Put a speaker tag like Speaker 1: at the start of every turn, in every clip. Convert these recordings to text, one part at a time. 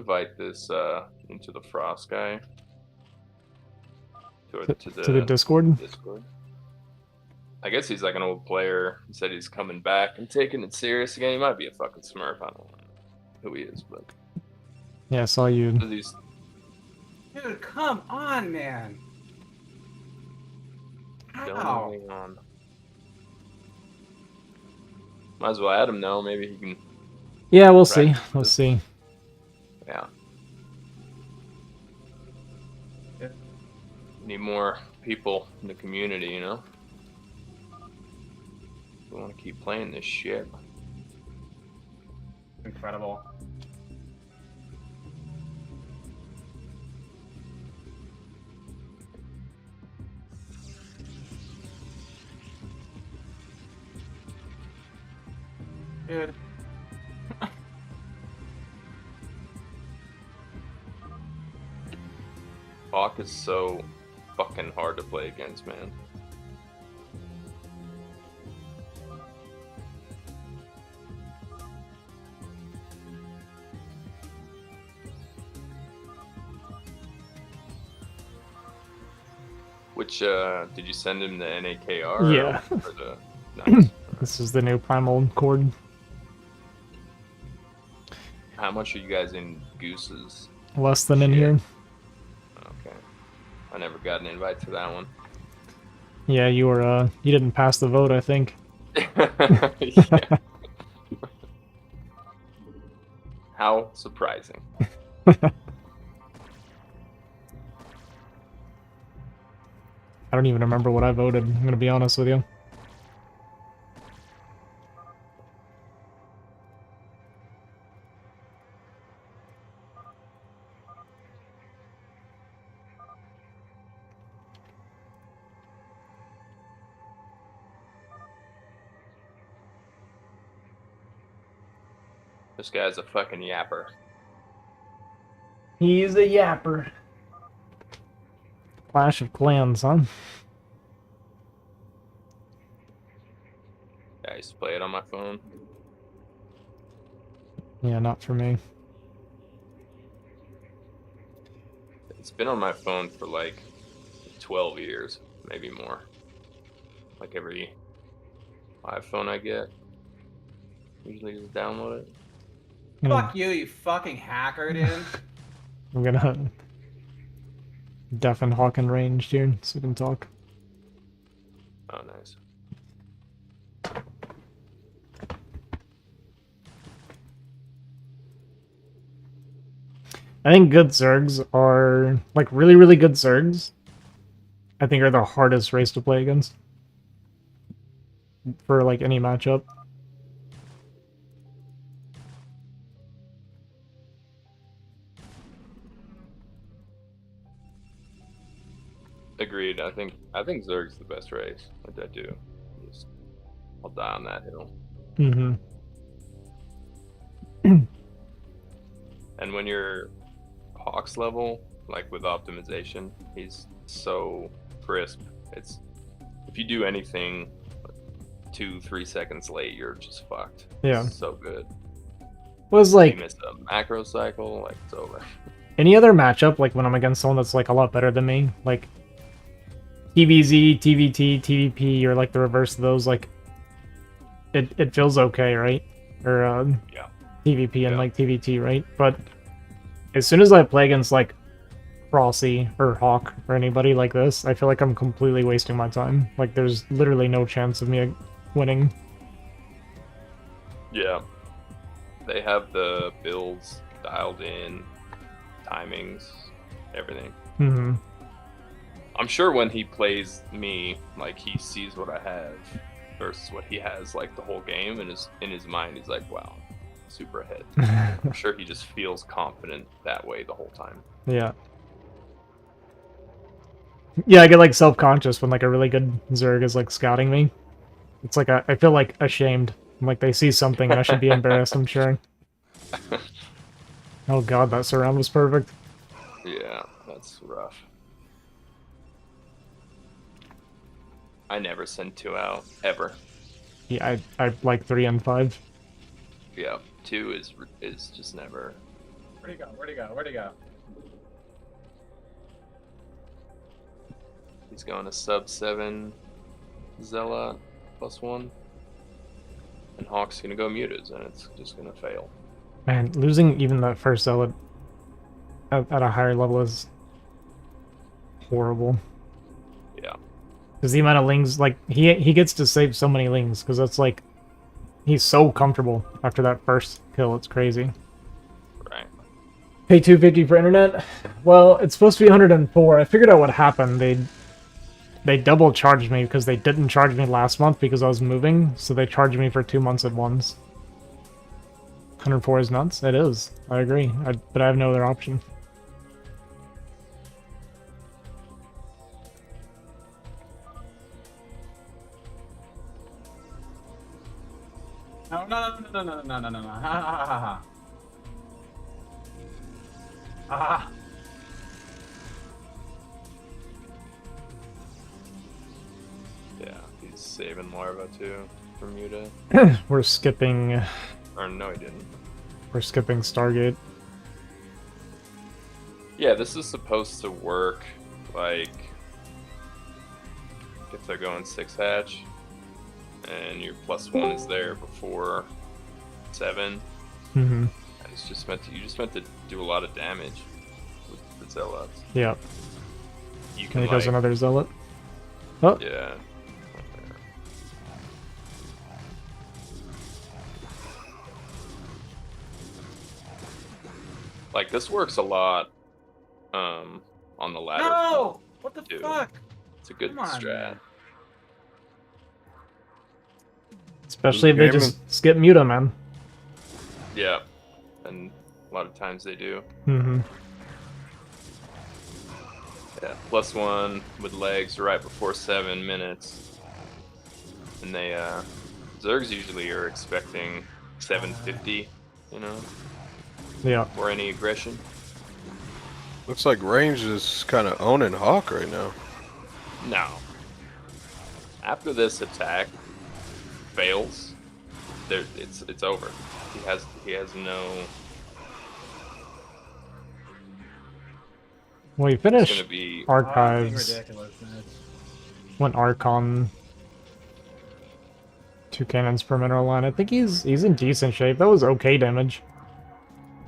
Speaker 1: invite this into the Frost guy.
Speaker 2: To the Discord?
Speaker 1: Discord. I guess he's like an old player. He said he's coming back and taking it serious again. He might be a fucking smurf. I don't know who he is, but
Speaker 2: Yeah, I saw you.
Speaker 3: Dude, come on, man. How?
Speaker 1: On. Might as well add him now. Maybe he can.
Speaker 2: Yeah, we'll see. We'll see.
Speaker 1: Yeah. Need more people in the community, you know? We want to keep playing this shit.
Speaker 3: Incredible. Dude.
Speaker 1: Hawk is so fucking hard to play against, man. Which, did you send him the NAKR?
Speaker 2: Yeah.
Speaker 1: Or the... Nice.
Speaker 2: This is the new Primal cord.
Speaker 1: How much are you guys in Goose's?
Speaker 2: Less than in here.
Speaker 1: Okay. I never got an invite to that one.
Speaker 2: Yeah, you were, you didn't pass the vote, I think.
Speaker 1: Yeah. How surprising.
Speaker 2: I don't even remember what I voted, I'm gonna be honest with you.
Speaker 1: This guy's a fucking yapper.
Speaker 2: He's a yapper. Clash of Clans, huh?
Speaker 1: Yeah, I used to play it on my phone.
Speaker 2: Yeah, not for me.
Speaker 1: It's been on my phone for like 12 years, maybe more. Like every iPhone I get, usually just download it.
Speaker 3: Fuck you fucking hacker, dude.
Speaker 2: I'm gonna deafen Hawk in range here so we can talk.
Speaker 1: Oh, nice.
Speaker 2: I think good Zergs are, like, really, really good Zergs, I think are the hardest race to play against. For, like, any matchup.
Speaker 1: Agreed. I think Zerg's the best race. I do. I'll die on that hill.
Speaker 2: Mm-hmm.
Speaker 1: And when you're Hawk's level, like with optimization, he's so crisp. It's if you do anything 2-3 seconds late, you're just fucked.
Speaker 2: Yeah.
Speaker 1: It's so good.
Speaker 2: Was like
Speaker 1: you missed a macro cycle, like it's over.
Speaker 2: Any other matchup, like when I'm against someone that's like a lot better than me, like TVZ, TVT, TVP, or like the reverse of those, like it feels okay, right? Or
Speaker 1: yeah.
Speaker 2: TVP and like TVT, right? But as soon as I play against like Frosty or Hawk or anybody like this, I feel like I'm completely wasting my time. Like there's literally no chance of me winning.
Speaker 1: Yeah. They have the builds dialed in, timings, everything.
Speaker 2: Mm-hmm.
Speaker 1: I'm sure when he plays me, like he sees what I have versus what he has like the whole game, and in his mind he's like, wow, super ahead. I'm sure he just feels confident that way the whole time.
Speaker 2: Yeah. Yeah, I get like self-conscious when like a really good Zerg is like scouting me. It's like I feel like ashamed. Like they see something and I should be embarrassed, I'm sure. Oh god, that surround was perfect.
Speaker 1: Yeah, that's rough. I never send 2 out, ever.
Speaker 2: Yeah, I like 3 and 5.
Speaker 1: Yeah, 2 is just never
Speaker 3: Where'd he go? Where'd he go? Where'd he go?
Speaker 1: He's going to sub 7 Zealot +1. And Hawk's gonna go muted, and it's just gonna fail.
Speaker 2: Man, losing even that first zealot at a higher level is horrible.
Speaker 1: Yeah.
Speaker 2: Because the amount of lings, like, he gets to save so many lings, because that's like, he's so comfortable after that first kill, it's crazy.
Speaker 1: Right.
Speaker 2: Pay $250 for internet? Well, it's supposed to be 104. I figured out what happened. They double charged me because they didn't charge me last month because I was moving, so they charged me for 2 months at once. 104 is nuts? It is. I agree. But I have no other option.
Speaker 3: No, no, no, no, no, no, no, no, no. Ha ha ha ha. Ah.
Speaker 1: Yeah, he's saving Larva too from Muta.
Speaker 2: We're skipping...
Speaker 1: Or no, he didn't.
Speaker 2: We're skipping Stargate.
Speaker 1: Yeah, this is supposed to work, like, if they're going 6 hatch, and your +1 is there before 7.
Speaker 2: Mm-hmm.
Speaker 1: And it's just meant to, you just meant to do a lot of damage with the Zealots.
Speaker 2: Yeah.
Speaker 1: You
Speaker 2: And
Speaker 1: can,
Speaker 2: he goes
Speaker 1: like,
Speaker 2: another zealot. Oh,
Speaker 1: yeah. Like, this works a lot on the ladder.
Speaker 3: No! What the
Speaker 1: Dude.
Speaker 3: fuck?
Speaker 1: It's a good
Speaker 3: Come on,
Speaker 1: strat.
Speaker 3: man.
Speaker 2: especially if they just skip Muta, man.
Speaker 1: Yeah. And a lot of times they do.
Speaker 2: Mm-hmm.
Speaker 1: Yeah, +1 with legs right before 7 minutes. And they, Zergs usually are expecting 750, you know,
Speaker 2: Yeah.
Speaker 1: or any aggression.
Speaker 4: Looks like Range is kind of owning Hawk right now.
Speaker 1: No. After this attack fails, it's over. He has no.
Speaker 2: Well, you
Speaker 1: It's
Speaker 2: finished
Speaker 1: gonna be.
Speaker 2: Archives.
Speaker 3: Ridiculous, man.
Speaker 2: Went Archon. 2 cannons per mineral line. I think he's in decent shape. That was okay damage.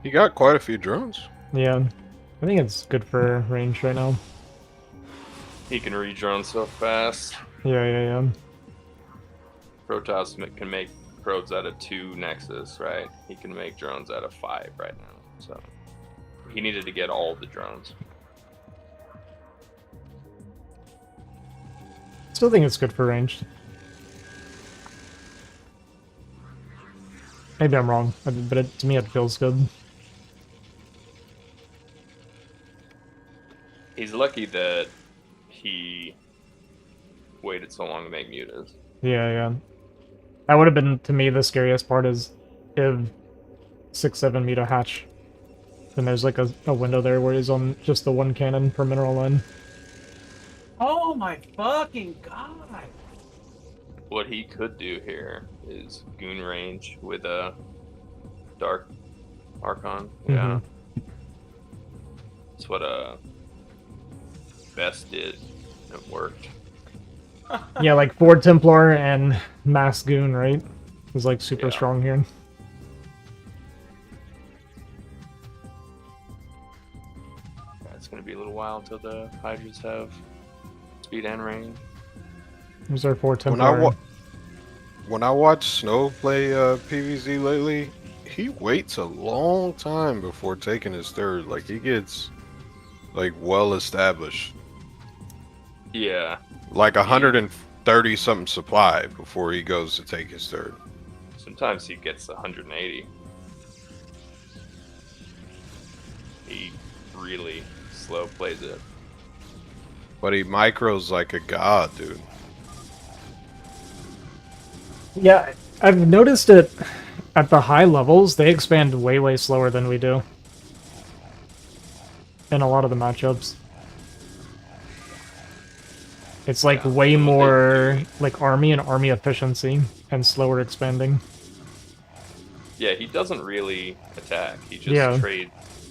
Speaker 4: He got quite a few drones.
Speaker 2: Yeah. I think it's good for range right now.
Speaker 1: He can redrone so fast.
Speaker 2: Yeah.
Speaker 1: Protoss can make probes out of 2 Nexus, right? He can make drones out of 5 right now. So he needed to get all the drones.
Speaker 2: Still think it's good for range. Maybe I'm wrong, but to me it feels good.
Speaker 1: He's lucky that he waited so long to make mutas.
Speaker 2: Yeah. That would have been, to me, the scariest part is if 6-7 Muta hatch. Then there's like a window there where he's on just the 1 cannon per mineral line.
Speaker 3: Oh my fucking god!
Speaker 1: What he could do here is goon range with a dark Archon. Yeah. That's what Best did. It worked.
Speaker 2: Yeah, like 4 Templar and Mass Goon, right? It was like super
Speaker 1: Yeah.
Speaker 2: strong here.
Speaker 1: Yeah, it's gonna be a little while until the Hydras have speed and range.
Speaker 2: There's our 4
Speaker 4: When
Speaker 2: Templar.
Speaker 4: when I watch Snow play PvZ lately, he waits a long time before taking his third. Like he gets like well established,
Speaker 1: Yeah.
Speaker 4: like 130 something supply before he goes to take his third.
Speaker 1: Sometimes he gets 180. He really slow plays it.
Speaker 4: But he micros like a god, dude.
Speaker 2: Yeah, I've noticed it at the high levels, they expand way slower than we do. In a lot of the matchups. It's like
Speaker 1: Yeah,
Speaker 2: way
Speaker 1: they
Speaker 2: more like army and army efficiency and slower expanding.
Speaker 1: Yeah, he doesn't really attack. He just
Speaker 2: Yeah.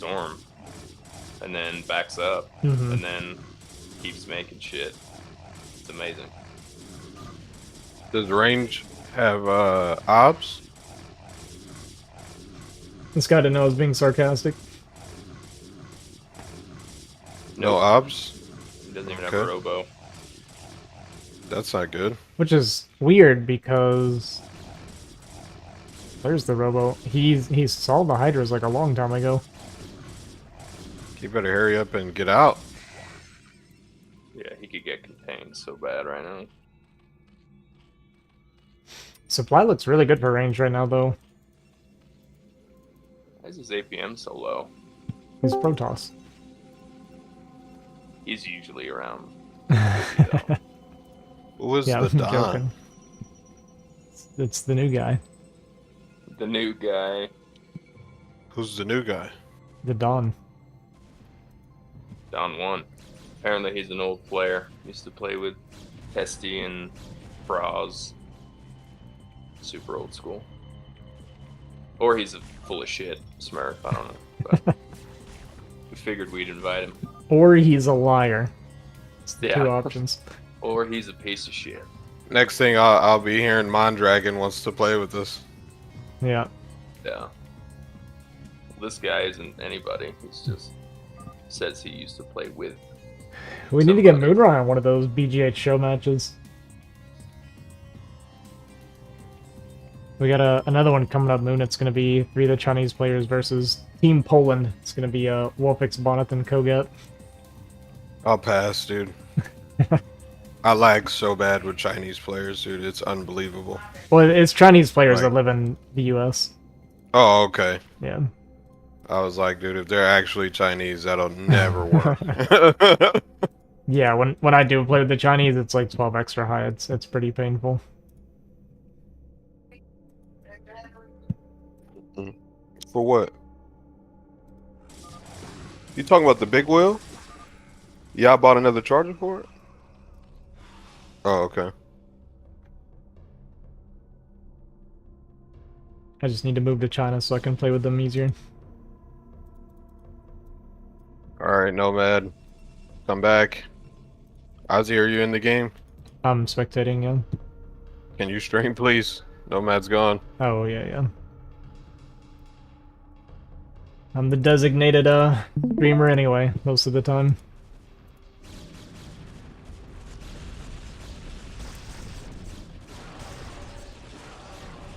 Speaker 1: storm, and then backs up,
Speaker 2: Mhm.
Speaker 1: and then keeps making shit. It's amazing.
Speaker 4: Does range have obs?
Speaker 2: This guy didn't know I was being sarcastic.
Speaker 4: No
Speaker 1: Nope.
Speaker 4: obs?
Speaker 1: He doesn't even have
Speaker 4: Okay.
Speaker 1: a robo.
Speaker 4: That's not good.
Speaker 2: Which is weird because there's the robo. He's solved the Hydras like a long time ago.
Speaker 4: You better hurry up and get out.
Speaker 1: Yeah, he could get contained so bad right now.
Speaker 2: Supply looks really good for range right now, though.
Speaker 1: Why is his APM so low?
Speaker 2: He's Protoss.
Speaker 1: He's usually around.
Speaker 4: Who was
Speaker 2: Yeah,
Speaker 4: the
Speaker 2: I'm
Speaker 4: Don?
Speaker 2: joking. It's the new guy,
Speaker 1: The new guy,
Speaker 4: Who's the new guy?
Speaker 2: the Dawn.
Speaker 1: Don 1. Apparently he's an old player. Used to play with Testy and Braz. Super old school. Or he's a full of shit Smurf, I don't know. But we figured we'd invite him.
Speaker 2: Or he's a liar. It's the
Speaker 1: Yeah.
Speaker 2: two options.
Speaker 1: Or he's a piece of shit.
Speaker 4: Next thing I'll be hearing Mondragon wants to play with us.
Speaker 2: Yeah.
Speaker 1: Yeah. This guy isn't anybody. He's just says he used to play with.
Speaker 2: We need to get
Speaker 1: Somebody.
Speaker 2: Moonrise on one of those BGH show matches. We got another one coming up, Moon. It's going to be 3 of the Chinese players versus Team Poland. It's going to be Wolfix, Bonnet, and Koget.
Speaker 4: I'll pass, dude. I lag so bad with Chinese players, dude. It's unbelievable.
Speaker 2: Well, it's Chinese players
Speaker 4: Right.
Speaker 2: that live in the U.S.
Speaker 4: Oh, okay.
Speaker 2: Yeah.
Speaker 4: I was like, dude, if they're actually Chinese, that'll never work.
Speaker 2: Yeah, when I do play with the Chinese, it's like 12 extra high. It's pretty painful.
Speaker 4: For what? You talking about the big wheel? Yeah, I bought another charger for it. Oh, okay.
Speaker 2: I just need to move to China so I can play with them easier.
Speaker 4: All right, Nomad, come back. Ozzy, are you in the game?
Speaker 2: I'm spectating, yeah.
Speaker 4: Can you stream, please? Nomad's gone.
Speaker 2: Oh, yeah. I'm the designated streamer anyway, most of the time.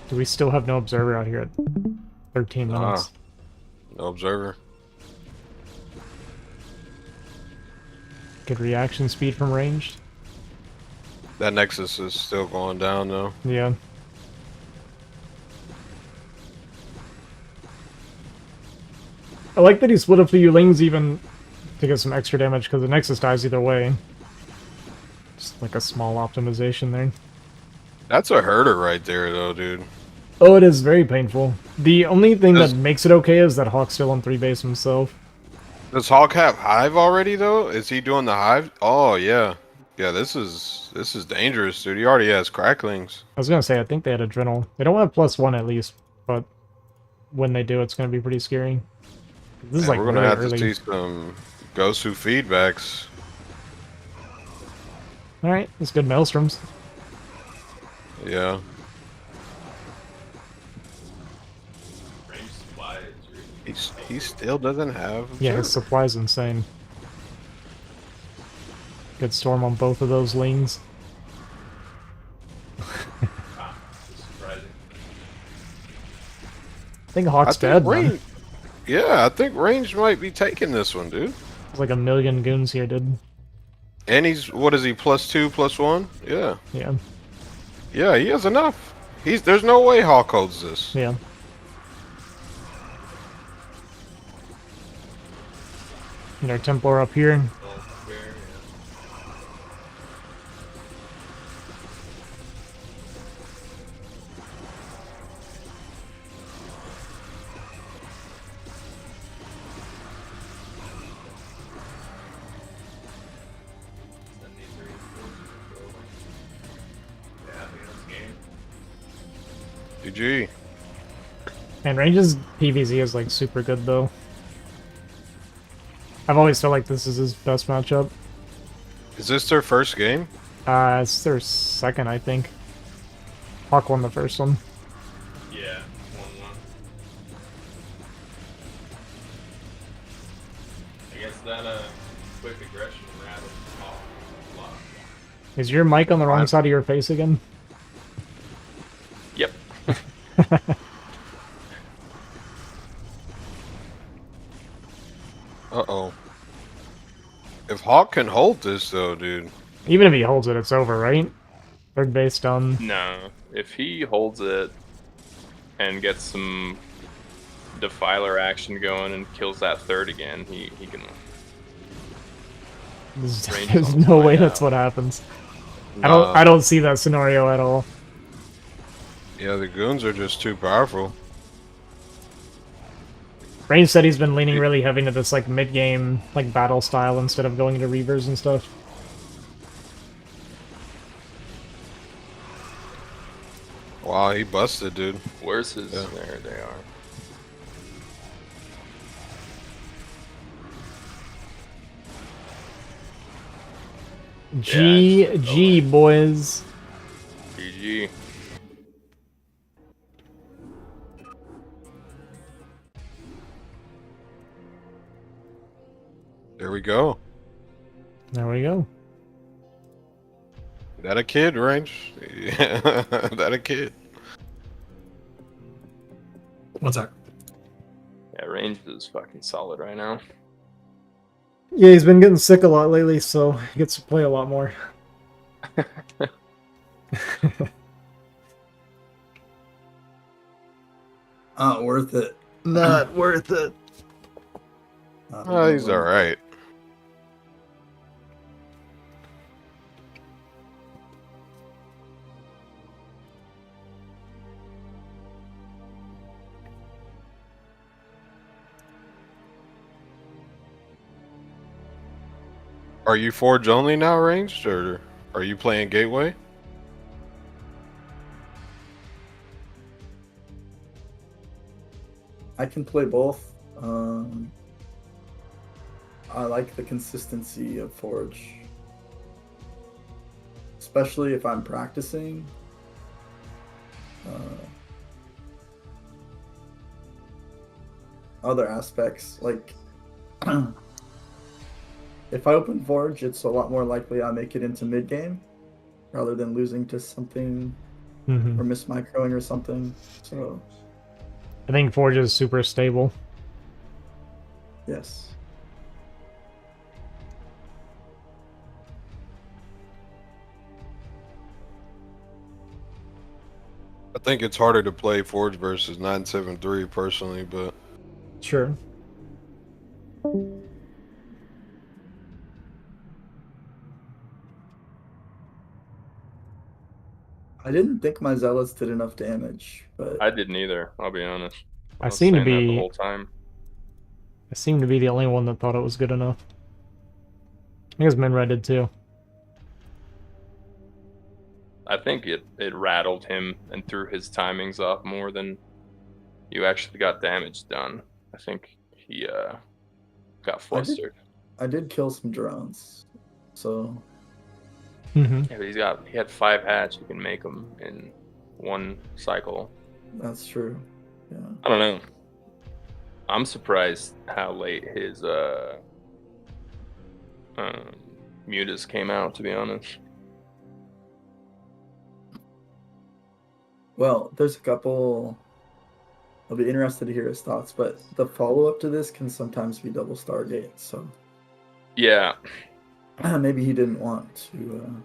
Speaker 2: Do we still have no observer out here at 13 minutes?
Speaker 4: No observer.
Speaker 2: Good reaction speed from ranged?
Speaker 4: That Nexus is still going down, though.
Speaker 2: Yeah. I like that he split up the Yulings even to get some extra damage, because the Nexus dies either way. Just like a small optimization there.
Speaker 4: That's a herder right there, though, dude.
Speaker 2: Oh, it is very painful. The only thing
Speaker 4: Does-
Speaker 2: that makes it okay is that Hawk's still on 3 base himself.
Speaker 4: Does Hawk have Hive already, though? Is he doing the Hive? Oh, yeah. Yeah, this is dangerous, dude. He already has cracklings.
Speaker 2: I was gonna say, I think they had Adrenal. They don't have +1 at least, but when they do, it's gonna be pretty scary. This is
Speaker 4: Man,
Speaker 2: like
Speaker 4: we're gonna
Speaker 2: really
Speaker 4: have
Speaker 2: early.
Speaker 4: to see some Gosu feedbacks.
Speaker 2: Alright, that's good Maelstroms.
Speaker 4: Yeah.
Speaker 1: Range supply is really
Speaker 4: He still doesn't have.
Speaker 2: Yeah, his
Speaker 4: observer.
Speaker 2: supply's insane. Good storm on both of those lings.
Speaker 1: surprising.
Speaker 2: I think Hawk's
Speaker 4: I
Speaker 2: dead,
Speaker 4: think
Speaker 2: man.
Speaker 4: range. Yeah, I think range might be taking this one, dude.
Speaker 2: There's like a million goons here, dude.
Speaker 4: And he's what is he? +2, +1? Yeah.
Speaker 2: Yeah,
Speaker 4: Yeah, he has enough. There's no way Hawk holds this.
Speaker 2: yeah. And our Templar up here.
Speaker 1: Oh, fair, yeah.
Speaker 4: GG.
Speaker 2: And Range's PVZ is like super good though. I've always felt like this is his best matchup.
Speaker 4: Is this their first game?
Speaker 2: It's their second, I think. Hawk won the first one.
Speaker 1: Yeah, 1-1. I guess that quick aggression rattled Hawk a lot.
Speaker 2: Is your mic on the wrong side of your face again?
Speaker 1: Yep.
Speaker 4: Uh-oh. If Hawk can hold this, though, dude.
Speaker 2: Even if he holds it, it's over, right? Third base done.
Speaker 1: No, if he holds it and gets some defiler action going and kills that third again, he can. Range
Speaker 2: There's
Speaker 1: on
Speaker 2: no way
Speaker 1: fly
Speaker 2: that's
Speaker 1: out.
Speaker 2: what happens.
Speaker 4: Nah.
Speaker 2: I don't see that scenario at all.
Speaker 4: Yeah, the goons are just too powerful.
Speaker 2: Range said he's been leaning really heavy into this like mid-game like battle style instead of going into reavers and stuff.
Speaker 4: Wow, he busted, dude.
Speaker 1: Where's his?
Speaker 4: Yeah.
Speaker 1: There they are.
Speaker 2: GG, boys.
Speaker 1: GG.
Speaker 4: There we go.
Speaker 2: There we go.
Speaker 4: That a kid, Range? Yeah, that a kid.
Speaker 5: What's that?
Speaker 1: Yeah, range is fucking solid right now.
Speaker 2: Yeah, he's been getting sick a lot lately, so he gets to play a lot more.
Speaker 5: Not worth it. Not worth it.
Speaker 4: Oh, he's alright. Are you Forge only now, Ranged, or are you playing Gateway?
Speaker 6: I can play both. I like the consistency of Forge, especially if I'm practicing. Other aspects, like if I open Forge, it's a lot more likely I make it into mid game rather than losing to something or miss microing or something. So
Speaker 2: I think Forge is super stable.
Speaker 6: yes.
Speaker 4: I think it's harder to play Forge versus 973 personally, but
Speaker 2: Sure.
Speaker 6: I didn't think my zealots did enough damage, but
Speaker 1: I didn't either. I'll be honest.
Speaker 2: I
Speaker 1: was
Speaker 2: seem to
Speaker 1: saying that
Speaker 2: be
Speaker 1: the whole time.
Speaker 2: I seem to be the only one that thought it was good enough. I think Minra did too.
Speaker 1: I think it rattled him and threw his timings off more than you actually got damage done. I think he got flustered.
Speaker 6: I did kill some drones, so
Speaker 2: Mm-hmm.
Speaker 1: Yeah, but he had 5 hatch. You can make them in one cycle.
Speaker 6: that's true. Yeah.
Speaker 1: I don't know. I'm surprised how late his mutas came out, to be honest.
Speaker 6: Well, there's a couple. I'll be interested to hear his thoughts, but the follow-up to this can sometimes be double Stargate, so
Speaker 1: Yeah.
Speaker 6: maybe he didn't want to.
Speaker 5: You want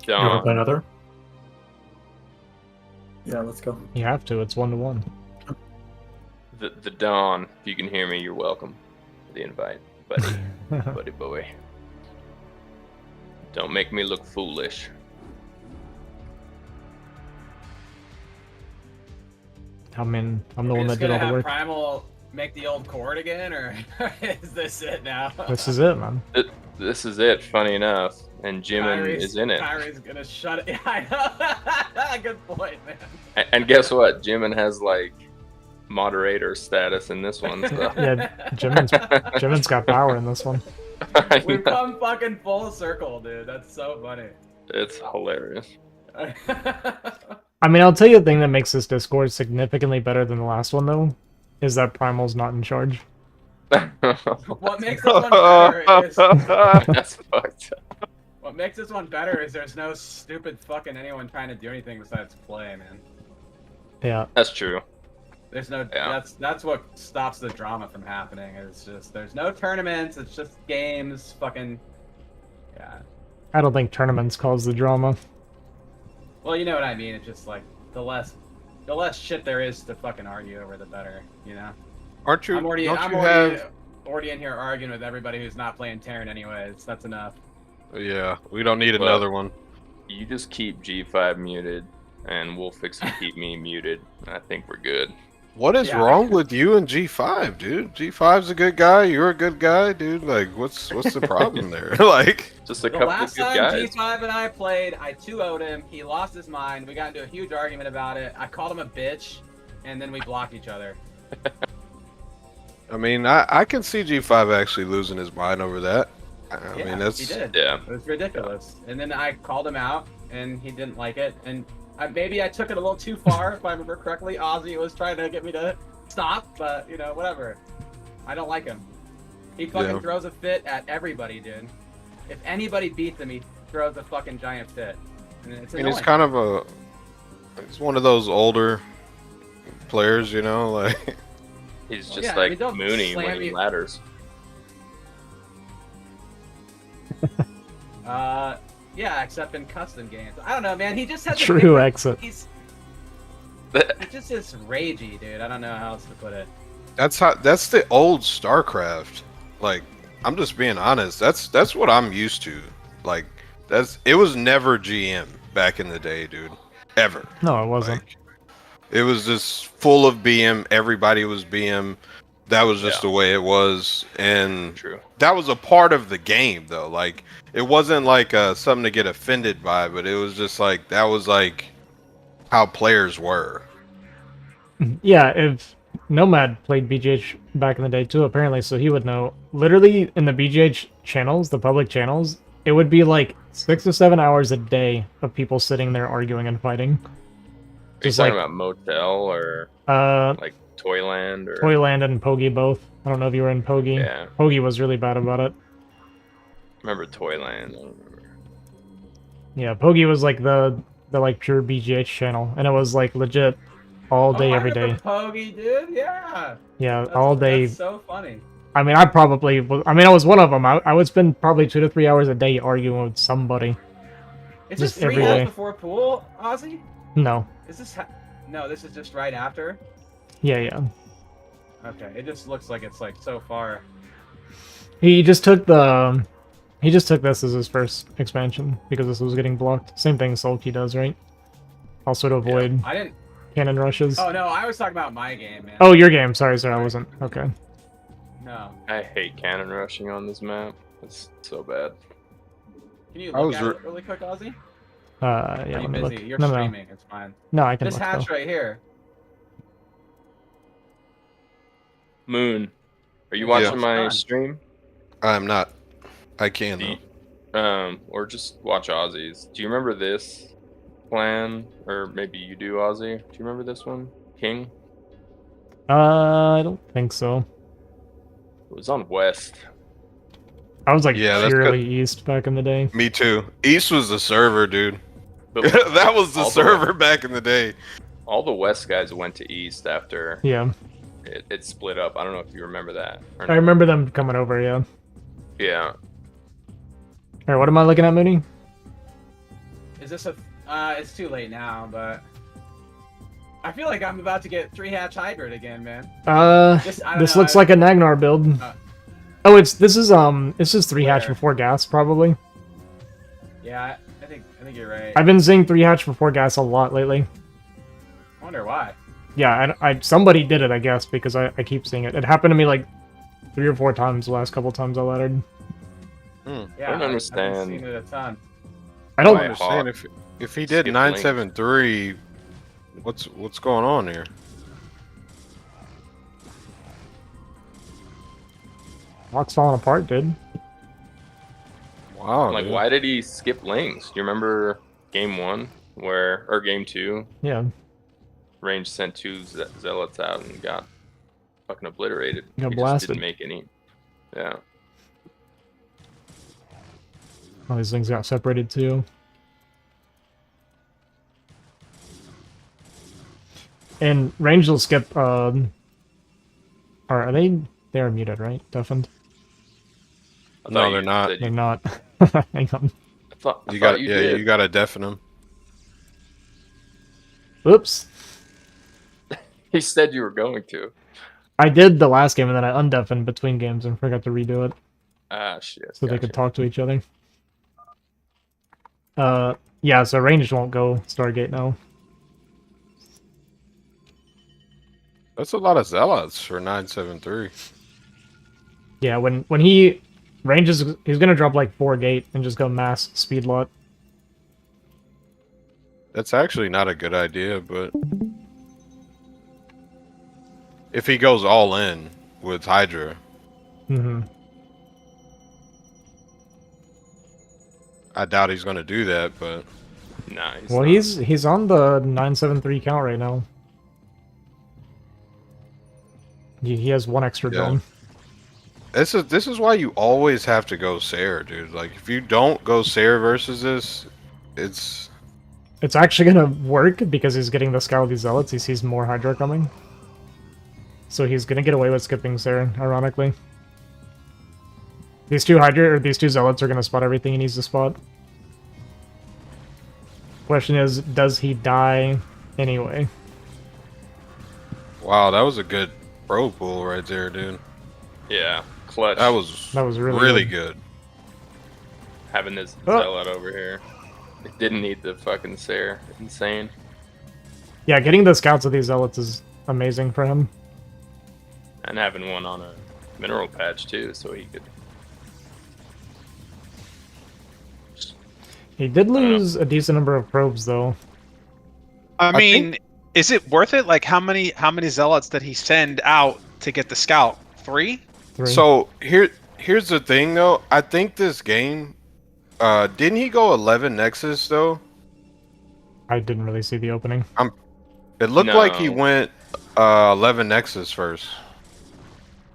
Speaker 5: to play
Speaker 1: Dawn.
Speaker 5: another?
Speaker 6: Yeah, let's go.
Speaker 2: You have to. It's 1-1.
Speaker 1: The Dawn. If you can hear me, you're welcome for the invite, buddy. Buddy boy. Don't make me look foolish.
Speaker 2: I'm the
Speaker 3: Are
Speaker 2: one
Speaker 3: we
Speaker 2: that
Speaker 3: just
Speaker 2: did
Speaker 3: gonna
Speaker 2: all the
Speaker 3: have
Speaker 2: work.
Speaker 3: Primal make the old chord again, or is this it now?
Speaker 2: This is it, man.
Speaker 1: This is it, funny enough. And Jimin is in it.
Speaker 3: Kyrie's gonna shut it. I know. Good point, man.
Speaker 1: And guess what? Jimin has like moderator status in this one. So.
Speaker 2: Yeah, Jimin's got power in this one.
Speaker 3: We've come fucking full circle, dude. That's so funny.
Speaker 1: It's hilarious.
Speaker 2: I mean, I'll tell you the thing that makes this Discord significantly better than the last one, though, is that Primal's not in charge.
Speaker 3: What makes this one better is
Speaker 1: That's fucked up.
Speaker 3: what makes this one better is there's no stupid fucking anyone trying to do anything besides play, man.
Speaker 2: Yeah.
Speaker 1: That's true.
Speaker 3: There's no
Speaker 1: Yeah.
Speaker 3: that's what stops the drama from happening. It's just there's no tournaments, it's just games, fucking yeah.
Speaker 2: I don't think tournaments cause the drama.
Speaker 3: Well, you know what I mean. It's just like the less shit there is to fucking argue over, the better, you know.
Speaker 4: Aren't you?
Speaker 3: I'm already
Speaker 4: have?
Speaker 3: already in here arguing with everybody who's not playing Terran anyways. That's enough.
Speaker 4: Yeah, we don't need
Speaker 1: Well,
Speaker 4: another one.
Speaker 1: You just keep G5 muted, and we'll fix and keep me muted. I think we're good.
Speaker 4: What is
Speaker 3: Yeah.
Speaker 4: wrong with you and G5, dude? G5's a good guy. You're a good guy, dude. Like, what's the problem there? Like,
Speaker 1: Just a
Speaker 3: The
Speaker 1: couple of
Speaker 3: last
Speaker 1: good
Speaker 3: time
Speaker 1: guys.
Speaker 3: G5 and I played, I 2-0'd him. He lost his mind. We got into a huge argument about it. I called him a bitch, and then we blocked each other.
Speaker 4: I mean, I can see G5 actually losing his mind over that. I
Speaker 3: Yeah,
Speaker 4: mean, that's
Speaker 3: he did.
Speaker 1: Yeah.
Speaker 3: It was ridiculous. And then I called him out, and he didn't like it. And maybe I took it a little too far, if I remember correctly. Ozzy was trying to get me to stop, but, you know, whatever. I don't like him. He fucking
Speaker 4: Yeah.
Speaker 3: throws a fit at everybody, dude. If anybody beats him, he throws a fucking giant fit. And it's
Speaker 4: I mean,
Speaker 3: annoying.
Speaker 4: he's kind of he's one of those older players, you know, like.
Speaker 1: He's
Speaker 3: Well,
Speaker 1: just
Speaker 3: yeah, I
Speaker 1: like
Speaker 3: mean, don't
Speaker 1: Mooney
Speaker 3: slam
Speaker 1: winning
Speaker 3: you-
Speaker 1: ladders.
Speaker 3: Yeah, except in custom games. I don't know, man. He just has a
Speaker 2: True
Speaker 3: different-
Speaker 2: exit.
Speaker 3: He's just is ragey, dude. I don't know how else to put it.
Speaker 4: That's the old StarCraft. Like, I'm just being honest. That's what I'm used to. Like, it was never GM back in the day, dude. Ever.
Speaker 2: No, it wasn't.
Speaker 4: Like, it was just full of BM. Everybody was BM. That was just
Speaker 1: Yeah.
Speaker 4: the way it was, and
Speaker 1: True.
Speaker 4: that was a part of the game, though. Like, it wasn't like something to get offended by, but it was just like that was like how players were.
Speaker 2: Yeah, if Nomad played BGH back in the day too, apparently, so he would know. Literally, in the BGH channels, the public channels, it would be like 6 to 7 hours a day of people sitting there arguing and fighting.
Speaker 1: Are you
Speaker 2: Just
Speaker 1: talking
Speaker 2: like,
Speaker 1: about Motel or like Toyland or
Speaker 2: Toyland and Pogi both. I don't know if you were in Pogi.
Speaker 1: Yeah.
Speaker 2: Pogi was really bad about it.
Speaker 1: remember Toyland? I don't remember.
Speaker 2: Yeah, Pogi was like the like pure BGH channel, and it was like legit all day,
Speaker 3: I
Speaker 2: every day.
Speaker 3: remember Pogi, dude. Yeah.
Speaker 2: Yeah, all day.
Speaker 3: That's so funny.
Speaker 2: I mean, I probably was. I mean, I was one of them. I would spend probably 2 to 3 hours a day arguing with somebody.
Speaker 3: Is
Speaker 2: Just
Speaker 3: this 3
Speaker 2: every
Speaker 3: hours
Speaker 2: day.
Speaker 3: before pool, Ozzy?
Speaker 2: No.
Speaker 3: Is this? No, this is just right after.
Speaker 2: Yeah.
Speaker 3: Okay, it just looks like it's like so far.
Speaker 2: He just took the. He just took this as his first expansion because this was getting blocked. Same thing Sulky does, right? Also to avoid
Speaker 3: I didn't.
Speaker 2: cannon rushes.
Speaker 3: Oh no, I was talking about my game, man.
Speaker 2: Oh, your game. Sorry, I wasn't. Okay.
Speaker 3: No.
Speaker 1: I hate cannon rushing on this map. It's so bad.
Speaker 3: Can you
Speaker 4: I
Speaker 3: look
Speaker 4: was
Speaker 3: at it really quick, Ozzy?
Speaker 2: Yeah,
Speaker 3: Are you
Speaker 2: let me
Speaker 3: busy?
Speaker 2: look.
Speaker 3: You're
Speaker 2: No.
Speaker 3: streaming. It's fine.
Speaker 2: No, I can
Speaker 3: This
Speaker 2: look.
Speaker 3: hatch
Speaker 2: though.
Speaker 3: right here.
Speaker 1: Moon, are you
Speaker 4: Yeah.
Speaker 1: watching my
Speaker 3: Done.
Speaker 1: stream?
Speaker 4: I'm not. I can
Speaker 1: Do
Speaker 4: though.
Speaker 1: you- or just watch Ozzy's. Do you remember this plan? Or maybe you do, Ozzy. Do you remember this one? King?
Speaker 2: I don't think so.
Speaker 1: It was on West.
Speaker 2: I was like
Speaker 4: Yeah, that's
Speaker 2: purely East back in the day.
Speaker 4: Me too. East was the server, dude.
Speaker 1: But
Speaker 4: That was the
Speaker 1: all
Speaker 4: server back in the day.
Speaker 1: all the West guys went to East after
Speaker 2: Yeah,
Speaker 1: it split up. I don't know if you remember that. Or
Speaker 2: I
Speaker 1: not.
Speaker 2: remember them coming over. Yeah.
Speaker 1: Yeah.
Speaker 2: All right, what am I looking at, Mooney?
Speaker 3: Is this a? It's too late now, but I feel like I'm about to get 3-hatch hybrid again, man.
Speaker 2: This
Speaker 3: I don't know,
Speaker 2: looks like a Nagnar build.
Speaker 3: Uh,
Speaker 2: Oh, it's just 3-hatch
Speaker 3: where?
Speaker 2: before gas probably.
Speaker 3: Yeah, I think you're right.
Speaker 2: I've been seeing 3-hatch before gas a lot lately.
Speaker 3: I wonder why.
Speaker 2: Yeah, I somebody did it, I guess, because I keep seeing it. It happened to me like 3 or 4 times the last couple times I laddered.
Speaker 3: Yeah,
Speaker 1: don't
Speaker 3: I've
Speaker 1: understand
Speaker 3: seen it a ton.
Speaker 2: I don't.
Speaker 4: I understand if If he did
Speaker 1: Skip
Speaker 4: 973, what's going on here?
Speaker 2: Hawk's falling apart, dude.
Speaker 4: Wow.
Speaker 1: Like,
Speaker 4: dude.
Speaker 1: why did he skip links? Do you remember game 1 or game 2?
Speaker 2: Yeah.
Speaker 1: Range sent 2 zealots out and got fucking obliterated.
Speaker 2: Got
Speaker 1: He
Speaker 2: blasted.
Speaker 1: just didn't make any. Yeah.
Speaker 2: All these things got separated too. And range will skip. Are they? They are muted, right? Deafened.
Speaker 1: I
Speaker 4: No,
Speaker 1: thought
Speaker 4: they're
Speaker 1: you
Speaker 4: not.
Speaker 1: said
Speaker 2: They're
Speaker 1: you-
Speaker 2: not. Hang on.
Speaker 1: I thought
Speaker 4: You got
Speaker 1: you
Speaker 4: yeah,
Speaker 1: did.
Speaker 4: you gotta deafen him.
Speaker 2: Oops.
Speaker 1: He said you were going to.
Speaker 2: I did the last game and then I undeafened between games and forgot to redo it
Speaker 1: Ah, shit.
Speaker 2: so they could talk to each other. Yeah. So ranged won't go Stargate now.
Speaker 4: That's a lot of zealots for 973.
Speaker 2: Yeah. When he ranges, he's gonna drop like 4 gate and just go mass speed lot.
Speaker 4: That's actually not a good idea, but if he goes all in with Hydra,
Speaker 2: Mm-hmm.
Speaker 4: I doubt he's gonna do that. But
Speaker 1: Nah,
Speaker 2: Well,
Speaker 1: not.
Speaker 2: he's on the 973 count right now. He has 1 extra
Speaker 4: Yeah.
Speaker 2: drone.
Speaker 4: this is why you always have to go Sarah, dude. Like if you don't go Sarah versus this, it's
Speaker 2: It's actually gonna work because he's getting the Scout of these Zealots. He sees more Hydra coming. So he's gonna get away with skipping Sarah, ironically. These 2 Hydra, or these 2 Zealots are gonna spot everything he needs to spot. Question is, does he die anyway?
Speaker 4: wow. That was a good pro pool right there, dude.
Speaker 1: Yeah, clutch.
Speaker 4: That was
Speaker 2: really
Speaker 4: good.
Speaker 1: having this
Speaker 2: Oh.
Speaker 1: zealot over here. It didn't need the fucking Sarah. Insane.
Speaker 2: Yeah, getting the Scouts of these Zealots is amazing for him.
Speaker 1: And having one on a mineral patch too, so he could.
Speaker 2: He did
Speaker 1: don't know.
Speaker 2: lose a decent number of probes, though.
Speaker 7: I
Speaker 4: think-
Speaker 7: mean, is it worth it? Like, how many zealots did he send out to get the scout? 3?
Speaker 2: 3.
Speaker 4: So here's the thing though. I think this game, didn't he go 11 Nexus though?
Speaker 2: I didn't really see the opening.
Speaker 4: It looked like he
Speaker 1: No.
Speaker 4: went 11 Nexus first.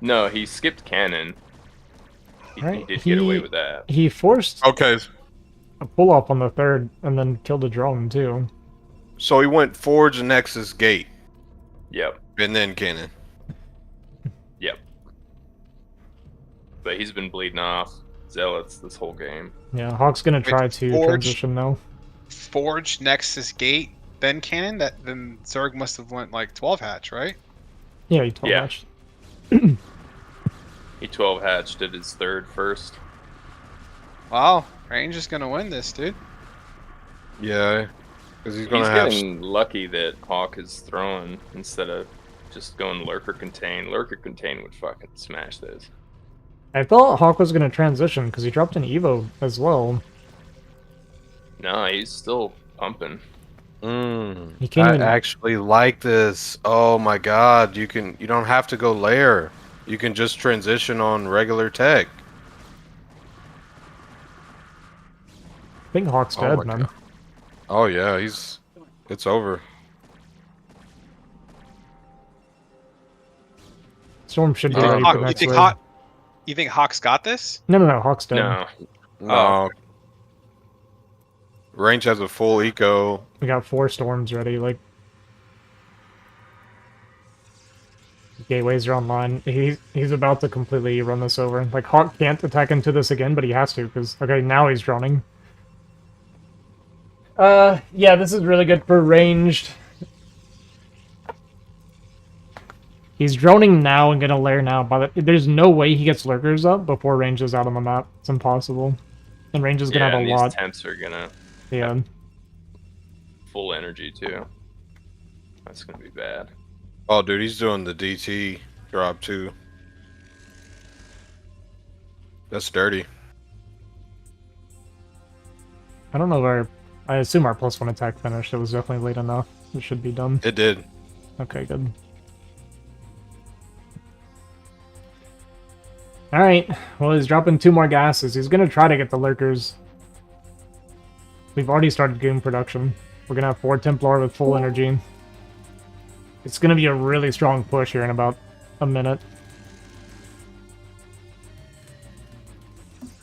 Speaker 1: No, he skipped cannon. He
Speaker 2: Right,
Speaker 1: did get away
Speaker 2: he-
Speaker 1: with that.
Speaker 2: He forced
Speaker 4: Okay,
Speaker 2: a pull-off on the 3rd and then killed a drone, too.
Speaker 4: so he went Forge Nexus Gate
Speaker 1: Yep.
Speaker 4: and then Cannon.
Speaker 1: Yep. But he's been bleeding off zealots this whole game.
Speaker 2: Yeah, Hawk's gonna
Speaker 7: Wait,
Speaker 2: try to
Speaker 7: Forge?
Speaker 2: transition now.
Speaker 7: Forge, Nexus, Gate, then Cannon? Then Zerg must have went like 12 hatch, right?
Speaker 2: Yeah, he 12
Speaker 1: Yeah.
Speaker 2: matched.
Speaker 1: He 12 hatched at his 3rd first.
Speaker 7: Wow, Range is gonna win this, dude.
Speaker 4: Yeah, because he's
Speaker 1: He's
Speaker 4: gonna have.
Speaker 1: getting lucky that Hawk is throwing instead of just going lurker contain. Lurker contain would fucking smash this.
Speaker 2: I thought Hawk was gonna transition because he dropped an Evo as well.
Speaker 1: No, he's still pumping.
Speaker 2: He can't
Speaker 4: I
Speaker 2: even-
Speaker 4: actually like this. Oh my god, you don't have to go layer. You can just transition on regular tech.
Speaker 2: I think Hawk's
Speaker 4: Oh
Speaker 2: dead,
Speaker 4: my
Speaker 2: man.
Speaker 4: God. Oh yeah, it's over.
Speaker 2: Storm should be
Speaker 4: Yeah.
Speaker 2: ready
Speaker 7: Hawk,
Speaker 2: for
Speaker 7: you
Speaker 2: next
Speaker 7: think
Speaker 2: wave.
Speaker 7: You think Hawk's got this?
Speaker 2: No, Hawk's dead.
Speaker 1: No.
Speaker 4: No. Range has a full eco.
Speaker 2: We got 4 storms ready, like... Gateways are online. He's about to completely run this over. Like, Hawk can't attack into this again, but he has to, because... Okay, now he's droning. Yeah, this is really good for ranged. He's droning now and gonna lair now, but there's no way he gets lurkers up before range is out on the map. It's impossible. And range is gonna
Speaker 1: Yeah,
Speaker 2: have
Speaker 1: and
Speaker 2: a
Speaker 1: these
Speaker 2: lot.
Speaker 1: temps are gonna
Speaker 2: Yeah.
Speaker 1: full energy too. That's gonna be bad.
Speaker 4: Oh, dude, he's doing the DT drop too. That's dirty.
Speaker 2: I don't know where I assume our +1 attack finished. It was definitely late enough. It should be done.
Speaker 4: It did.
Speaker 2: Okay, good. Alright, well, he's dropping 2 more gases. He's gonna try to get the lurkers. We've already started goon production. We're gonna have 4 Templar with full energy. It's gonna be a really strong push here in about a minute.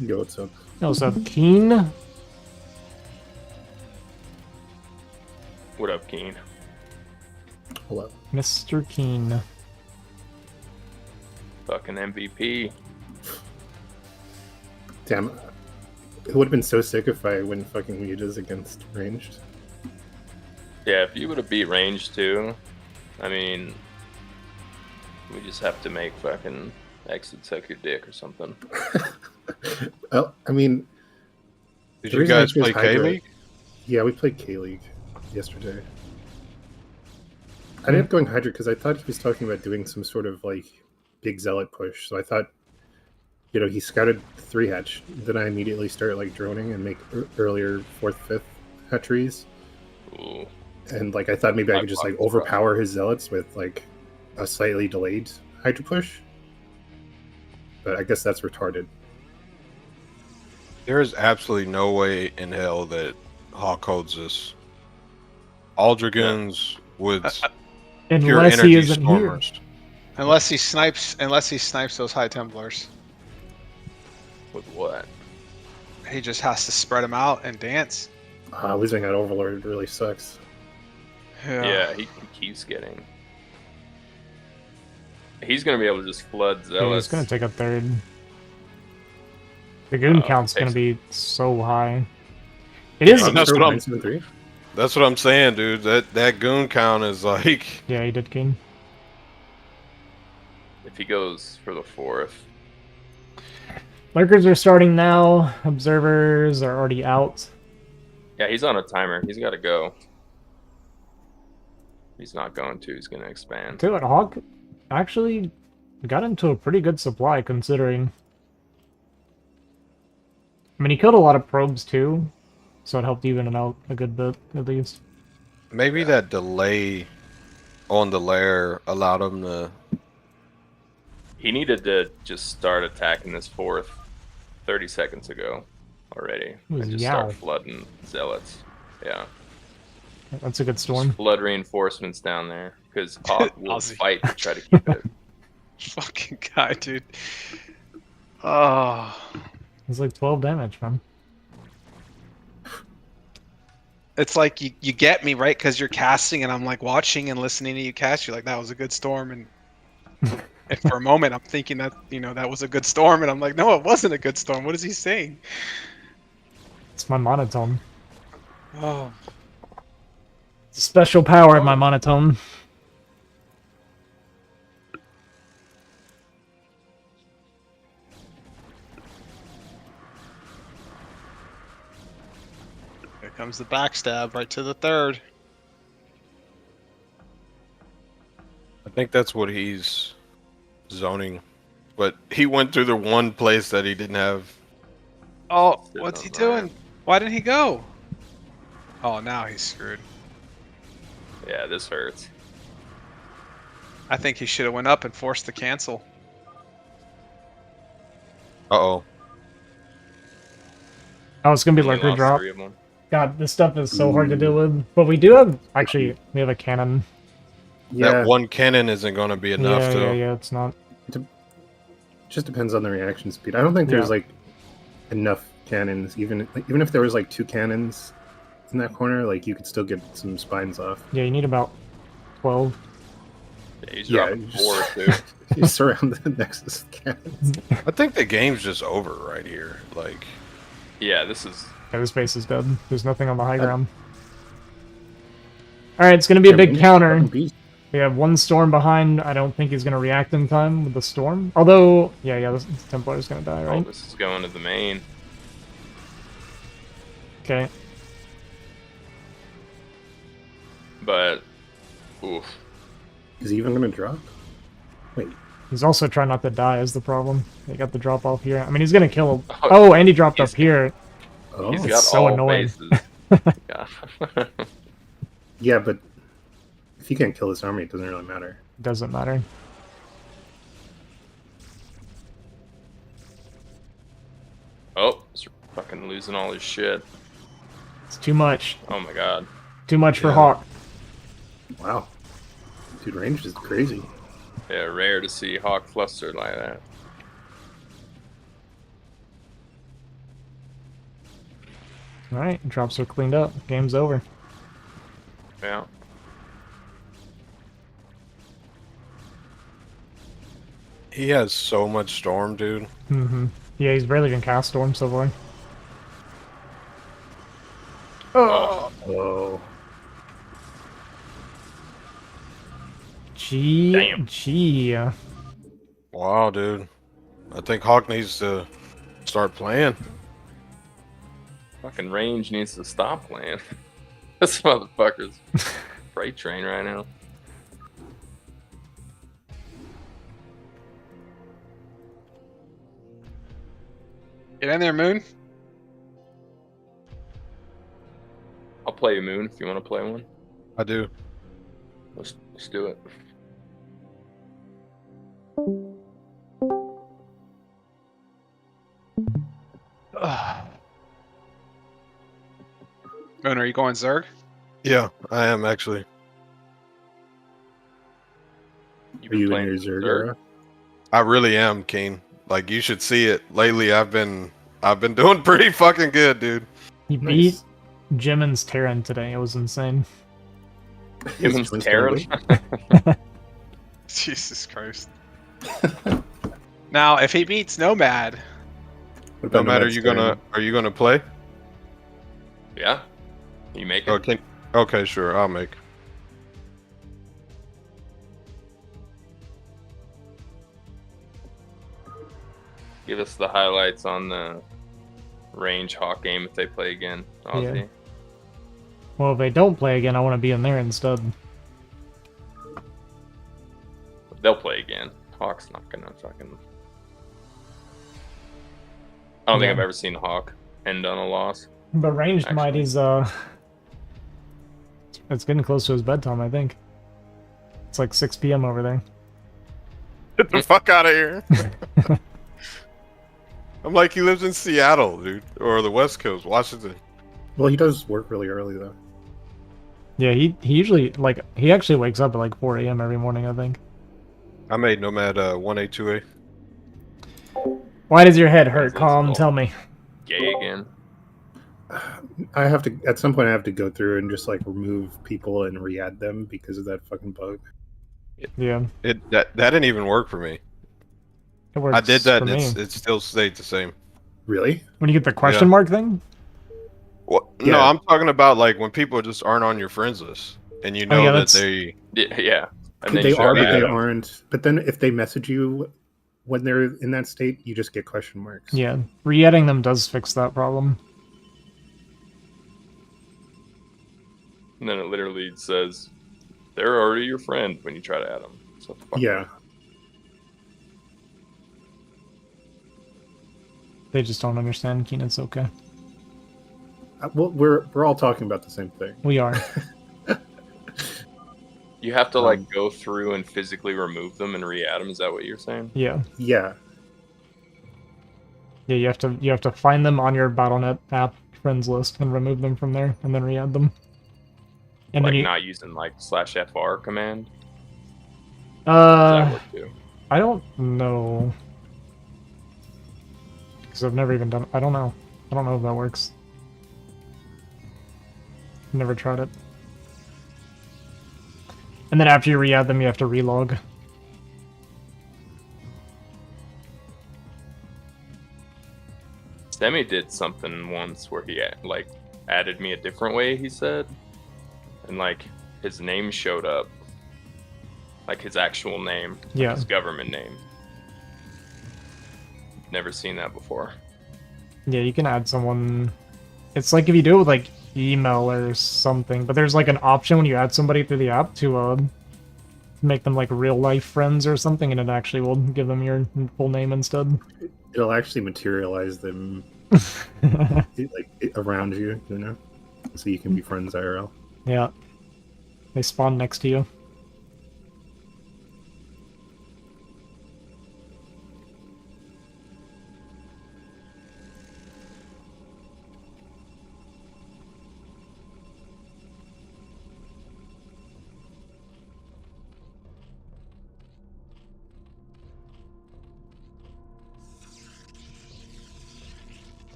Speaker 8: Yo, what's up?
Speaker 2: Yo, what's up, Keen?
Speaker 1: What up, Keen?
Speaker 8: Hello.
Speaker 2: Mr. Keen.
Speaker 1: Fucking MVP.
Speaker 8: Damn. It would have been so sick if I win fucking mutas against ranged.
Speaker 1: Yeah, if you would have beat range too, I mean, we just have to make fucking exit suck your dick or something.
Speaker 8: Well, I mean,
Speaker 4: Did
Speaker 8: the
Speaker 4: you
Speaker 8: reason I
Speaker 4: guys
Speaker 8: chose
Speaker 4: play
Speaker 8: Hydra-
Speaker 4: K-League?
Speaker 8: Yeah, we played K-League yesterday. I ended up going Hydra because I thought he was talking about doing some sort of like big zealot push. So I thought, you know, he scouted 3 hatch. Then I immediately started like droning and make earlier 4th, 5th hatcheries.
Speaker 1: Ooh.
Speaker 8: And like I thought maybe I could just like overpower his zealots with like a slightly delayed Hydra push. But I guess that's retarded.
Speaker 4: There is absolutely no way in hell that Hawk holds this. All Dragoons with pure
Speaker 2: Unless he
Speaker 4: energy
Speaker 2: isn't here.
Speaker 4: stormers.
Speaker 7: Unless he snipes those High Templars.
Speaker 1: With what?
Speaker 7: He just has to spread them out and dance.
Speaker 8: Losing that Overlord really sucks.
Speaker 1: Yeah, he keeps getting. He's gonna be able to just flood
Speaker 2: Yeah,
Speaker 1: zealots.
Speaker 2: he's gonna take a 3rd. The goon count's gonna
Speaker 1: takes-
Speaker 2: be so high. It is.
Speaker 4: That's what I'm-
Speaker 8: 973?
Speaker 4: That's what I'm saying, dude. That goon count is like.
Speaker 2: Yeah, he did Keen.
Speaker 1: If he goes for the 4th.
Speaker 2: Lurkers are starting now. Observers are already out.
Speaker 1: Yeah, he's on a timer. He's got to go. He's not going to. He's going to expand.
Speaker 2: Tell you what, Hawk actually got into a pretty good supply considering. I mean, he killed a lot of probes too, so it helped even it out a good bit at least.
Speaker 4: Maybe that delay on the lair allowed him to.
Speaker 1: He needed to just start attacking this 4th 30 seconds ago already.
Speaker 2: was
Speaker 1: And just
Speaker 2: Yao.
Speaker 1: start flooding zealots. Yeah.
Speaker 2: That's a good
Speaker 1: Just
Speaker 2: storm.
Speaker 1: flood reinforcements down there. Because Hawk will
Speaker 7: Ozzy.
Speaker 1: fight to try to keep it.
Speaker 7: Fucking guy, dude. Oh.
Speaker 2: It's like 12 damage, man.
Speaker 7: It's like you get me, right? Because you're casting and I'm like watching and listening to you cast. You're like, that was a good storm. And for a moment, I'm thinking that, you know, that was a good storm. And I'm like, no, it wasn't a good storm. What is he saying?
Speaker 2: It's my monotone.
Speaker 7: Oh.
Speaker 2: It's a special power in my monotone.
Speaker 7: Here comes the backstab right to the 3rd.
Speaker 4: I think that's what he's zoning. But he went through the one place that he didn't have.
Speaker 7: Oh,
Speaker 1: Still
Speaker 7: what's he
Speaker 1: not
Speaker 7: doing? Why didn't he go? Oh, now he's screwed.
Speaker 1: Yeah, this hurts.
Speaker 7: I think he should have went up and forced the cancel.
Speaker 4: Uh-oh.
Speaker 2: Oh, it's gonna be
Speaker 1: He
Speaker 2: lurker
Speaker 1: lost
Speaker 2: drop.
Speaker 1: 3 of them.
Speaker 2: God, this stuff is so hard to deal with. But we do have, actually, we have a cannon.
Speaker 8: Yeah,
Speaker 4: That one cannon isn't going to be enough,
Speaker 2: yeah,
Speaker 4: though.
Speaker 2: yeah, it's not.
Speaker 8: just depends on the reaction speed. I don't think there's
Speaker 2: Yeah.
Speaker 8: like enough cannons. Even if there was like 2 cannons in that corner, like you could still get some spines off.
Speaker 2: Yeah, you need about 12.
Speaker 1: Yeah, he's
Speaker 8: Yeah,
Speaker 1: dropping
Speaker 8: just-
Speaker 1: 4 too.
Speaker 8: You surround the Nexus with cannons.
Speaker 4: I think the game's just over right here. Like,
Speaker 1: Yeah, this is.
Speaker 2: Yeah, this base is dead. There's nothing on the high ground. Alright, it's gonna be a
Speaker 8: Yeah,
Speaker 2: big
Speaker 8: we need
Speaker 2: counter.
Speaker 8: fucking beast.
Speaker 2: We have 1 storm behind. I don't think he's gonna react in time with the storm. Although, yeah, this Templar is gonna die,
Speaker 1: Oh,
Speaker 2: right?
Speaker 1: this is going to the main.
Speaker 2: Okay.
Speaker 1: But. Oof.
Speaker 8: Is he even gonna drop? Wait,
Speaker 2: He's also trying not to die is the problem. They got the drop off here. I mean, he's gonna kill. Oh, and he dropped up
Speaker 1: He's-
Speaker 2: here.
Speaker 8: oh,
Speaker 1: He's
Speaker 2: It's
Speaker 1: got
Speaker 2: so
Speaker 1: all
Speaker 2: annoying.
Speaker 1: bases. God
Speaker 8: Yeah, but if you can't kill this army, it doesn't really matter.
Speaker 2: Doesn't matter.
Speaker 1: Oh, he's fucking losing all his shit.
Speaker 2: It's too much.
Speaker 1: Oh my god.
Speaker 2: Too much for
Speaker 4: Yeah.
Speaker 2: Hawk.
Speaker 8: Wow. Dude, range is crazy.
Speaker 1: Yeah, rare to see Hawk flustered like that.
Speaker 2: Alright, drops are cleaned up. Game's over.
Speaker 1: Yeah.
Speaker 4: He has so much storm, dude.
Speaker 2: Mm-hmm. Yeah, he's barely gonna cast Storm so far.
Speaker 1: Oh,
Speaker 8: Whoa.
Speaker 2: Gee.
Speaker 1: Damn.
Speaker 2: Gee.
Speaker 4: Wow, dude. I think Hawk needs to start playing.
Speaker 1: fucking range needs to stop playing. This motherfucker's freight train right now.
Speaker 7: Get in there, Moon.
Speaker 1: I'll play a Moon if you want to play one.
Speaker 4: I do.
Speaker 1: Let's do it.
Speaker 7: Moon, are you going Zerg?
Speaker 4: Yeah, I am actually.
Speaker 1: You
Speaker 8: Are
Speaker 1: been
Speaker 8: you in
Speaker 1: playing
Speaker 8: your Zerg
Speaker 1: Zerg?
Speaker 8: era?
Speaker 4: I really am, Keen. Like you should see it. Lately, I've been doing pretty fucking good, dude.
Speaker 2: He
Speaker 8: Nice.
Speaker 2: beat Jimin's Terran today. It was insane.
Speaker 1: Him and
Speaker 8: Is Twins
Speaker 1: Terran?
Speaker 8: gonna win?
Speaker 7: Jesus Christ. Now, if he beats Nomad,
Speaker 8: What about
Speaker 4: Nomad,
Speaker 8: Nomad's
Speaker 4: are you gonna play?
Speaker 1: Yeah. You make it?
Speaker 4: Okay. Okay, sure. I'll make.
Speaker 1: Give us the highlights on the range Hawk game if they play again, Ozzy.
Speaker 2: Yeah. Well, if they don't play again, I want to be in there instead.
Speaker 1: They'll play again. Hawk's not gonna fucking. I don't think
Speaker 2: Yeah.
Speaker 1: I've ever seen Hawk end on a loss.
Speaker 2: But ranged
Speaker 1: Actually.
Speaker 2: Mighty's, it's getting close to his bedtime, I think. It's like 6 p.m. over there.
Speaker 4: Get the fuck out of here. I'm like he lives in Seattle, dude, or the West Coast, Washington.
Speaker 8: Well, he does work really early though.
Speaker 2: Yeah, he usually, like, he actually wakes up at like 4 a.m. every morning, I think.
Speaker 4: I made Nomad 1A 2A.
Speaker 2: Why does your head hurt,
Speaker 1: That's
Speaker 2: Calm?
Speaker 1: all.
Speaker 2: Tell me.
Speaker 1: Gay again.
Speaker 8: I have to at some point. I have to go through and just like remove people and re-add them because of that fucking bug.
Speaker 2: Yeah,
Speaker 4: That didn't even work for me.
Speaker 2: it works
Speaker 4: I did that
Speaker 2: for
Speaker 4: and
Speaker 2: me.
Speaker 4: it still stayed the same.
Speaker 8: Really?
Speaker 2: When you get the question mark thing?
Speaker 4: What?
Speaker 8: Yeah.
Speaker 4: No, I'm talking about like when people just aren't on your friends list and you know
Speaker 2: yeah,
Speaker 4: that
Speaker 2: that's-
Speaker 4: they.
Speaker 1: Yeah. And then
Speaker 8: They
Speaker 1: you
Speaker 8: are,
Speaker 1: try
Speaker 8: but
Speaker 1: to
Speaker 8: they
Speaker 1: add 'em.
Speaker 8: aren't. But then if they message you when they're in that state, you just get question marks.
Speaker 2: Yeah, re-adding them does fix that problem.
Speaker 1: And then it literally says they're already your friend when you try to add them. So fuck
Speaker 8: Yeah.
Speaker 2: They just don't understand, Keen. It's okay.
Speaker 8: Well, we're all talking about the same thing.
Speaker 2: We are.
Speaker 1: You have to like go through and physically remove them and re-add them. Is that what you're saying?
Speaker 2: Yeah.
Speaker 8: Yeah.
Speaker 2: Yeah, you have to find them on your Battle.net app friends list and remove them from there, and then re-add them. And
Speaker 1: Like
Speaker 2: then you,
Speaker 1: not using like /FR command. Does that work too?
Speaker 2: I don't know, because I've never even done. I don't know. I don't know if that works. Never tried it. And then after you re-add them, you have to relog.
Speaker 1: Semi did something once where he like added me a different way. He said, and like his name showed up, like his actual name, like
Speaker 2: Yeah.
Speaker 1: his government name. Never seen that before.
Speaker 2: Yeah, you can add someone. It's like if you do it with like email or something, but there's like an option when you add somebody through the app to make them like real life friends or something, and it actually will give them your full name instead.
Speaker 8: It'll actually materialize them like around you, you know? so you can be friends IRL.
Speaker 2: Yeah. They spawn next to you.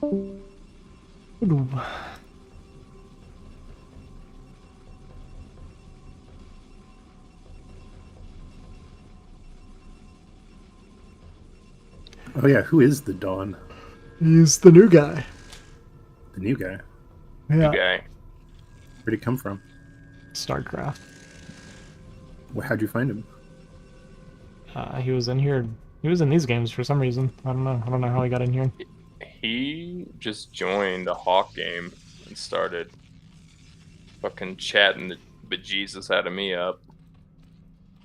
Speaker 2: Ooh.
Speaker 8: Oh yeah, who is the Dawn?
Speaker 2: He's the new guy.
Speaker 8: The new guy.
Speaker 2: Yeah.
Speaker 1: Guy.
Speaker 8: Where'd he come from?
Speaker 2: StarCraft.
Speaker 8: How'd you find him?
Speaker 2: He was in here. He was in these games for some reason. I don't know. I don't know how he got in here.
Speaker 1: He just joined a Hawk game and started fucking chatting the bejesus out of me up.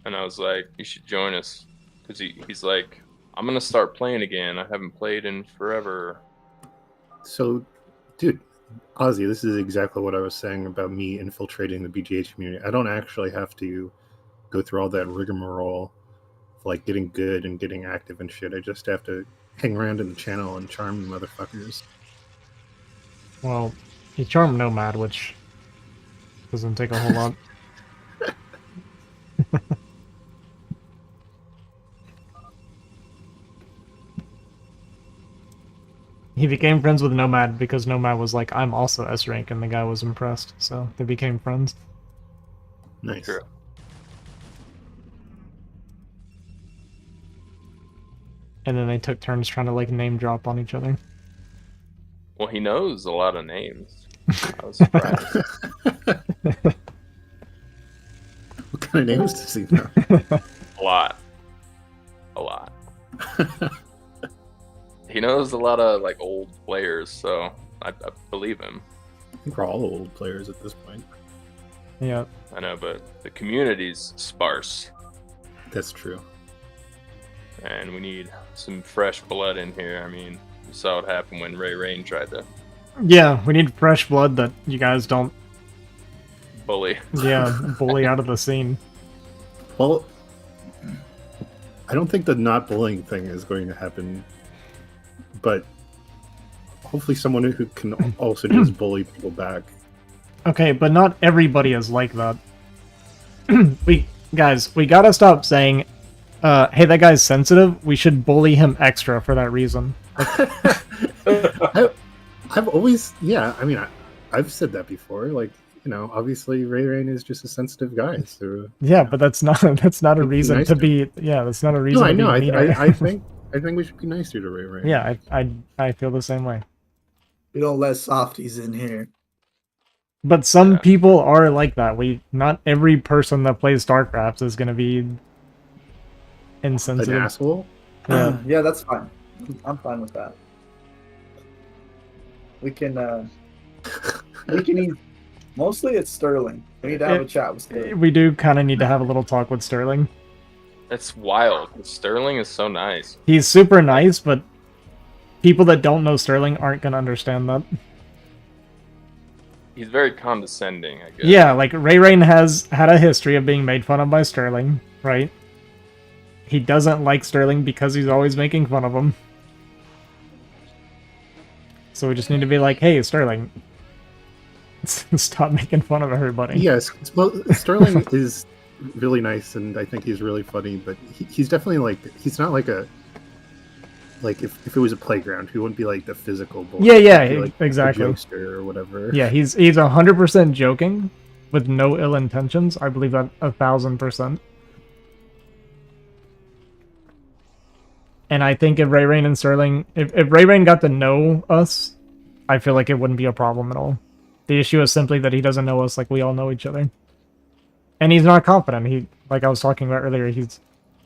Speaker 1: And I was like, you should join us. Because he's like, I'm going to start playing again. I haven't played in forever.
Speaker 8: So, dude, Ozzy, this is exactly what I was saying about me infiltrating the BGH community. I don't actually have to go through all that rigmarole of like getting good and getting active and shit. I just have to hang around in the channel and charm the motherfuckers.
Speaker 2: Well, he charmed Nomad, which doesn't take a whole lot. He became friends with Nomad because Nomad was like, I'm also S rank, and the guy was impressed, so they became friends.
Speaker 8: Nice.
Speaker 1: True.
Speaker 2: And then they took turns trying to like name drop on each other.
Speaker 1: Well, he knows a lot of names. I was surprised.
Speaker 8: What kind of names does he know?
Speaker 1: A lot. He knows a lot of like old players, so I believe him.
Speaker 8: I think we're all old players at this point.
Speaker 2: Yeah.
Speaker 1: I know, but the community's sparse,
Speaker 8: That's true.
Speaker 1: and we need some fresh blood in here. I mean, you saw what happened when Ray Rain tried to
Speaker 2: Yeah, we need fresh blood that you guys don't,
Speaker 1: bully.
Speaker 2: yeah, bully out of the scene.
Speaker 8: Well, I don't think the not bullying thing is going to happen, but hopefully someone who can also just bully people back.
Speaker 2: Okay, but not everybody is like that. we gotta stop saying, hey, that guy's sensitive. We should bully him extra for that reason.
Speaker 8: I've always, yeah, I mean, I've said that before. Like, you know, obviously Ray Rain is just a sensitive guy. So
Speaker 2: Yeah, but that's not a reason
Speaker 8: nice
Speaker 2: to
Speaker 8: to
Speaker 2: be. Yeah, that's not a reason.
Speaker 8: no, I
Speaker 2: to
Speaker 8: know.
Speaker 2: Be meaner.
Speaker 8: I think we should be nicer to Ray Rain.
Speaker 2: Yeah, I feel the same way.
Speaker 6: We don't let softies in here.
Speaker 2: But some
Speaker 1: Yeah.
Speaker 2: people are like that. Not every person that plays StarCraft is gonna be
Speaker 8: An
Speaker 2: insensitive.
Speaker 8: asshole.
Speaker 2: Yeah.
Speaker 6: Yeah, that's fine. I'm fine with that. We can eat. Mostly it's Sterling. We need to have a chat with Sterling.
Speaker 2: We do kind of need to have a little talk with Sterling.
Speaker 1: That's wild. Sterling is so nice.
Speaker 2: He's super nice, but people that don't know Sterling aren't gonna understand that.
Speaker 1: He's very condescending, I guess.
Speaker 2: Yeah, like Ray Rain has had a history of being made fun of by Sterling, right? He doesn't like Sterling because he's always making fun of him. So we just need to be like, hey, Sterling, stop making fun of everybody.
Speaker 8: Yes. Well, Sterling is really nice, and I think he's really funny. But he's definitely like, he's not like a, like if it was a playground, he wouldn't be like the physical bully.
Speaker 2: Yeah,
Speaker 8: He'd be, like,
Speaker 2: exactly.
Speaker 8: a jokester or whatever.
Speaker 2: Yeah, he's 100% joking with no ill intentions. I believe that 1,000%. And I think if Ray Rain and Sterling, if Ray Rain got to know us, I feel like it wouldn't be a problem at all. The issue is simply that he doesn't know us like we all know each other. And he's not confident. He, like I was talking about earlier,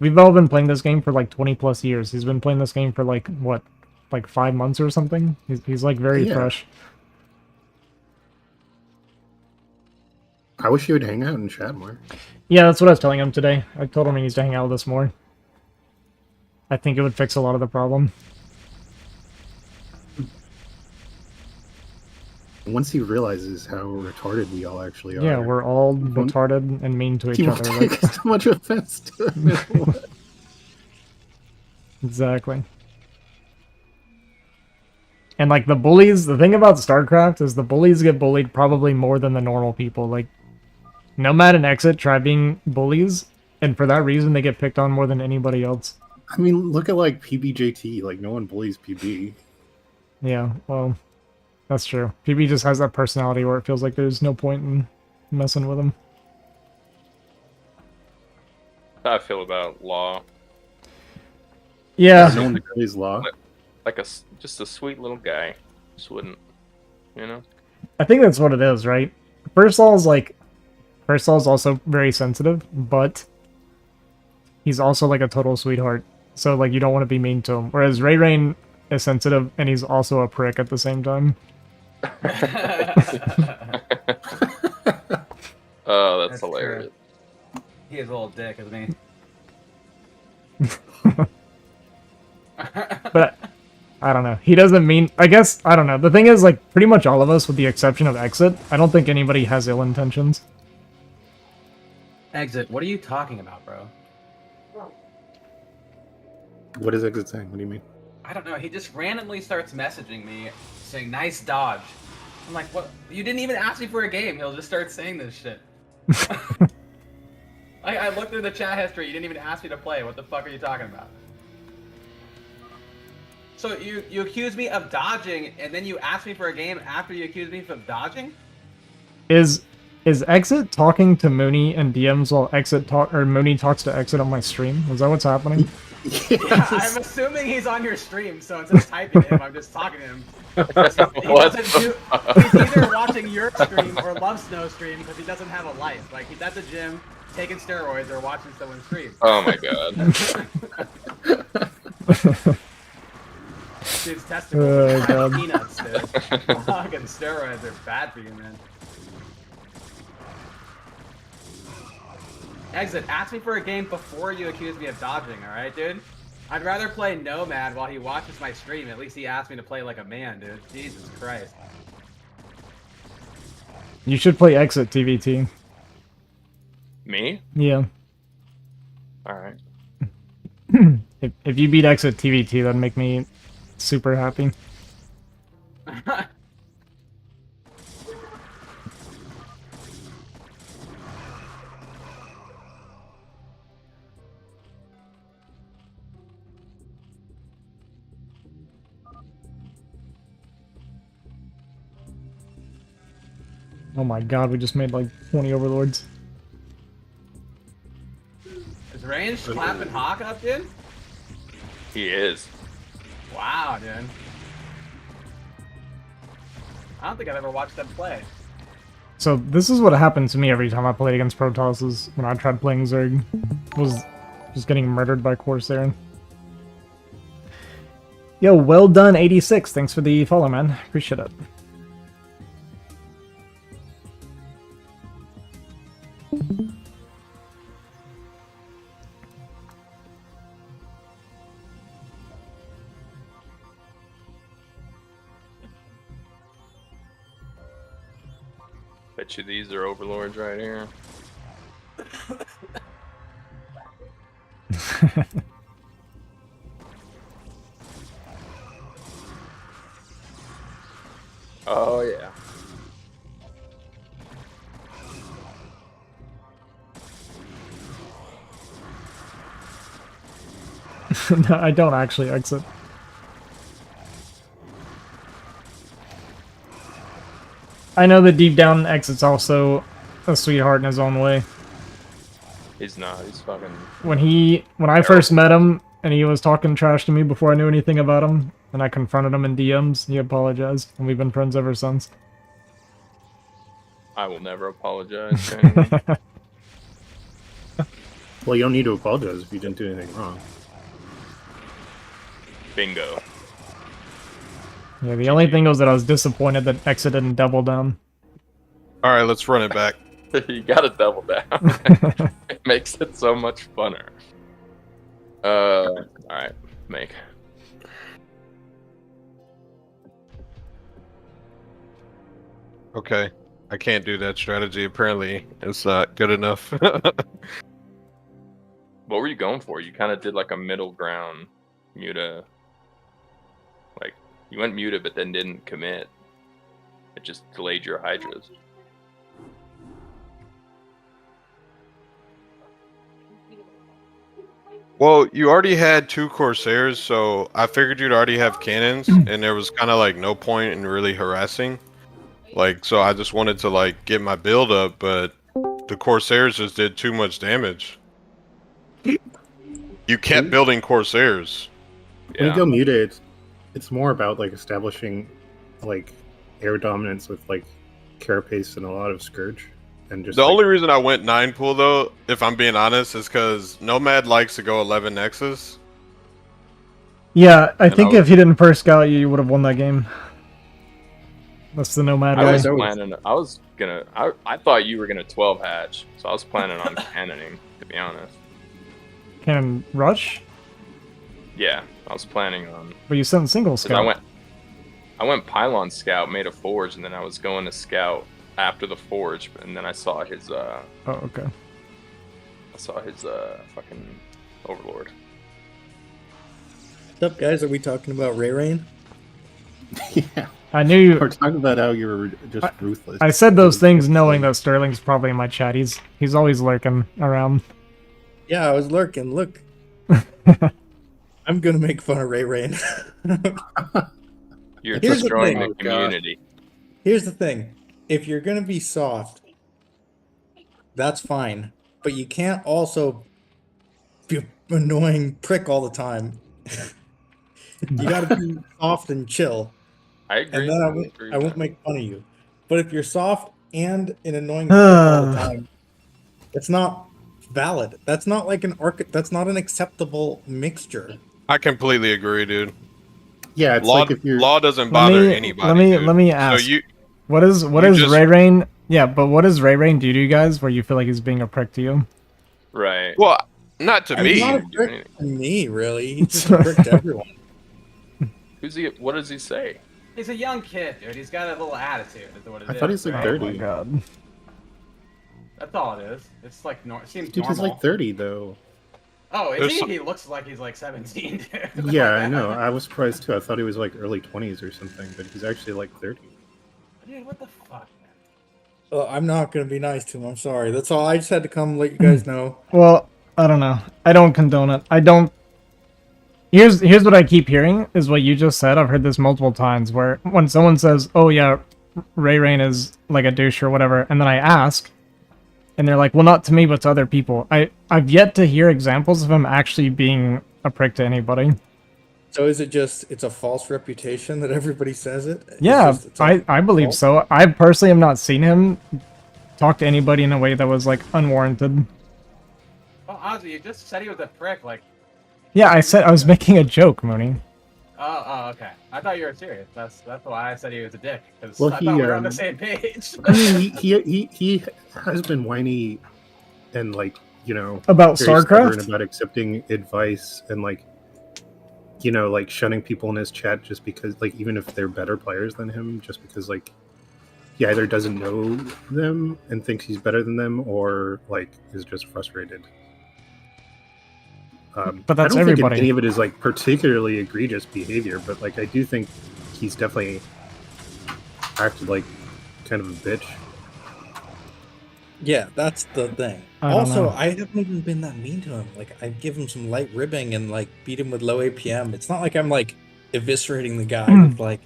Speaker 2: we've all been playing this game for like 20 plus years. He's been playing this game for like, what, like 5 months or something. He's like very
Speaker 8: Yeah.
Speaker 2: fresh.
Speaker 8: I wish he would hang out and chat more.
Speaker 2: Yeah, that's what I was telling him today. I told him he needs to hang out with us more. I think it would fix a lot of the problem.
Speaker 8: Once he realizes how retarded we all actually are.
Speaker 2: Yeah, we're all
Speaker 8: won't-
Speaker 2: retarded and mean to each
Speaker 8: he won't
Speaker 2: other.
Speaker 8: take
Speaker 2: Like,
Speaker 8: so much offense to it.
Speaker 2: exactly. And like the bullies, the thing about StarCraft is the bullies get bullied probably more than the normal people. Like, Nomad and Exit try being bullies, and for that reason they get picked on more than anybody else.
Speaker 8: I mean, look at like PBJT. Like, no one bullies PB.
Speaker 2: Yeah, well, that's true. PB just has that personality where it feels like there's no point in messing with him.
Speaker 1: How I feel about Law.
Speaker 2: Yeah.
Speaker 8: No one bullies Law.
Speaker 1: Like just a sweet little guy. Just wouldn't, you know?
Speaker 2: I think that's what it is, right? First Law is also very sensitive, but he's also like a total sweetheart. So like you don't want to be mean to him. Whereas Ray Rain is sensitive and he's also a prick at the same time.
Speaker 1: Oh, that's hilarious.
Speaker 3: He is a little dick, isn't he?
Speaker 2: But I don't know. He doesn't mean... I guess, I don't know. The thing is, like, pretty much all of us, with the exception of Exit, I don't think anybody has ill intentions.
Speaker 3: Exit, what are you talking about, bro?
Speaker 8: What is Exit saying? What do you mean?
Speaker 3: I don't know. He just randomly starts messaging me saying, nice dodge. I'm like, what? You didn't even ask me for a game. He'll just start saying this shit. I looked through the chat history. You didn't even ask me to play. What the fuck are you talking about? So you accuse me of dodging, and then you ask me for a game after you accuse me of dodging?
Speaker 2: Is Exit talking to Mooney and DMs while Mooney talks to Exit on my stream? Is that what's happening?
Speaker 3: Yeah, I'm assuming he's on your stream, so instead of typing to him, I'm just talking to him. He's either watching your stream or Love Snow stream because he doesn't have a life. Like, he's at the gym, taking steroids, or watching someone stream.
Speaker 1: Oh my god.
Speaker 3: Dude's testicles are
Speaker 2: God.
Speaker 3: peanuts, dude. Fucking steroids are bad for you, man. Exit, ask me for a game before you accuse me of dodging, alright, dude? I'd rather play Nomad while he watches my stream. At least he asked me to play like a man, dude. Jesus Christ.
Speaker 2: You should play Exit TVT.
Speaker 1: Me?
Speaker 2: Yeah.
Speaker 1: Alright.
Speaker 2: If you beat Exit TVT, that'd make me super happy. Oh my god, we just made like 20 overlords.
Speaker 3: Is Range clapping Hawk up, dude?
Speaker 1: He is.
Speaker 3: Wow, dude. I don't think I've ever watched them play.
Speaker 2: So this is what happened to me every time I played against Protoss when I tried playing Zerg. Was just getting murdered by Corsair. Yo, well done 86. Thanks for the follow, man. Appreciate it.
Speaker 1: Bet you these are overlords right here. Oh yeah.
Speaker 2: No, I don't actually Exit. I know that deep down Exit's also a sweetheart in his own way.
Speaker 1: He's not. He's fucking.
Speaker 2: When I first met him and he was talking trash to me before I knew anything about him, and I confronted him in DMs, he apologized, and we've been friends ever since.
Speaker 1: I will never apologize to anyone.
Speaker 8: Well, you don't need to apologize if you didn't do anything wrong.
Speaker 1: Bingo.
Speaker 2: Yeah, the only thing was that I was disappointed that Exa didn't double down.
Speaker 4: All right, let's run it back.
Speaker 1: You gotta double down. It makes it so much funner. All right, make.
Speaker 4: Okay, I can't do that strategy. Apparently, it's not good enough.
Speaker 1: What were you going for? You kind of did like a middle ground muta. Like, you went muta, but then didn't commit. It just delayed your hydras.
Speaker 4: Well, you already had 2 Corsairs, so I figured you'd already have cannons, and there was kind of like no point in really harassing. Like, so I just wanted to like get my build up, but the Corsairs just did too much damage. You kept building Corsairs.
Speaker 8: When you go muted, it's more about like establishing like air dominance with like Carapace and a lot of Scourge. And just
Speaker 4: The only reason I went 9 pool though, if I'm being honest, is because Nomad likes to go 11 Nexus.
Speaker 2: Yeah, I think if he didn't first scout you, you would have won that game. That's the Nomad way.
Speaker 1: I thought you were gonna 12 hatch, so I was planning on cannoning, to be honest.
Speaker 2: Cannon rush?
Speaker 1: Yeah, I was planning on.
Speaker 2: But you sent single scout.
Speaker 1: I went pylon scout, made a forge, and then I was going to scout after the forge, and then I saw his
Speaker 2: Oh, okay.
Speaker 1: I saw his fucking overlord.
Speaker 5: What's up, guys? Are we talking about Ray Rain?
Speaker 8: Yeah.
Speaker 2: I knew you
Speaker 8: We're talking about how you were just ruthless.
Speaker 2: I said those things knowing that Sterling's probably in my chat. He's always lurking around.
Speaker 5: Yeah, I was lurking. Look. I'm gonna make fun of Ray Rain.
Speaker 1: You're
Speaker 5: Here's the
Speaker 1: destroying
Speaker 5: thing.
Speaker 1: the community.
Speaker 5: Here's the thing. If you're gonna be soft, that's fine. But you can't also be an annoying prick all the time. You gotta be soft and chill.
Speaker 1: I agree.
Speaker 5: And then I won't make fun of you. But if you're soft and an annoying prick all the time, it's not valid. That's not like that's not an acceptable mixture.
Speaker 4: I completely agree, dude.
Speaker 8: Yeah, it's
Speaker 4: law,
Speaker 8: like if you're
Speaker 4: law doesn't bother anybody.
Speaker 2: Let me ask.
Speaker 4: So
Speaker 2: what is Ray Rain? Yeah, but what does Ray Rain do to you guys where you feel like he's being a prick to you?
Speaker 1: Right.
Speaker 4: Well, not to me.
Speaker 5: He's not a prick to me, really. He's just a prick to everyone.
Speaker 1: Who's he? What does he say?
Speaker 3: He's a young kid, dude. He's got a little attitude. Is what it
Speaker 8: I thought he's like 30.
Speaker 2: Oh my god.
Speaker 3: That's all it is. It's like it seems
Speaker 8: Dude,
Speaker 3: normal.
Speaker 8: he's like 30 though.
Speaker 3: Oh, is
Speaker 4: There's
Speaker 3: he?
Speaker 4: some-
Speaker 3: He looks like he's like 17, dude.
Speaker 8: Yeah, I know. I was surprised too. I thought he was like early 20s or something, but he's actually like 30.
Speaker 3: Dude, what the fuck, man?
Speaker 5: Well, I'm not gonna be nice to him. I'm sorry. That's all. I just had to come let you guys know.
Speaker 2: Well, I don't know. I don't condone it. I don't. Here's what I keep hearing is what you just said. I've heard this multiple times where when someone says, "Oh yeah, Ray Rain is like a douche or whatever," and then I ask, and they're like, "Well, not to me, but to other people." I've yet to hear examples of him actually being a prick to anybody.
Speaker 5: So is it just it's a false reputation that everybody says it?
Speaker 2: Yeah, I believe so. I personally have not seen him talk to anybody in a way that was like unwarranted.
Speaker 3: Well, Ozzy, you just said he was a prick. Like,
Speaker 2: Yeah, I said I was making a joke, Mooney.
Speaker 3: oh, okay. I thought you were serious. That's why I said he was a dick. Because
Speaker 8: Well,
Speaker 3: I thought we were on the same page.
Speaker 8: I mean, he has been whiny and like, you know,
Speaker 2: About
Speaker 8: very stubborn
Speaker 2: StarCraft?
Speaker 8: about accepting advice and like, you know, like shunning people in his chat just because, like, even if they're better players than him, just because like he either doesn't know them and thinks he's better than them, or like is just frustrated.
Speaker 2: But that's
Speaker 8: I don't
Speaker 2: everybody.
Speaker 8: think any of it is like particularly egregious behavior, but like I do think he's definitely acted like kind of a bitch.
Speaker 5: Yeah, that's the thing.
Speaker 2: I don't
Speaker 5: Also,
Speaker 2: know.
Speaker 5: I haven't even been that mean to him. Like, I give him some light ribbing and like beat him with low APM. It's not like I'm like eviscerating the guy with like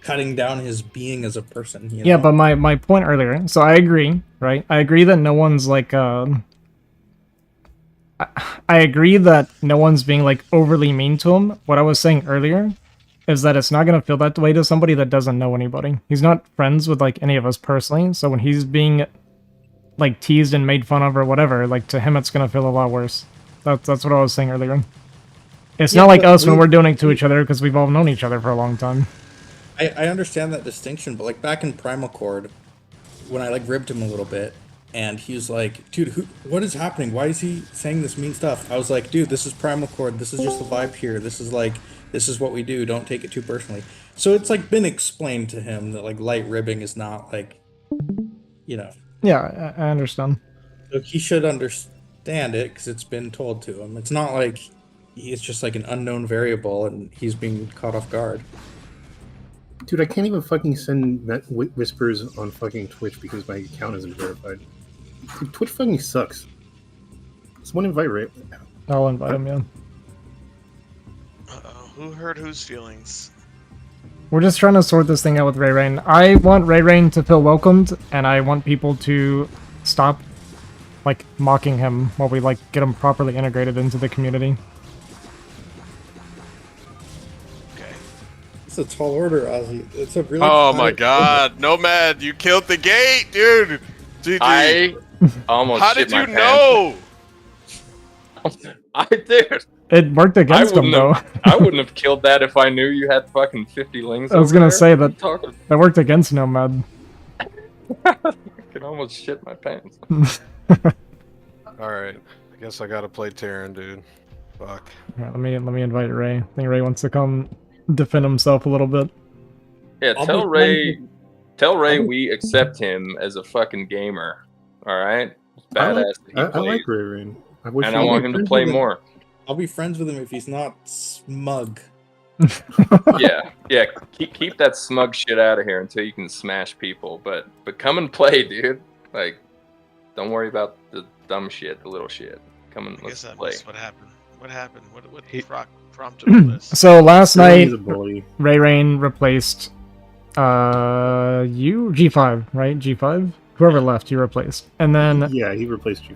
Speaker 5: cutting down his being as a person. You
Speaker 2: Yeah,
Speaker 5: know?
Speaker 2: but my point earlier. So I agree, right? I agree that no one's like. I agree that no one's being like overly mean to him. What I was saying earlier is that it's not gonna feel that way to somebody that doesn't know anybody. He's not friends with like any of us personally, so when he's being like teased and made fun of or whatever, like to him it's gonna feel a lot worse. That's what I was saying earlier. It's
Speaker 5: Yeah,
Speaker 2: not like
Speaker 5: but
Speaker 2: us when we're doing it to each other because we've all known each other for a long time.
Speaker 5: I understand that distinction, but like back in Primal Chord, when I like ribbed him a little bit, and he was like, "Dude, what is happening? Why is he saying this mean stuff?" I was like, "Dude, this is Primal Chord. This is just the vibe here. This is what we do. Don't take it too personally." So it's like been explained to him that like light ribbing is not like, you know.
Speaker 2: Yeah, I understand.
Speaker 5: So he should understand it because it's been told to him. It's not like it's just like an unknown variable and he's being caught off guard.
Speaker 8: Dude, I can't even fucking send whispers on fucking Twitch because my account isn't verified. Dude, Twitch fucking sucks. Someone invite Ray.
Speaker 2: I'll invite him, yeah.
Speaker 9: Uh-oh, who hurt whose feelings?
Speaker 2: We're just trying to sort this thing out with Ray Rain. I want Ray Rain to feel welcomed, and I want people to stop, like, mocking him while we, like, get him properly integrated into the community.
Speaker 9: Okay.
Speaker 5: It's a tall order, Ozzy. It's a really.
Speaker 4: Oh my god, Nomad, you killed the gate, dude. GG.
Speaker 1: I almost.
Speaker 4: How
Speaker 1: shit
Speaker 4: did
Speaker 1: my
Speaker 4: you
Speaker 1: pants.
Speaker 4: know?
Speaker 1: I did.
Speaker 2: It worked against him, though.
Speaker 1: I wouldn't have killed that if I knew you had fucking 50 lings.
Speaker 2: I was
Speaker 1: over
Speaker 2: gonna
Speaker 1: there.
Speaker 2: say
Speaker 1: What are you
Speaker 2: that
Speaker 1: talking-
Speaker 2: that worked against Nomad.
Speaker 1: I can almost shit my pants.
Speaker 4: Alright, I guess I gotta play Terran, dude. Fuck.
Speaker 2: Yeah, let me invite Ray. I think Ray wants to come defend himself a little bit.
Speaker 1: Yeah,
Speaker 5: I'll
Speaker 1: tell
Speaker 5: be
Speaker 1: Ray.
Speaker 5: friends
Speaker 1: Tell Ray we accept him as a fucking gamer. All right, badass. that he
Speaker 8: I
Speaker 1: plays,
Speaker 8: like Ray Rain. I wish
Speaker 1: and
Speaker 8: he
Speaker 1: I want
Speaker 8: would.
Speaker 1: him to play more.
Speaker 5: I'll be friends with him if he's not smug.
Speaker 1: Yeah. Keep that smug shit out of here until you can smash people. But come and play, dude. Like, don't worry about the dumb shit, the little shit. Come and
Speaker 9: I guess
Speaker 1: let's
Speaker 9: I
Speaker 1: play.
Speaker 9: missed what happened. What happened? What prompted all this?
Speaker 2: So last night,
Speaker 8: He's a bully.
Speaker 2: Ray Rain replaced you G5, right? G5? Whoever left, you replaced. And then
Speaker 8: Yeah, he replaced you.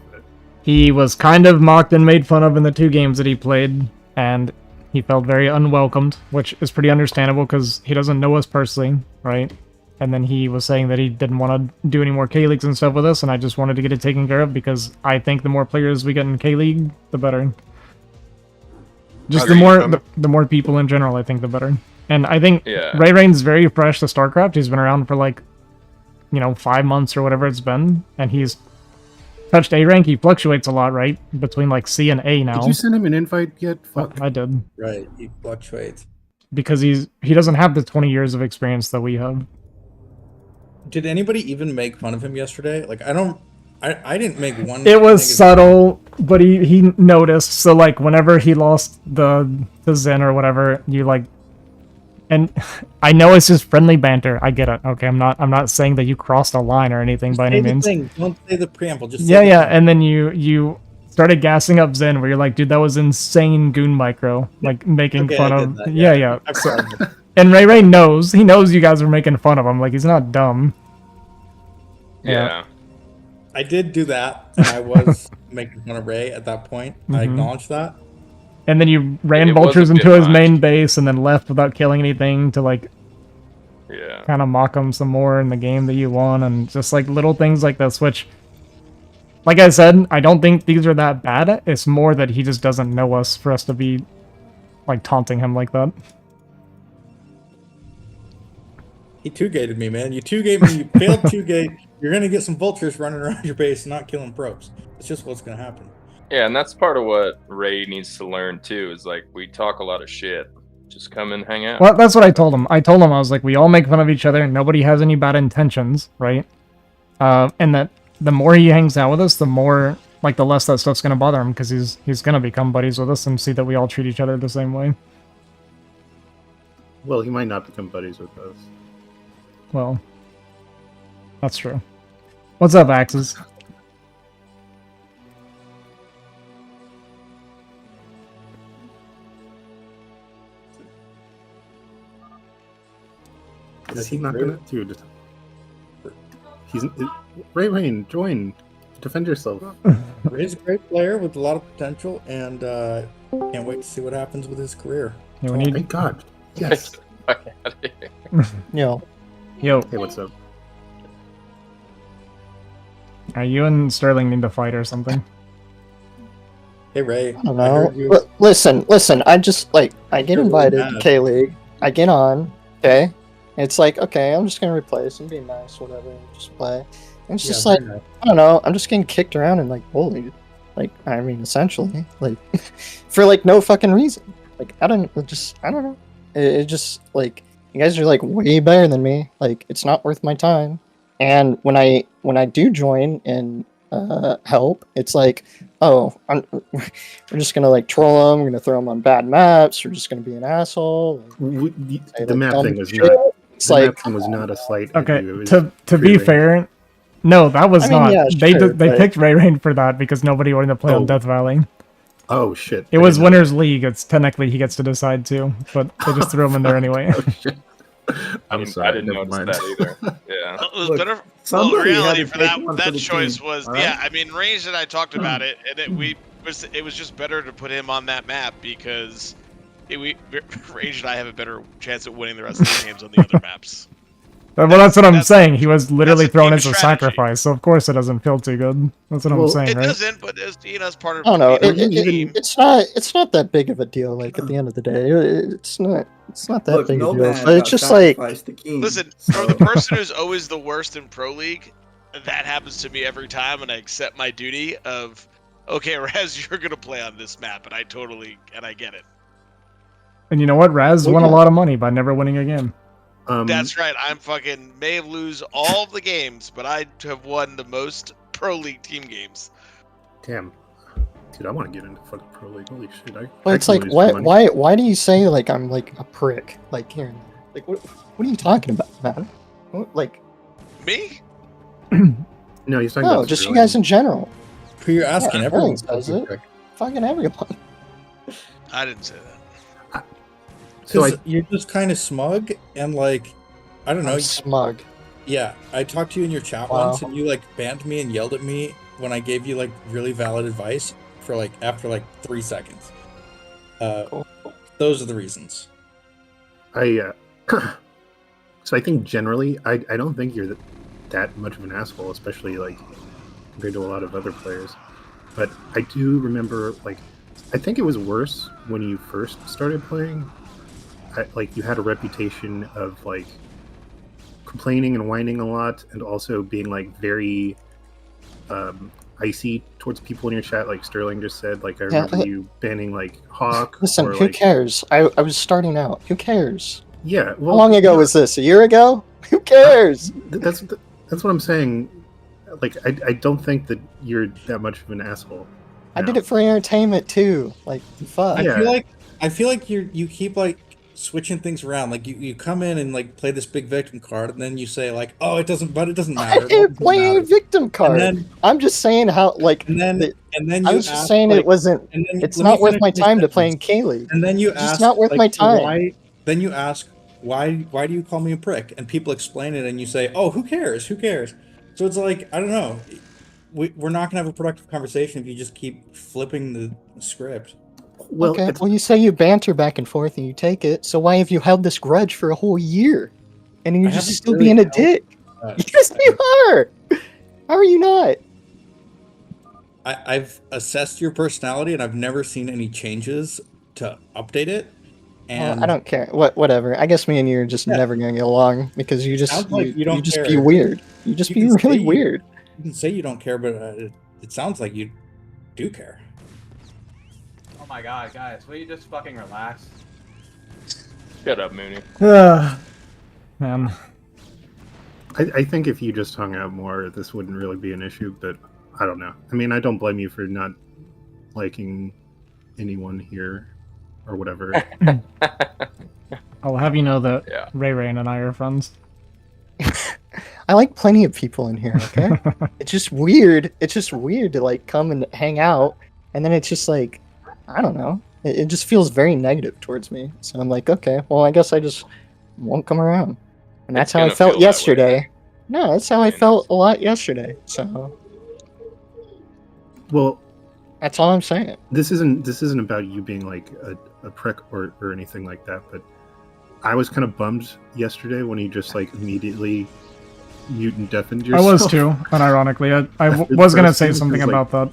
Speaker 2: he was kind of mocked and made fun of in the 2 games that he played, and he felt very unwelcomed, which is pretty understandable because he doesn't know us personally, right? And then he was saying that he didn't want to do any more K-Leagues and stuff with us, and I just wanted to get it taken care of because I think the more players we get in K-League, the better. Just the more people in general, I think the better. And I think
Speaker 1: Yeah.
Speaker 2: Ray Rain's very fresh to StarCraft. He's been around for like, 5 months or whatever it's been, and he's touched A rank. He fluctuates a lot, right? Between like C and A now.
Speaker 8: Did you send him an invite yet? Fuck.
Speaker 2: I did.
Speaker 5: Right, he fluctuates.
Speaker 2: Because he doesn't have the 20 years of experience that we have.
Speaker 5: Did anybody even make fun of him yesterday? Like, I didn't make one.
Speaker 2: It was
Speaker 5: negative-
Speaker 2: subtle, but he noticed. So like whenever he lost the Zen or whatever, you like. And I know it's just friendly banter. I get it. Okay, I'm not saying that you crossed a line or anything
Speaker 5: Just
Speaker 2: by
Speaker 5: say
Speaker 2: any
Speaker 5: the
Speaker 2: means.
Speaker 5: thing. Don't say the preamble. Just say
Speaker 2: Yeah,
Speaker 5: the
Speaker 2: yeah.
Speaker 5: thing.
Speaker 2: And then you started gassing up Zen, where you're like, dude, that was insane goon micro, like making
Speaker 5: Okay,
Speaker 2: fun
Speaker 5: I
Speaker 2: of.
Speaker 5: did that,
Speaker 2: Yeah, yeah.
Speaker 5: I've
Speaker 2: So-
Speaker 5: heard of it.
Speaker 2: and Ray knows. He knows you guys were making fun of him. Like he's not dumb.
Speaker 1: Yeah.
Speaker 5: I did do that, and I was making fun of Ray at that point. I
Speaker 2: Mhm.
Speaker 5: acknowledge that.
Speaker 2: And then you ran
Speaker 1: It was a
Speaker 2: vultures
Speaker 1: bit
Speaker 2: into his
Speaker 1: much.
Speaker 2: main base, and then left without killing anything to like
Speaker 1: Yeah.
Speaker 2: kind of mock him some more in the game that you won, and just like little things like this, which, like I said, I don't think these are that bad. It's more that he just doesn't know us for us to be like taunting him like that.
Speaker 5: He two-gated me, man. You two-gate me. You failed two-gate. You're gonna get some vultures running around your base, not killing probes. It's just what's gonna happen.
Speaker 1: Yeah, and that's part of what Ray needs to learn too. Is like we talk a lot of shit. Just come and hang out.
Speaker 2: Well, that's what I told him. I was like, we all make fun of each other. Nobody has any bad intentions, right? And that the more he hangs out with us, the more like the less that stuff's gonna bother him because he's gonna become buddies with us and see that we all treat each other the same way.
Speaker 8: Well, he might not become buddies with us.
Speaker 2: Well, that's true. What's up, Axes?
Speaker 8: Is he not gonna, dude? He's Ray Rain. Join, defend yourself.
Speaker 5: Ray's a great player with a lot of potential, and can't wait to see what happens with his career.
Speaker 2: Yeah, we need...
Speaker 8: Thank God. Yes.
Speaker 1: Fuck outta here.
Speaker 2: Yo.
Speaker 8: Hey, what's up?
Speaker 2: You and Sterling need to fight or something.
Speaker 5: Hey Ray,
Speaker 10: I don't
Speaker 5: I
Speaker 10: know.
Speaker 5: heard you.
Speaker 10: Listen. I just I get
Speaker 5: You're really
Speaker 10: invited
Speaker 5: mad.
Speaker 10: to K League. I get on, okay, It's like, okay, I'm just gonna replace and be nice, whatever, and just play. And it's
Speaker 5: Yeah,
Speaker 10: just like,
Speaker 5: very nice.
Speaker 10: I don't know, I'm just getting kicked around and like bullied. Like, I mean, essentially, like, for like no fucking reason. Like, I don't know. It just like, you guys are like way better than me. Like, it's not worth my time. And when I do join and help, it's like, oh, we're just gonna like troll them. We're gonna throw them on bad maps. We're just gonna be an asshole.
Speaker 8: The map thing was not.
Speaker 10: It's
Speaker 8: The
Speaker 10: like,
Speaker 8: map thing was not a slight. at
Speaker 2: Okay,
Speaker 8: you, it was
Speaker 2: to be
Speaker 8: prearranged.
Speaker 2: fair, no, that was
Speaker 10: I mean,
Speaker 2: not.
Speaker 10: yeah,
Speaker 2: they
Speaker 10: sure,
Speaker 2: they
Speaker 10: but-
Speaker 2: picked Ray Rain for that because nobody wanted to play on
Speaker 8: Oh.
Speaker 2: Death Valley.
Speaker 8: Oh shit!
Speaker 2: It
Speaker 8: I
Speaker 2: was
Speaker 8: didn't know
Speaker 2: Winners League. It's technically he gets to decide too, but they just threw him in there anyway.
Speaker 8: that. Oh, shit. I'm
Speaker 1: I
Speaker 8: sorry.
Speaker 1: didn't
Speaker 8: never
Speaker 1: notice
Speaker 8: mind.
Speaker 1: that either. Yeah.
Speaker 9: It was
Speaker 6: Look,
Speaker 9: better. Well,
Speaker 6: somebody had
Speaker 9: reality
Speaker 6: to
Speaker 9: for
Speaker 6: take
Speaker 9: that
Speaker 6: one for
Speaker 9: that
Speaker 6: the
Speaker 9: choice
Speaker 6: team,
Speaker 9: was
Speaker 6: all right?
Speaker 9: yeah. I mean, Range and I talked about it, and it was just better to put him on that map because Range and I have a better chance at winning the rest of the games on the other maps.
Speaker 2: Well, that's what I'm
Speaker 9: That's-
Speaker 2: saying. He was literally
Speaker 9: that's a
Speaker 2: thrown
Speaker 9: team
Speaker 2: as a
Speaker 9: strategy.
Speaker 2: sacrifice, so of course it doesn't feel too good. That's what I'm
Speaker 8: Well,
Speaker 2: saying,
Speaker 9: It
Speaker 2: right?
Speaker 9: doesn't, but it's part of
Speaker 10: I don't know.
Speaker 9: being on the team.
Speaker 10: It's not that big of a deal. Like at the end of the day, it's not that
Speaker 6: Look,
Speaker 10: big
Speaker 6: no
Speaker 10: a deal.
Speaker 6: man
Speaker 10: But it's
Speaker 6: got
Speaker 10: just like,
Speaker 6: sacrificed to King.
Speaker 9: Listen,
Speaker 6: so-
Speaker 9: for the person who's always the worst in Pro League, that happens to me every time, and I accept my duty of, okay, Raz, you're gonna play on this map, and I get it.
Speaker 2: And you know what? Raz
Speaker 10: Well,
Speaker 2: won a
Speaker 10: yeah.
Speaker 2: lot of money by never winning a game.
Speaker 9: That's right. I'm fucking may lose all of the games, but I have won the most Pro League team games.
Speaker 8: Damn, dude, I want to get into fucking pro league. Holy shit!
Speaker 10: well, it's like, why do you say like I'm like a prick? Like here, and there? Like what are you talking about, man? Like
Speaker 9: Me?
Speaker 8: No, he's talking
Speaker 10: no,
Speaker 8: about
Speaker 10: just you
Speaker 8: Sterling.
Speaker 10: guys in general.
Speaker 5: Who you're asking?
Speaker 10: Yeah,
Speaker 5: Everyone
Speaker 10: does it. Fucking everyone.
Speaker 9: I didn't say that.
Speaker 8: So I,
Speaker 5: Because you're just kind of smug and like, I don't know.
Speaker 10: I'm smug.
Speaker 5: Yeah, I talked to you in your chat
Speaker 10: Wow.
Speaker 5: once, and you like banned me and yelled at me when I gave you like really valid advice for like after like 3 seconds.
Speaker 10: Cool.
Speaker 5: Those are the reasons.
Speaker 8: so I think generally, I don't think you're that much of an asshole, especially like compared to a lot of other players. But I do remember, like, I think it was worse when you first started playing. Like, you had a reputation of like complaining and whining a lot, and also being like very icy towards people in your chat, like Sterling just said. Like, I remember you banning like Hawk.
Speaker 10: Listen,
Speaker 8: or,
Speaker 10: who
Speaker 8: like,
Speaker 10: cares? I was starting out. Who cares?
Speaker 8: Yeah.
Speaker 10: How
Speaker 8: Well,
Speaker 10: long ago was this? A year ago? Who cares?
Speaker 8: That's what I'm saying. Like, I don't think that you're that much of an asshole.
Speaker 10: I did it for entertainment too. Like, fuck.
Speaker 8: Yeah.
Speaker 5: I feel like you keep like switching things around. Like you come in and like play this big victim card, and then you say like, oh, it doesn't
Speaker 10: I
Speaker 5: matter.
Speaker 10: didn't play a victim card.
Speaker 5: And
Speaker 10: I'm just saying how like.
Speaker 5: then
Speaker 10: I
Speaker 5: you
Speaker 10: was just
Speaker 5: ask,
Speaker 10: saying
Speaker 5: like,
Speaker 10: it wasn't.
Speaker 5: and then
Speaker 10: It's
Speaker 5: let me
Speaker 10: not worth
Speaker 5: finish
Speaker 10: my time to
Speaker 5: sentence.
Speaker 10: play in K-League.
Speaker 5: And then you
Speaker 10: It's just
Speaker 5: ask,
Speaker 10: not worth
Speaker 5: like,
Speaker 10: my time.
Speaker 5: Then you ask why do you call me a prick? And people explain it, and you say, oh, who cares? Who cares? So it's like, I don't know. We're not gonna have a productive conversation if you just keep flipping the script.
Speaker 8: Well,
Speaker 10: Okay. Well, you say you banter back and forth and you take it. So why have you held this grudge for a whole year? And you're
Speaker 5: I
Speaker 10: just
Speaker 5: haven't
Speaker 10: still
Speaker 5: really
Speaker 10: being a
Speaker 5: held-
Speaker 10: dick. Yes, you are. How are you not?
Speaker 5: I've assessed your personality, and I've never seen any changes to update it. And
Speaker 10: I don't care. Whatever. I guess me and you are just
Speaker 5: Yeah.
Speaker 10: never gonna get along because you just
Speaker 5: Sounds like you don't
Speaker 10: just
Speaker 5: care.
Speaker 10: be weird. You just
Speaker 5: You
Speaker 10: be
Speaker 5: can
Speaker 10: really
Speaker 5: say you-
Speaker 10: weird.
Speaker 5: You can say you don't care, but it sounds like you do care.
Speaker 3: Oh my god, guys, will you just fucking relax?
Speaker 1: Shut up, Mooney.
Speaker 2: Man.
Speaker 8: I think if you just hung out more, this wouldn't really be an issue. But I don't know. I mean, I don't blame you for not liking anyone here or whatever.
Speaker 2: I'll have you know that
Speaker 1: Yeah.
Speaker 2: Ray Rain and I are friends.
Speaker 10: I like plenty of people in here, okay? It's just weird. It's just weird to like come and hang out, and then it's just like, I don't know. It just feels very negative towards me. So I'm like, okay, well, I guess I just won't come around. And that's
Speaker 1: It's
Speaker 10: how I
Speaker 1: gonna
Speaker 10: felt
Speaker 1: feel that way.
Speaker 10: yesterday. No, that's how I felt a lot yesterday. So
Speaker 8: Well,
Speaker 10: that's all I'm saying.
Speaker 8: this isn't about you being like a prick or anything like that. But I was kind of bummed yesterday when you just like immediately mute and deafened
Speaker 2: I
Speaker 8: yourself.
Speaker 2: was too, unironically. I
Speaker 8: After the
Speaker 2: was gonna
Speaker 8: first
Speaker 2: say
Speaker 8: thing,
Speaker 2: something
Speaker 8: because, like,
Speaker 2: about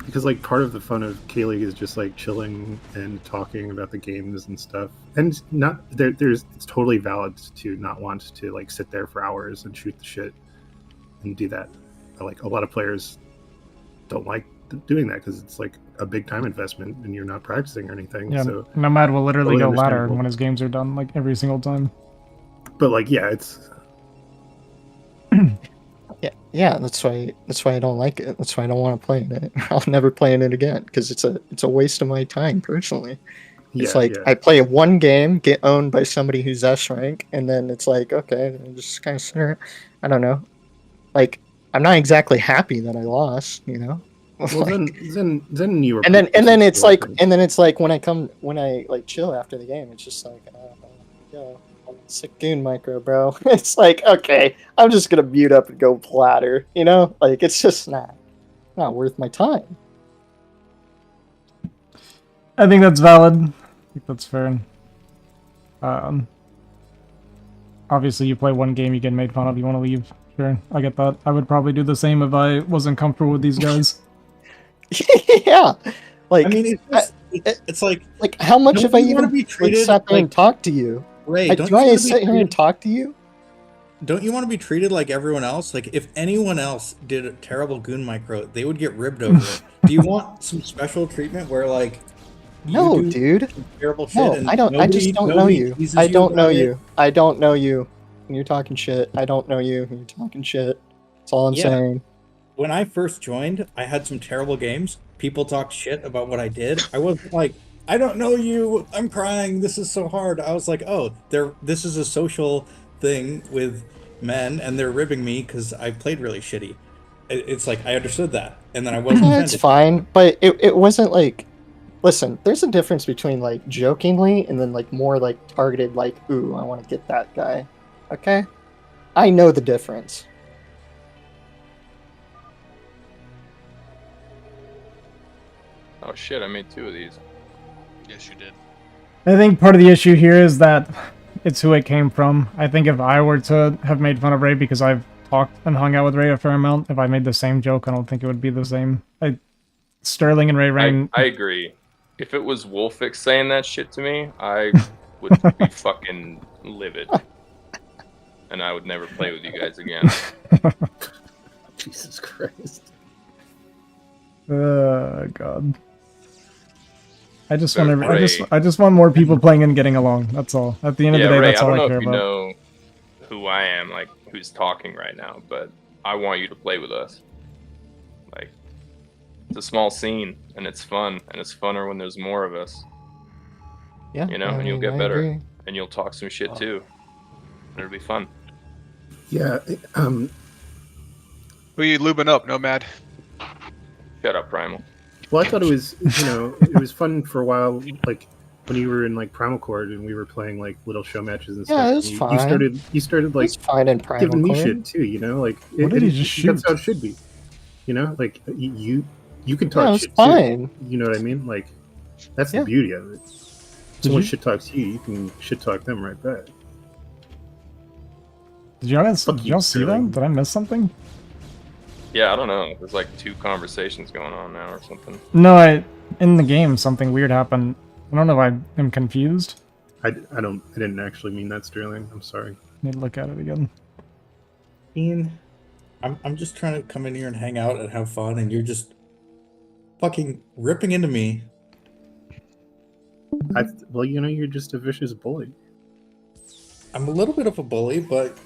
Speaker 2: that.
Speaker 8: because like part of the fun of K-League is just like chilling and talking about the games and stuff, and not there's it's totally valid to not want to like sit there for hours and shoot the shit and do that. Like a lot of players don't like doing that because it's like a big time investment and you're not practicing or anything.
Speaker 2: Yeah,
Speaker 8: So
Speaker 2: Nomad will literally
Speaker 8: totally
Speaker 2: go ladder
Speaker 8: understandable.
Speaker 2: when his games are done, like every single time.
Speaker 8: But like, yeah, it's
Speaker 10: Yeah, that's why I don't like it. That's why I don't want to play in it. I'll never play in it again because it's a waste of my time personally. It's
Speaker 8: yeah,
Speaker 10: like
Speaker 8: yeah.
Speaker 10: I play one game, get owned by somebody who's S rank, and then it's like, okay, I just kind of sit there. I don't know. Like I'm not exactly happy that I lost, you know.
Speaker 8: Well,
Speaker 10: Like,
Speaker 8: then you were.
Speaker 10: and then it's like when I like chill after the game, it's just like, yo, sick goon micro, bro. It's like, okay, I'm just gonna mute up and go platter, you know? Like it's just not worth my time.
Speaker 2: I think that's valid. I think that's fair. Obviously, you play one game, you get made fun of, you want to leave. Sure, I get that. I would probably do the same if I wasn't comfortable with these guys.
Speaker 10: Yeah, like
Speaker 5: I mean, it's like
Speaker 10: how much
Speaker 5: don't
Speaker 10: have I
Speaker 5: you wanna
Speaker 10: even
Speaker 5: be
Speaker 10: like,
Speaker 5: treated
Speaker 10: sat there and
Speaker 5: like-
Speaker 10: talked to you?
Speaker 5: Ray,
Speaker 10: Like,
Speaker 5: don't
Speaker 10: do
Speaker 5: you
Speaker 10: I
Speaker 5: wanna be
Speaker 10: sit here and
Speaker 5: treated-
Speaker 10: talk to you?
Speaker 5: Don't you want to be treated like everyone else? Like if anyone else did a terrible goon micro, they would get ribbed over it. Do you want some special treatment where like you
Speaker 10: No,
Speaker 5: do
Speaker 10: dude.
Speaker 5: terrible shit
Speaker 10: No,
Speaker 5: and
Speaker 10: I don't. I just don't know
Speaker 5: nobody
Speaker 10: you.
Speaker 5: teases
Speaker 10: I don't know
Speaker 5: about it?
Speaker 10: you. I don't know you. And you're talking shit. I don't know you. And you're talking shit. That's all I'm
Speaker 5: Yeah.
Speaker 10: saying.
Speaker 5: When I first joined, I had some terrible games. People talked shit about what I did. I wasn't like, I don't know you. I'm crying. This is so hard. I was like, oh, this is a social thing with men, and they're ribbing me because I played really shitty. It's like I understood that, and then I wasn't
Speaker 10: That's
Speaker 5: offended.
Speaker 10: fine, but it wasn't like. Listen, there's a difference between like jokingly and then like more like targeted, like, ooh, I want to get that guy. Okay, I know the difference.
Speaker 1: Oh shit! I made 2 of these.
Speaker 9: Yes, you did.
Speaker 2: I think part of the issue here is that it's who it came from. I think if I were to have made fun of Ray because I've talked and hung out with Ray a fair amount, if I made the same joke, I don't think it would be the same. Sterling and Ray Rain.
Speaker 1: I agree. If it was Wolfix saying that shit to me, I would be fucking livid. And I would never play with you guys again.
Speaker 8: Jesus Christ.
Speaker 2: God. I just
Speaker 1: So,
Speaker 2: want
Speaker 1: Ray-
Speaker 2: I just want more people playing and getting along. That's all. At the end of the day,
Speaker 1: Ray,
Speaker 2: that's
Speaker 1: I
Speaker 2: all
Speaker 1: don't
Speaker 2: I
Speaker 1: know
Speaker 2: care
Speaker 1: if you
Speaker 2: about.
Speaker 1: know who I am, like who's talking right now, but I want you to play with us. Like, it's a small scene, and it's fun, and it's funner when there's more of us.
Speaker 10: Yeah,
Speaker 1: You know,
Speaker 10: I
Speaker 1: and you'll
Speaker 10: mean,
Speaker 1: get
Speaker 10: I
Speaker 1: better,
Speaker 10: agree.
Speaker 1: and you'll talk some shit too. And it'll be fun.
Speaker 8: Yeah.
Speaker 7: Who you lubing up, Nomad?
Speaker 1: Shut up, Primal.
Speaker 8: Well, I thought it was, it was fun for a while, like when you were in like Primal Court and we were playing like little show matches and stuff.
Speaker 10: Yeah, it was
Speaker 8: you,
Speaker 10: fine.
Speaker 8: You started like
Speaker 10: It's fine in Primal
Speaker 8: giving me
Speaker 10: Court.
Speaker 8: shit too, like
Speaker 2: What did he just shoot?
Speaker 8: That's how it should be, like you can talk
Speaker 10: Yeah, it was
Speaker 8: shit
Speaker 10: fine.
Speaker 8: too. You know what I mean? Like that's
Speaker 10: Yeah.
Speaker 8: the beauty of it.
Speaker 2: Did
Speaker 8: Someone
Speaker 2: you-
Speaker 8: shit talks you, you can shit talk them right back.
Speaker 2: Did y'all
Speaker 8: Fuck you,
Speaker 2: see that?
Speaker 8: Sterling.
Speaker 2: Did I miss something?
Speaker 1: Yeah, I don't know. There's like 2 conversations going on now or something.
Speaker 2: No, in the game something weird happened. I don't know if I am confused.
Speaker 8: I didn't actually mean that, Sterling. I'm sorry.
Speaker 2: Need to look at it again.
Speaker 5: Ian, I'm just trying to come in here and hang out and have fun, and you're just fucking ripping into me.
Speaker 8: Well, you're just a vicious bully.
Speaker 5: I'm a little bit of a bully, but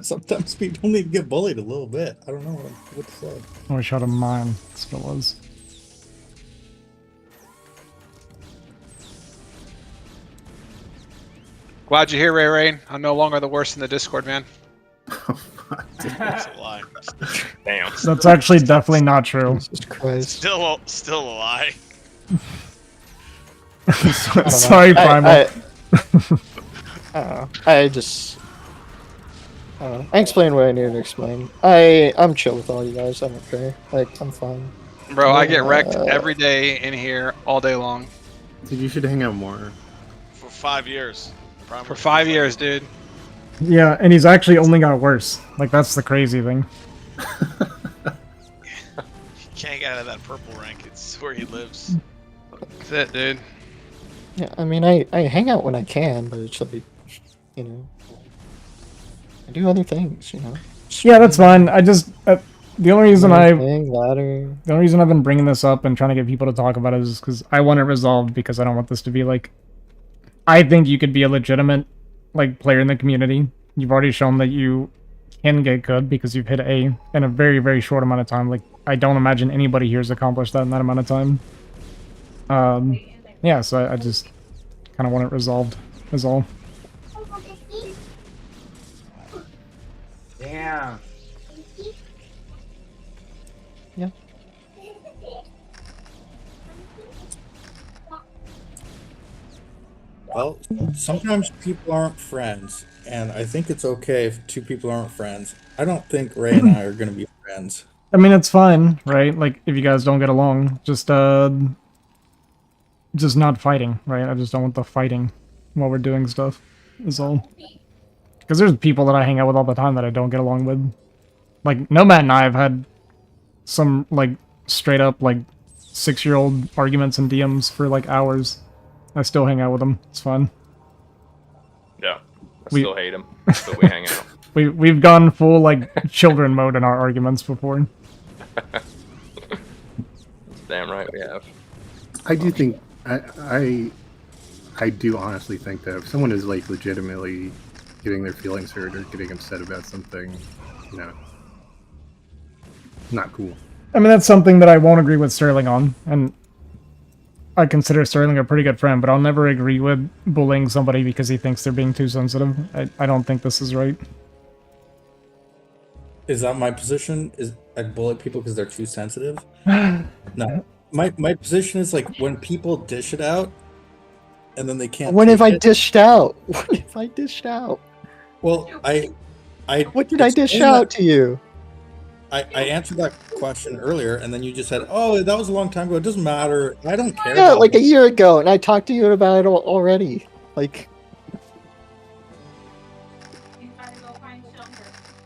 Speaker 5: sometimes people need to get bullied a little bit. I don't know what to say.
Speaker 2: Oh, I shot a mine. That's what it was.
Speaker 7: Glad you're here, Ray Rain. I'm no longer the worst in the Discord, man.
Speaker 9: That's a lie.
Speaker 1: Damn.
Speaker 2: That's actually definitely not true.
Speaker 10: Jesus Christ.
Speaker 9: Still a lie.
Speaker 2: Sorry, Primal.
Speaker 10: I don't know. I just. I don't know. I explained what I needed to explain. I'm chill with all you guys. I don't care. Like, I'm fine.
Speaker 7: Bro, I get wrecked every day in here all day long.
Speaker 8: Dude, you should hang out more.
Speaker 9: For 5 years.
Speaker 7: For 5 years, dude.
Speaker 2: Yeah, and he's actually only got worse. Like, that's the crazy thing.
Speaker 9: can't get out of that purple rank. It's where he lives.
Speaker 7: That's it, dude.
Speaker 10: Yeah, I mean, I hang out when I can, but it's like, you know, I do other things, you know.
Speaker 2: Yeah, that's fine. I just the only reason
Speaker 10: ladder.
Speaker 2: the only reason I've been bringing this up and trying to get people to talk about it is because I want it resolved, because I don't want this to be like. I think you could be a legitimate like player in the community. You've already shown that you can get good because you've hit A in a very, very short amount of time. Like, I don't imagine anybody here has accomplished that in that amount of time. Yeah, so I just kind of want it resolved, is all.
Speaker 3: Damn.
Speaker 10: Yeah.
Speaker 5: Well, sometimes people aren't friends, and I think it's okay if two people aren't friends. I don't think Ray and I are going to be friends.
Speaker 2: I mean, it's fine, right? Like, if you guys don't get along, just not fighting, right? I just don't want the fighting while we're doing stuff, is all. Because there's people that I hang out with all the time that I don't get along with. Like, Nomad and I have had some, like, straight up, like, 6-year-old arguments and DMs for, like, hours. I still hang out with them. It's fun.
Speaker 1: Yeah. I still hate him. But we hang out.
Speaker 2: We've gone full, like, children mode in our arguments before.
Speaker 1: Damn right we have.
Speaker 8: I do think I do honestly think that if someone is like legitimately getting their feelings hurt or getting upset about something, you know, not cool.
Speaker 2: I mean, that's something that I won't agree with Sterling on, and I consider Sterling a pretty good friend, but I'll never agree with bullying somebody because he thinks they're being too sensitive. I don't think this is right.
Speaker 5: Is that my position? Is I bully people because they're too sensitive? No. My position is like when people dish it out and then they can't.
Speaker 10: When have I
Speaker 5: it.
Speaker 10: dished out? When have I dished out?
Speaker 5: Well, I
Speaker 10: what did I dish out to you?
Speaker 5: I answered that question earlier, and then you just said, "Oh, that was a long time ago. It doesn't matter. I don't care."
Speaker 10: Yeah, like a year ago, and I talked to you about it already. Like,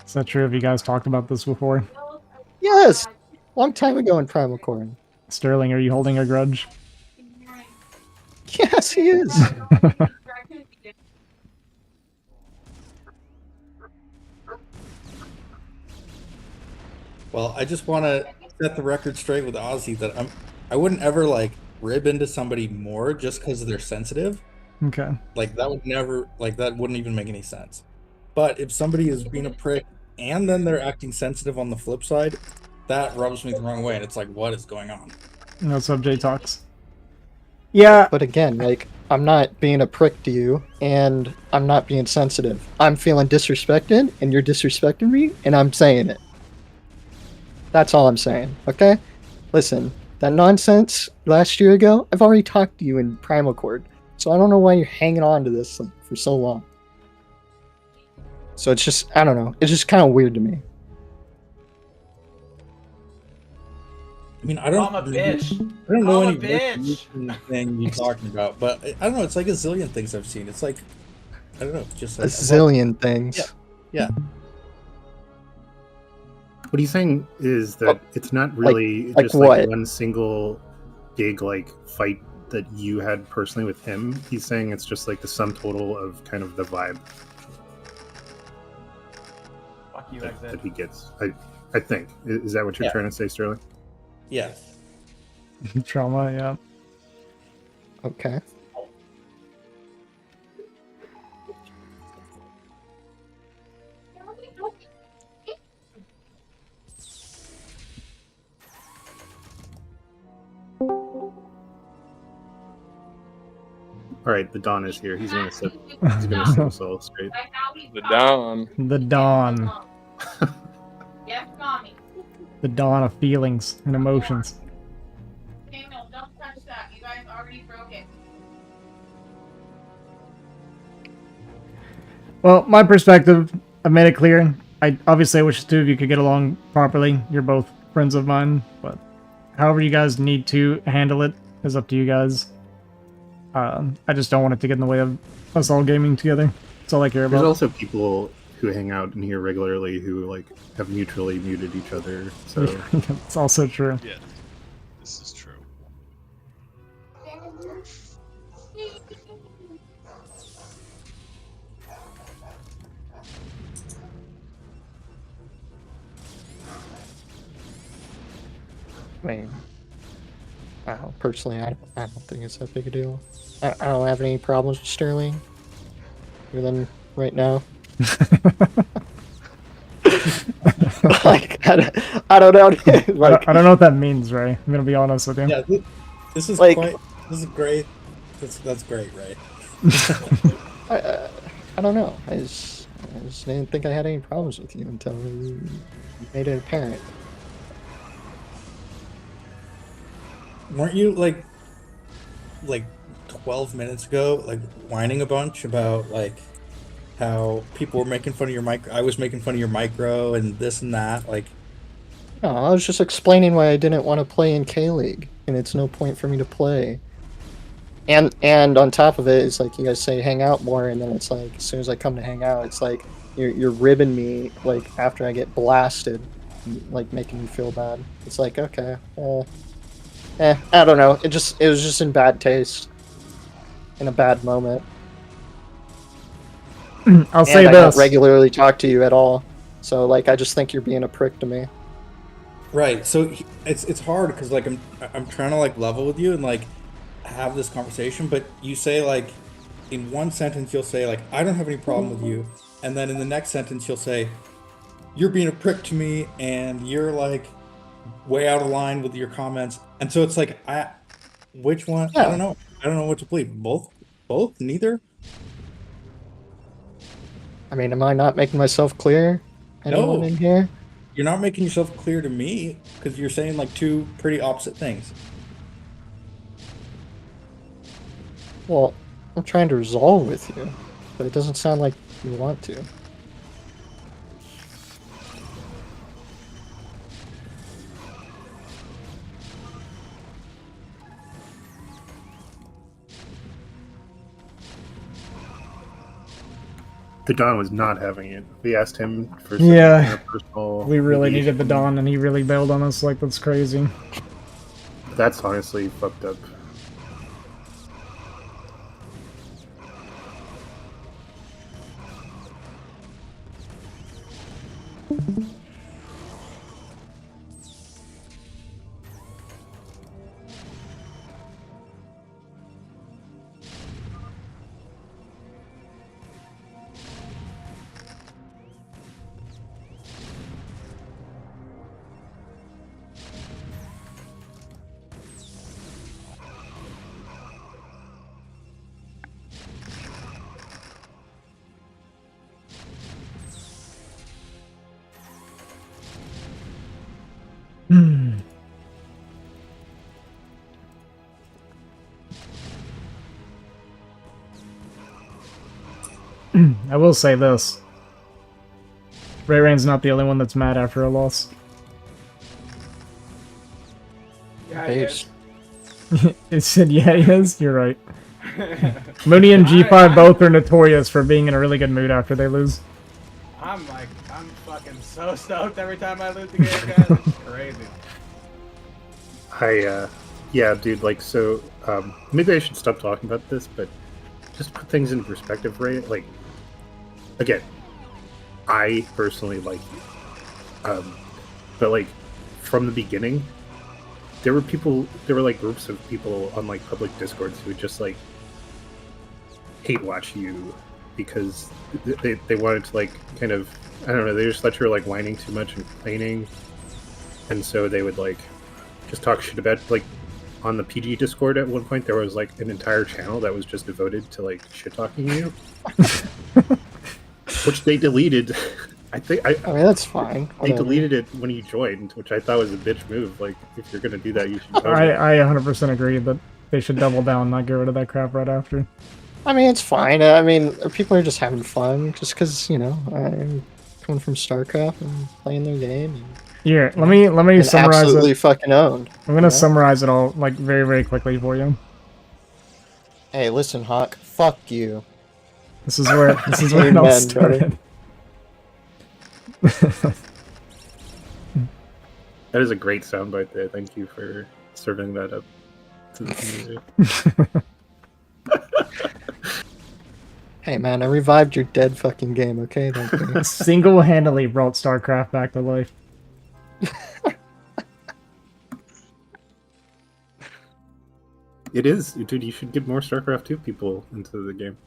Speaker 2: Is that true? Have you guys talked about this before?
Speaker 10: yes, long time ago in Primal Corn.
Speaker 2: Sterling, are you holding a grudge?
Speaker 10: Yes, he is.
Speaker 5: Well, I just want to set the record straight with Ozzy that I wouldn't ever like rib into somebody more just because they're sensitive.
Speaker 2: Okay.
Speaker 5: Like that would never that wouldn't even make any sense. But if somebody is being a prick and then they're acting sensitive on the flip side, that rubs me the wrong way, and it's like, what is going on?
Speaker 2: What's up, J Talks? Yeah.
Speaker 10: But again, like, I'm not being a prick to you, and I'm not being sensitive. I'm feeling disrespected, and you're disrespecting me, and I'm saying it. That's all I'm saying, okay? Listen, that nonsense last year ago, I've already talked to you in Primal Chord, so I don't know why you're hanging on to this like, for so long. So it's just, I don't know, it's just kind of weird to me.
Speaker 5: I mean, I don't know
Speaker 3: I'm
Speaker 5: any
Speaker 3: a
Speaker 5: thing you're talking about, but I don't know. It's like a zillion things I've seen. It's like, I don't know, just like
Speaker 10: A zillion things.
Speaker 5: Yeah.
Speaker 8: What he's saying is that it's not really
Speaker 10: like
Speaker 8: just like
Speaker 10: what?
Speaker 8: one single big like fight that you had personally with him. He's saying it's just like the sum total of kind of the vibe
Speaker 3: Fuck you,
Speaker 8: that he gets. I think. Is that what you're trying to say, Sterling?
Speaker 5: Yeah.
Speaker 2: Trauma, yeah.
Speaker 10: Okay.
Speaker 8: All right, the Dawn is here. He's gonna set us all straight.
Speaker 1: The Dawn.
Speaker 2: The dawn.
Speaker 11: Yes, mommy.
Speaker 2: The dawn of feelings and emotions.
Speaker 11: Daniel, don't touch that. You guys already broke it.
Speaker 2: Well, my perspective, I've made it clear. I obviously wish the two of you could get along properly. You're both friends of mine, but however you guys need to handle it is up to you guys. I just don't want it to get in the way of us all gaming together. That's all I care about.
Speaker 8: There's also people who hang out in here regularly who like have mutually muted each other. So
Speaker 2: it's also true.
Speaker 9: Yeah.
Speaker 10: I mean, personally, I don't think it's that big a deal. I don't have any problems with Sterling. Other than right now. Like, I don't know. Like,
Speaker 2: I don't know what that means, Ray. I'm gonna be honest with you.
Speaker 5: Yeah, this is
Speaker 10: Like-
Speaker 5: this is great. That's great, Ray.
Speaker 10: I don't know. I just didn't think I had any problems with you until you made it apparent.
Speaker 5: Weren't you like 12 minutes ago, like whining a bunch about like how people were making fun of your micro? I was making fun of your micro and this and that. Like,
Speaker 10: No, I was just explaining why I didn't want to play in K-League, and it's no point for me to play. And on top of it, it's like you guys say hang out more, and then it's like as soon as I come to hang out, it's like you're ribbing me like after I get blasted, like making me feel bad. It's like okay, I don't know. It was just in bad taste, in a bad moment.
Speaker 2: I'll say
Speaker 10: and I don't
Speaker 2: this.
Speaker 10: regularly talk to you at all, so like I just think you're being a prick to me.
Speaker 5: right? So it's hard because like I'm trying to like level with you and like have this conversation, but you say like in one sentence you'll say like I don't have any problem with you, and then in the next sentence you'll say you're being a prick to me and you're like way out of line with your comments, and so it's like which one? I
Speaker 10: Yeah.
Speaker 5: don't know. I don't know what to believe. Both, neither.
Speaker 10: I mean, am I not making myself clear? Anyone
Speaker 5: No.
Speaker 10: in here?
Speaker 5: You're not making yourself clear to me because you're saying like two pretty opposite things.
Speaker 10: Well, I'm trying to resolve with you, but it doesn't sound like you want to.
Speaker 8: The Don was not having it. We asked him for some
Speaker 2: Yeah.
Speaker 8: kind of personal.
Speaker 2: We really needed the
Speaker 8: mediation.
Speaker 2: Dawn, and he really bailed on us. Like, that's crazy.
Speaker 8: That's honestly fucked up.
Speaker 2: I will say this. Ray Rain's not the only one that's mad after a loss.
Speaker 3: Yeah,
Speaker 10: Babes.
Speaker 2: It said, yeah, he is. You're right. Mooney and G5 both are notorious for being in a really good mood after they lose.
Speaker 3: I'm fucking so stoked every time I lose the game, guys. It's crazy.
Speaker 8: Yeah, dude, like, so, maybe I should stop talking about this, but just put things in perspective, right? Like, again, I personally like you. But, like, from the beginning, there were, like, groups of people on, like, public discords who would just, like, hate watch you because they wanted to, like, kind of, I don't know, they just thought you were, like, whining too much and complaining, and so they would, like, just talk shit about, like, on the PG Discord at one point there was like an entire channel that was just devoted to like shit talking you, which they deleted. I
Speaker 10: mean that's fine.
Speaker 8: They
Speaker 10: Whatever.
Speaker 8: deleted it when you joined, which I thought was a bitch move. Like if you're gonna do that, you should.
Speaker 2: I 100% agree that they should double down, not get rid of that crap right after.
Speaker 10: I mean it's fine. I mean people are just having fun, just because I'm coming from StarCraft and playing their game. And,
Speaker 2: Here, let me summarize
Speaker 10: absolutely
Speaker 2: it.
Speaker 10: fucking owned.
Speaker 2: I'm gonna summarize it all like very, very quickly for you.
Speaker 10: Hey, listen, Hawk. Fuck you.
Speaker 2: This is where it all
Speaker 10: Amen,
Speaker 2: started.
Speaker 8: That is a great soundbite there. Thank you for serving that up to the community.
Speaker 10: Hey man, I revived your dead fucking game, okay?
Speaker 2: Single-handedly brought StarCraft back to life.
Speaker 8: It is, dude. You should get more StarCraft 2 people into the game.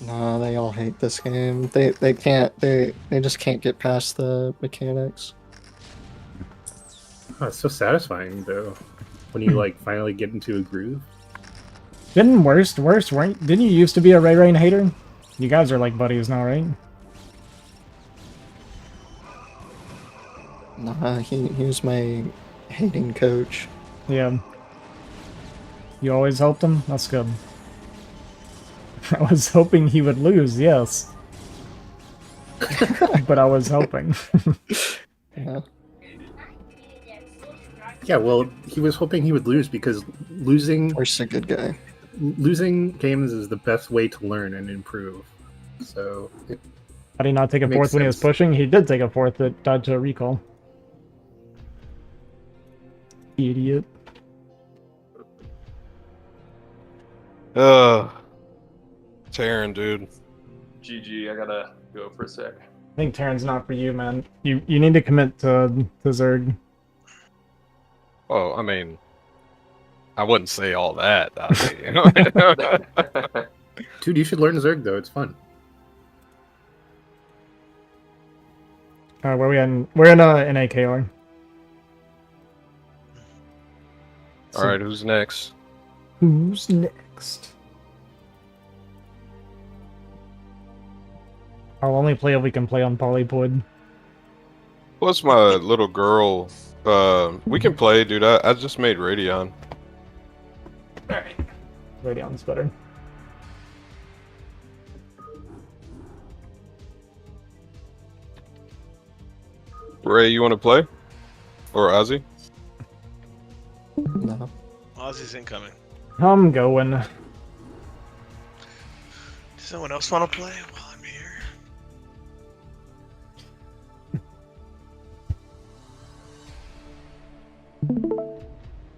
Speaker 10: No, they all hate this game. They can't. They just can't get past the mechanics.
Speaker 8: Oh, it's so satisfying though, when you like finally get into a groove.
Speaker 2: Didn't didn't you used to be a Ray Rain hater? You guys are like buddies now, right?
Speaker 10: Nah, he was my hating coach.
Speaker 2: Yeah. You always helped him? That's good. I was hoping he would lose, yes. But I was hoping.
Speaker 10: Yeah.
Speaker 8: Yeah, well, he was hoping he would lose because losing
Speaker 10: We're a good guy.
Speaker 8: losing games is the best way to learn and improve. So
Speaker 2: How did he not take a
Speaker 8: Makes
Speaker 2: fourth when he was
Speaker 8: sense.
Speaker 2: pushing? He did take a fourth that died to a recall. Idiot.
Speaker 4: Terran, dude.
Speaker 1: GG, I gotta go for a sec.
Speaker 2: I think Terran's not for you, man. You need to commit to Zerg.
Speaker 4: Oh, I mean, I wouldn't say all that.
Speaker 8: dude, you should learn Zerg though. It's fun.
Speaker 2: Where are we in? We're in AKR.
Speaker 4: All right, who's next?
Speaker 2: Who's next? I'll only play if we can play on Polypoid.
Speaker 4: Plus my little girl. We can play, dude. I just made Radeon.
Speaker 2: Alright. Radion's better.
Speaker 4: Ray, you want to play? Or Ozzy?
Speaker 10: No.
Speaker 9: Ozzy's incoming.
Speaker 2: I'm going.
Speaker 9: Does someone else want to play while I'm here?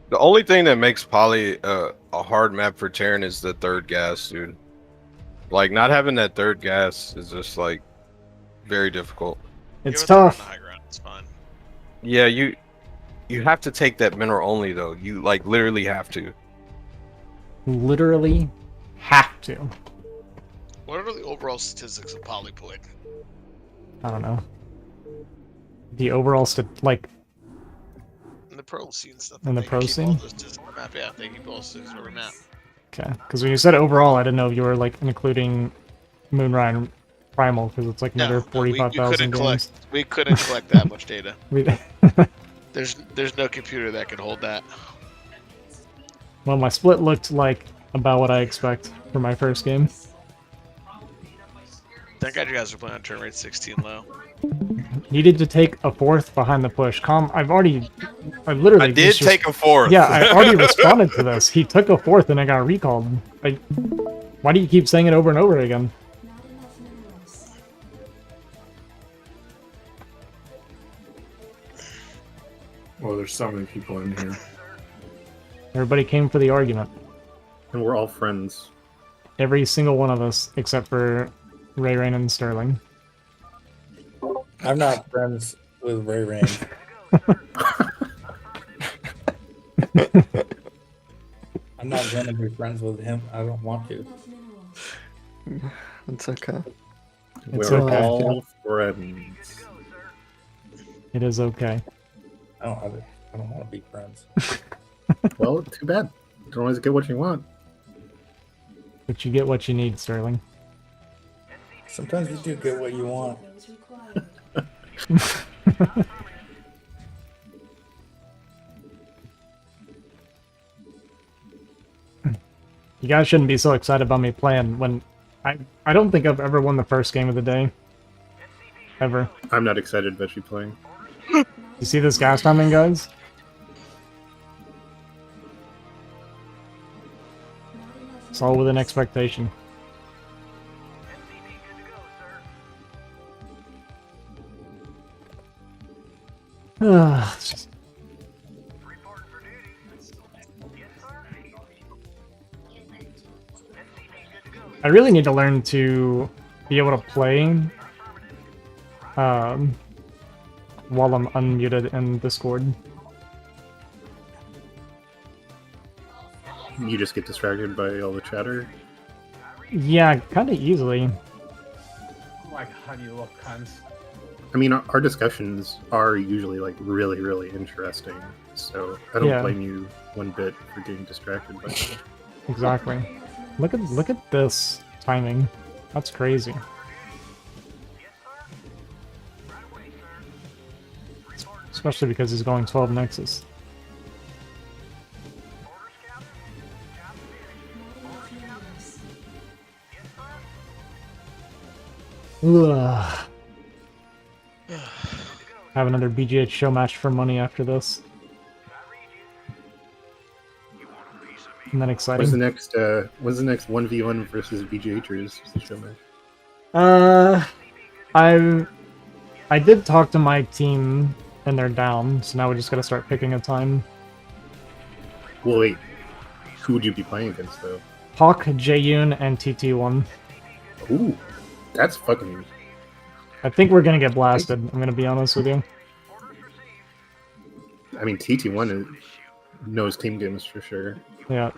Speaker 4: The only thing that makes Poly a hard map for Terran is the third gas, dude. Like, not having that third gas is just, like, very difficult.
Speaker 2: It's
Speaker 9: Give it the run
Speaker 2: tough.
Speaker 9: to high ground, it's fine.
Speaker 4: Yeah, you have to take that mineral only, though. You, like, literally have to.
Speaker 2: Literally have to.
Speaker 9: What are the overall statistics of Polypoid?
Speaker 2: I don't know. The overall like
Speaker 9: In the pro scene stuff.
Speaker 2: In the
Speaker 9: they
Speaker 2: pro
Speaker 9: keep all
Speaker 2: scene?
Speaker 9: those statistics on the map. Yeah, they keep all those statistics on the map.
Speaker 2: okay, because when you said overall, I didn't know if you were like including Moonrine Primal because it's like another
Speaker 9: No, we
Speaker 2: 45,000
Speaker 9: couldn't
Speaker 2: games.
Speaker 9: we couldn't collect that much data.
Speaker 2: We-
Speaker 9: There's no computer that can hold that.
Speaker 2: well, my split looked like about what I expect for my first game.
Speaker 9: Thank God you guys are playing on turn rate 16 low.
Speaker 2: Needed to take a fourth behind the push. I literally
Speaker 4: I did
Speaker 2: just-
Speaker 4: take a fourth.
Speaker 2: Yeah, I already responded to this. He took a fourth and I got recalled. Why do you keep saying it over and over again?
Speaker 12: Oh, there's so many people in here.
Speaker 2: Everybody came for the argument.
Speaker 8: And we're all friends.
Speaker 2: Every single one of us, except for Ray Rain and Sterling.
Speaker 5: I'm not friends with Ray Rain. I'm not going to be friends with him. I don't want to.
Speaker 10: It's okay.
Speaker 2: It's
Speaker 8: We're
Speaker 2: okay.
Speaker 8: all friends.
Speaker 2: It is okay.
Speaker 5: I don't want to be friends.
Speaker 8: Well, too bad. Don't always get what you want.
Speaker 2: But you get what you need, Sterling.
Speaker 5: Sometimes you do get what you want.
Speaker 2: You guys shouldn't be so excited about me playing when I don't think I've ever won the first game of the day. Ever.
Speaker 8: I'm not excited about you playing.
Speaker 2: You see this gas timing, guys? It's all within expectation. It's just- I really need to learn to be able to play while I'm unmuted in Discord.
Speaker 8: You just get distracted by all the chatter.
Speaker 2: Yeah, kind of easily.
Speaker 3: Oh my god, you little cunts.
Speaker 8: I mean, our discussions are usually like really, really interesting. So I don't
Speaker 2: Yeah.
Speaker 8: blame you one bit for getting distracted by that.
Speaker 2: Exactly. Look at this timing. That's crazy. Especially because he's going 12 Nexus. Ugh. Have another BGH show match for money after this. Isn't that exciting?
Speaker 8: When's the next 1v1 versus BGHers show match?
Speaker 2: I did talk to my team and they're down, so now we just gotta start picking a time.
Speaker 8: Well, wait. Who would you be playing against, though?
Speaker 2: Hawk, Jaeyun, and TT1.
Speaker 8: Ooh, that's fucking...
Speaker 2: I think we're gonna get blasted, I'm gonna be honest with you.
Speaker 8: I mean, TT1 knows team games for sure.
Speaker 2: Yeah.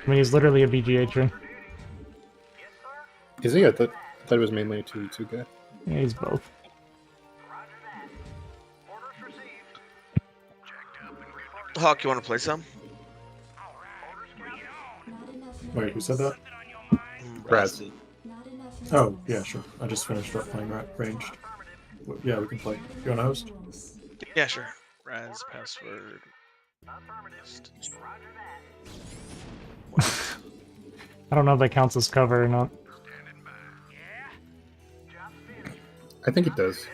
Speaker 2: I mean, he's literally a BGHer.
Speaker 8: Is he? I thought it was mainly a 2v2 guy.
Speaker 2: Yeah, he's both.
Speaker 9: Hawk, you want to play some?
Speaker 12: Wait, who said that?
Speaker 8: Raz.
Speaker 12: Oh, yeah, sure. I just finished up playing Ranged. Yeah, we can play. You want to host?
Speaker 9: Yeah, sure. Raz password.
Speaker 2: I don't know if that counts as cover or not.
Speaker 8: I think it does.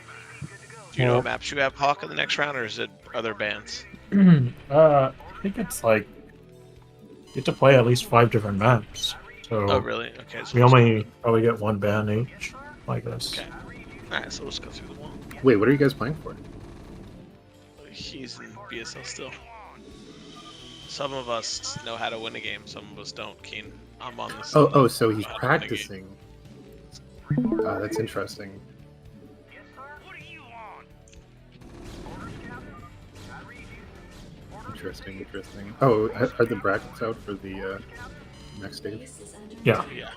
Speaker 9: Do you know what maps you have, Hawk, in the next round, or is it other bands?
Speaker 12: I think it's like you get to play at least 5 different maps. So
Speaker 9: Oh, really? Okay. So
Speaker 12: we only probably get 1 ban each, like this.
Speaker 9: Okay. Alright, so let's go through them all.
Speaker 8: Wait, what are you guys playing for?
Speaker 9: He's in BSL still. Some of us know how to win a game, some of us don't, Keen. I'm on this.
Speaker 8: Oh, so he's practicing. That's interesting. Interesting. Oh, are the brackets out for the next stage?
Speaker 12: Yeah.
Speaker 9: Yeah.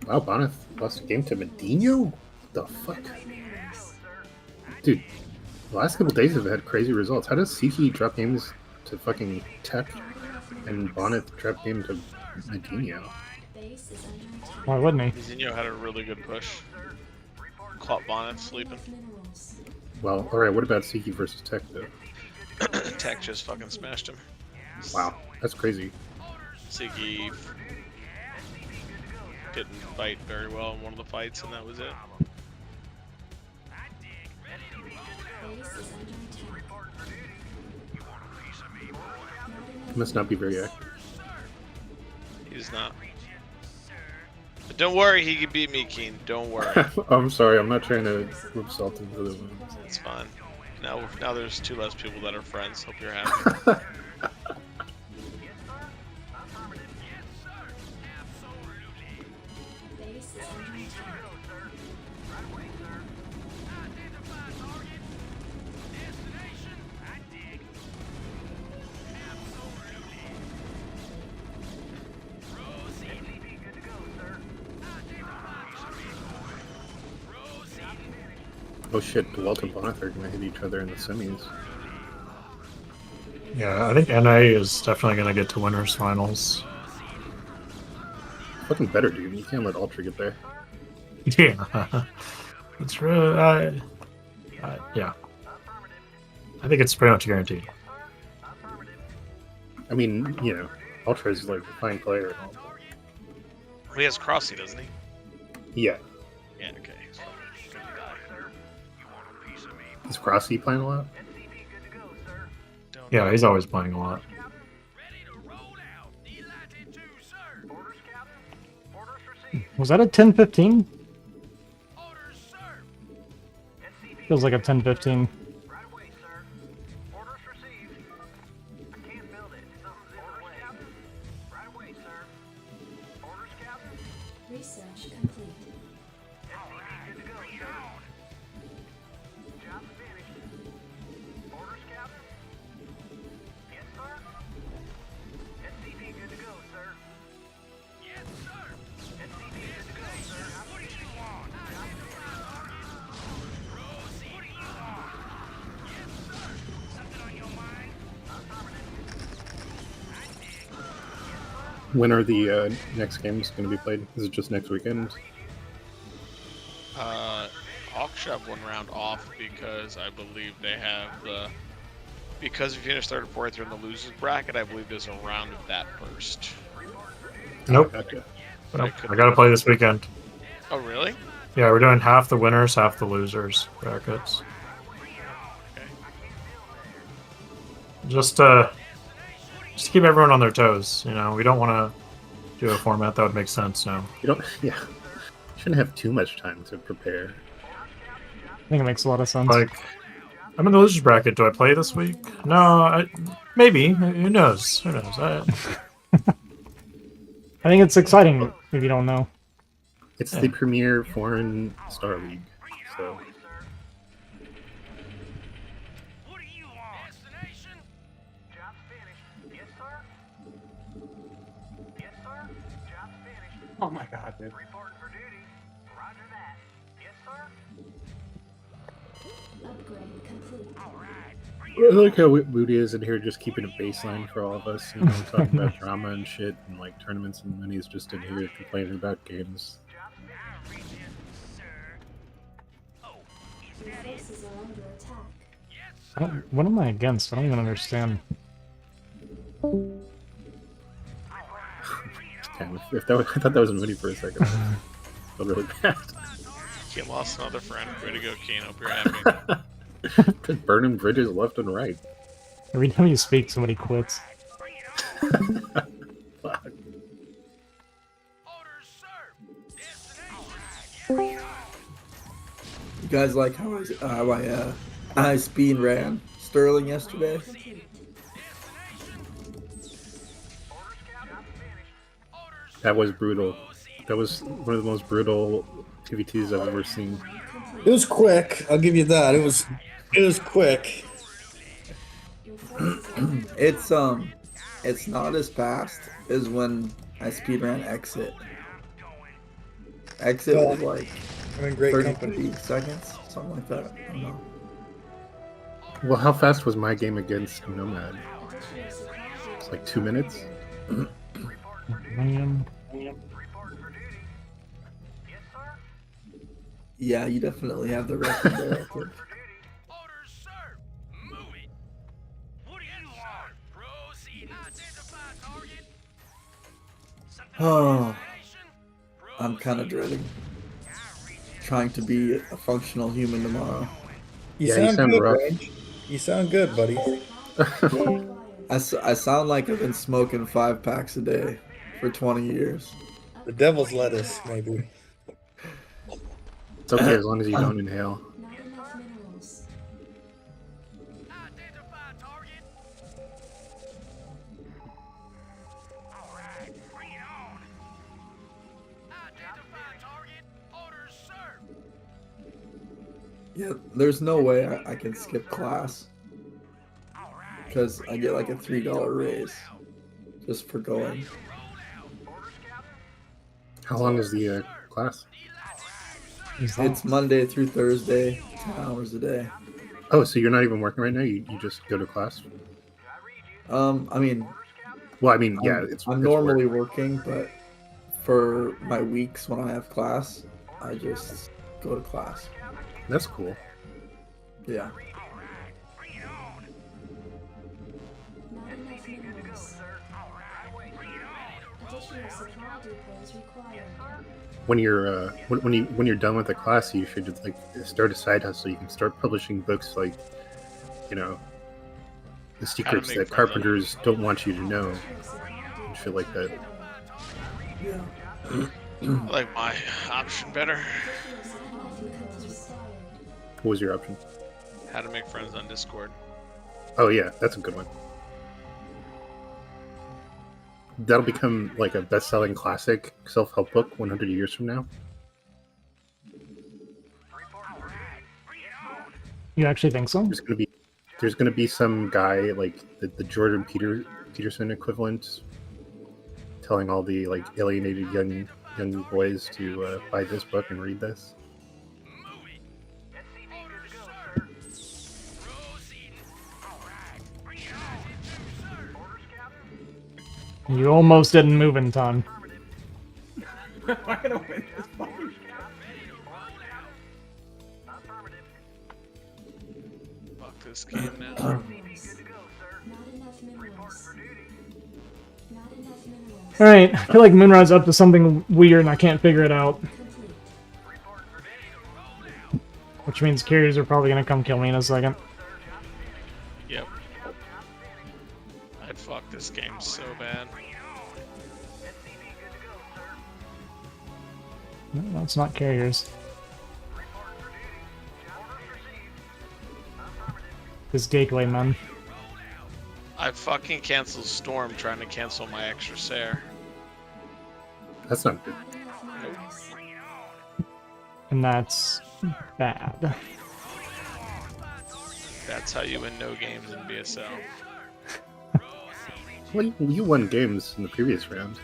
Speaker 8: Wow, Boneth lost a game to Medino? What the fuck? Dude, the last couple days have had crazy results. How does Siki drop games to fucking Tech and Boneth drop game to Medino?
Speaker 2: Why wouldn't he?
Speaker 9: Zinho had a really good push. Caught Bonnet sleeping.
Speaker 8: Well, alright, what about Siki versus Tech, though?
Speaker 9: Tech just fucking smashed him.
Speaker 8: Wow, that's crazy.
Speaker 9: Siggy didn't fight very well in one of the fights, and that was it.
Speaker 8: He must not be very active.
Speaker 9: He's not. But don't worry, he can beat me, Keen. Don't worry.
Speaker 8: I'm sorry, I'm not trying to rub salt into the wound.
Speaker 9: It's fine. Now there's 2 less people that are friends. Hope you're happy.
Speaker 8: Oh shit, Dwelt and Boneth are gonna hit each other in the semis.
Speaker 12: Yeah, I think NA is definitely going to get to winners finals.
Speaker 8: Fucking better, dude. You can't let Ultra get there.
Speaker 12: Yeah. It's really... yeah. I think it's pretty much guaranteed.
Speaker 8: I mean, you know, Ultra is like a fine player and all.
Speaker 9: He has Crossy, doesn't he?
Speaker 8: Yeah.
Speaker 9: Yeah, okay. He's fucking gonna die.
Speaker 8: Is Crossy playing a lot?
Speaker 12: Yeah, he's always playing a lot.
Speaker 2: Was that a 10-15? Feels like a 10-15.
Speaker 13: Research complete.
Speaker 8: When are the next games going to be played? Is it just next weekend?
Speaker 9: Hawk should have one round off because I believe they have the. Because if you finish third or fourth, you're in the losers bracket. I believe there's a round of that first.
Speaker 12: Nope.
Speaker 8: Gotcha.
Speaker 12: Nope. I gotta play this weekend.
Speaker 9: Oh, really?
Speaker 12: Yeah, we're doing half the winners, half the losers brackets.
Speaker 9: Okay.
Speaker 12: Just to keep everyone on their toes. You know, we don't want to do a format that would make sense now.
Speaker 8: You don't. Yeah. You shouldn't have too much time to prepare.
Speaker 2: I think it makes a lot of sense.
Speaker 12: Like, I'm in the losers bracket. Do I play this week? No, maybe. Who knows? Who knows?
Speaker 2: I think it's exciting if you don't know.
Speaker 8: It's the premier foreign Star League, so.
Speaker 3: Oh my god, dude.
Speaker 8: I like how Moody is in here just keeping a baseline for all of us, you know, talking about drama and shit and like tournaments, and then he's just in here complaining about games.
Speaker 2: What am I against? I don't even understand.
Speaker 8: Damn, if that was, I thought that was Moody for a second. I felt really bad.
Speaker 9: You lost another friend. Way to go, Kane. Hope you're happy.
Speaker 8: Just burning bridges left and right.
Speaker 2: Every time you speak, somebody quits.
Speaker 8: Fuck.
Speaker 6: You guys like how I speed ran Sterling yesterday?
Speaker 8: That was brutal. That was one of the most brutal TVTs I've ever seen.
Speaker 5: It was quick. I'll give you that. It was quick.
Speaker 6: It's not as fast as when I speedran Exit. Exit was like
Speaker 5: I'm in great
Speaker 6: 30
Speaker 5: company.
Speaker 6: seconds, something like that. I don't know.
Speaker 8: Well, how fast was my game against Nomad? It's like 2 minutes.
Speaker 6: Yeah, you definitely have the record there, I think. Oh, I'm kind of dreading trying to be a functional human tomorrow.
Speaker 5: You
Speaker 8: Yeah, you
Speaker 5: sound
Speaker 8: sound
Speaker 5: good,
Speaker 8: rough.
Speaker 5: Range. You sound good, buddy.
Speaker 6: I sound like I've been smoking 5 packs a day for 20 years.
Speaker 5: The devil's lettuce, maybe.
Speaker 8: It's okay as long as you don't inhale.
Speaker 6: Yeah, there's no way I can skip class. Because I get like a $3 raise just for going.
Speaker 8: How long is the class?
Speaker 6: It's Monday through Thursday, 10 hours a day.
Speaker 8: Oh, so you're not even working right now? You just go to class?
Speaker 6: I mean,
Speaker 8: Well, I mean, yeah,
Speaker 6: I'm normally working, but for my weeks when I have class, I just go to class.
Speaker 8: That's cool.
Speaker 6: Yeah.
Speaker 8: When you're when you're done with the class, you should just like start a side hustle. You can start publishing books like, you know, the secrets that carpenters don't want you to know, and shit like that.
Speaker 6: Yeah.
Speaker 9: I like my option better.
Speaker 8: What was your option?
Speaker 9: How to make friends on Discord.
Speaker 8: Oh yeah, that's a good one. That'll become like a best-selling classic self-help book 100 years from now.
Speaker 2: You actually think so?
Speaker 8: There's gonna be some guy like the Jordan Peterson equivalent, telling all the like alienated young boys to buy this book and read this.
Speaker 2: You almost didn't move in time.
Speaker 3: Am I gonna win this fucking?
Speaker 9: Fuck this game, man.
Speaker 2: Alright, I feel like Moonrise up to something weird and I can't figure it out. Which means carriers are probably gonna come kill me in a second.
Speaker 9: Yep. I'd fuck this game so bad.
Speaker 2: No, it's not carriers. This gateway, man.
Speaker 9: I fucking canceled Storm trying to cancel my extra Sair.
Speaker 8: That's not good.
Speaker 2: And that's bad.
Speaker 9: That's how you win no games in BSL.
Speaker 8: Well, you won games in the previous round.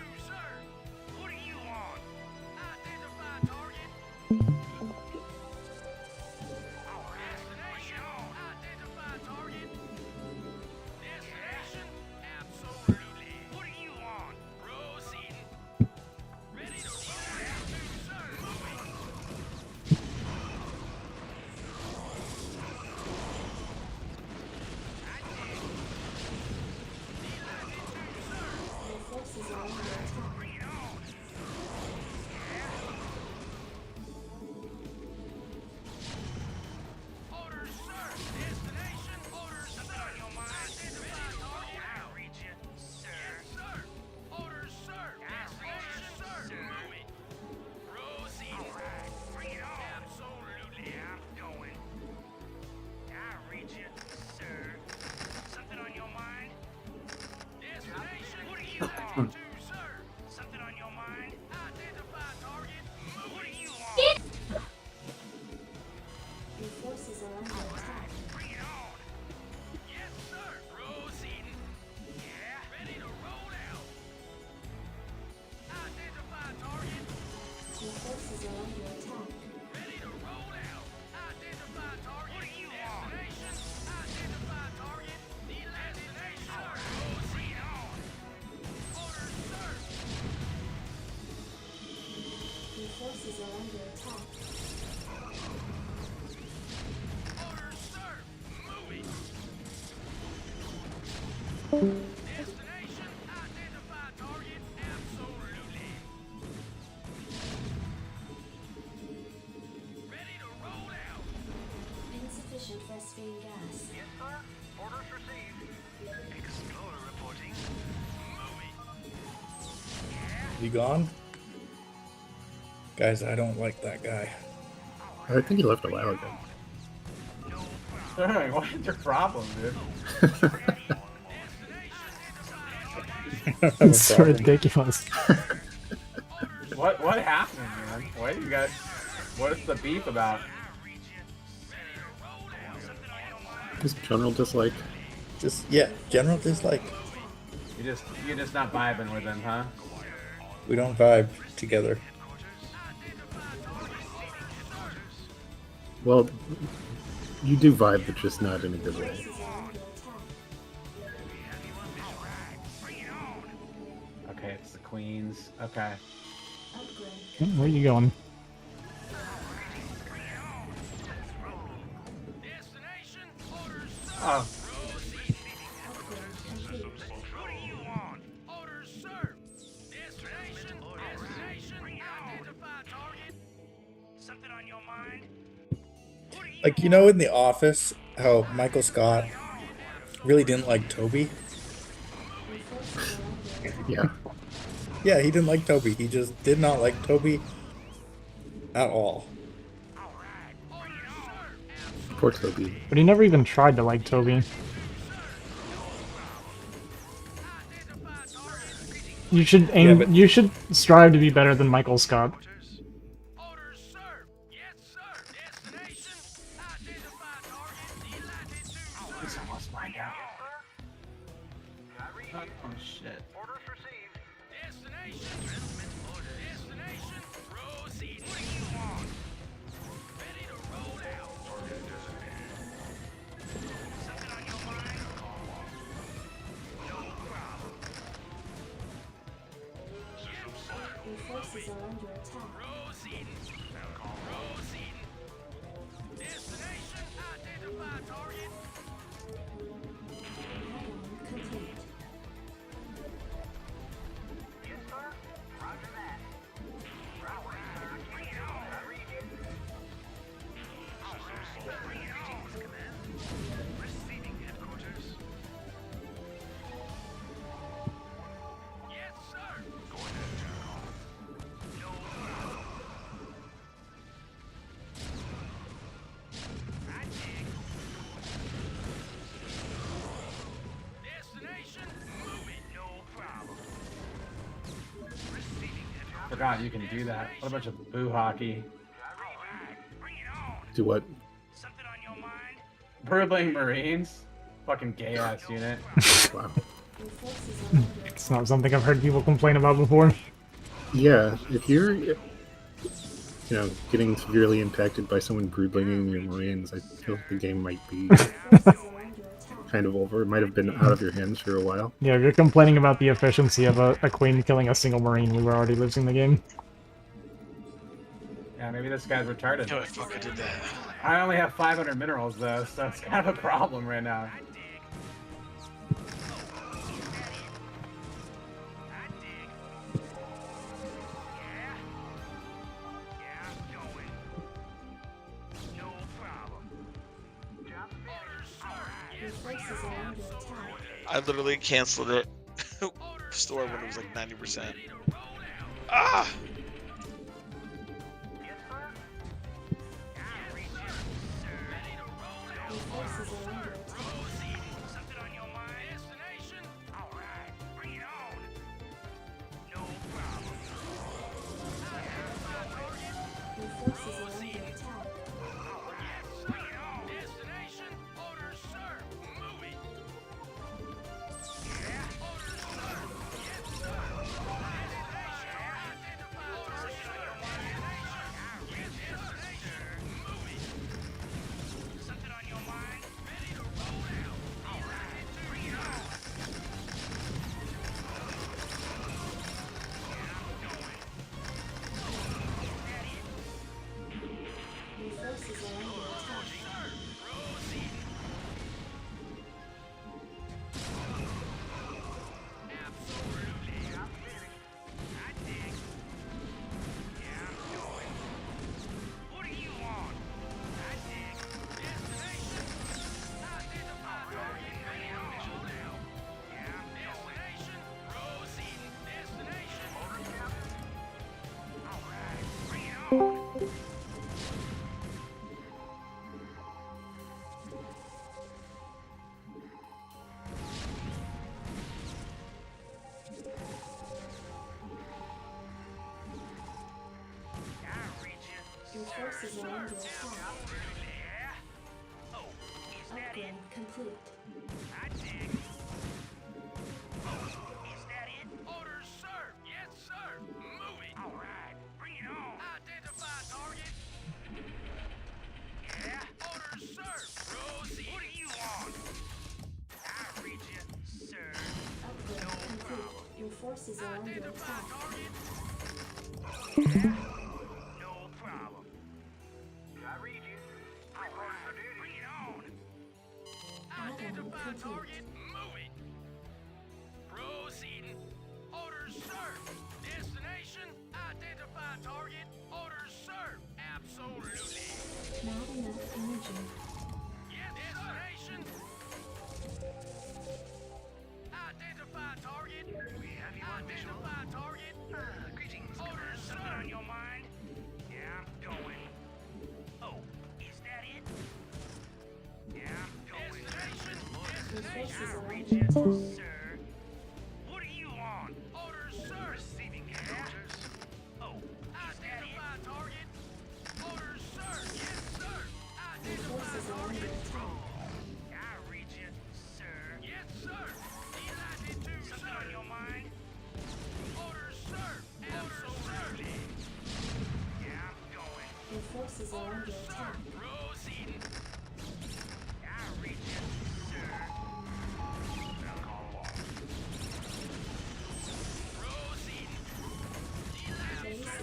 Speaker 13: Insufficient phosphine gas. Yes, sir. Orders received. Explorer reporting.
Speaker 5: You gone? Guys, I don't like that guy.
Speaker 8: I think he left a while ago.
Speaker 3: What's your problem, dude?
Speaker 2: It's so ridiculous.
Speaker 3: What happened, man? Why do you guys? What is the beef about?
Speaker 8: Just general dislike.
Speaker 5: General dislike.
Speaker 3: You're just not vibing with him, huh?
Speaker 5: We don't vibe together.
Speaker 8: Well, you do vibe, but just not in a good way.
Speaker 3: Okay, it's the queens. Okay.
Speaker 2: Where are you going?
Speaker 3: Oh.
Speaker 5: Like, you know, in The Office, how Michael Scott really didn't like Toby?
Speaker 8: Yeah.
Speaker 5: Yeah, he didn't like Toby. He just did not like Toby at all.
Speaker 8: Poor Toby.
Speaker 2: But he never even tried to like Toby. You should aim. You should strive to be better than Michael Scott.
Speaker 13: forces are under attack. Add-on complete.
Speaker 3: Forgot you can do that. What a bunch of boo hockey.
Speaker 8: Do what?
Speaker 3: Brutling Marines? Fucking gay ass unit.
Speaker 8: Wow.
Speaker 13: Your forces are under
Speaker 2: It's not something I've heard people complain about before.
Speaker 8: Yeah, if you're, getting severely impacted by someone broodlinging your Marines, I feel like the game might be
Speaker 13: forces are under attack.
Speaker 8: kind of over. It might have been out of your hands for a while.
Speaker 2: Yeah, if you're complaining about the efficiency of a queen killing a single marine, we were already losing the game.
Speaker 3: Yeah, maybe this guy's retarded.
Speaker 9: Oh, I fucking did that.
Speaker 3: I only have 500 minerals though, so it's kind of a problem right now.
Speaker 13: Your forces are under attack.
Speaker 9: I literally canceled it. Store when it was like 90%. Ah!
Speaker 13: Your forces are under attack. Your forces are under attack. Your forces are under attack. Your forces are under attack. Upgrade complete. Upgrade complete. Your forces are under attack. Add-on complete. Not enough energy. Your forces are under attack. Your forces are under attack. Your forces are under attack. Base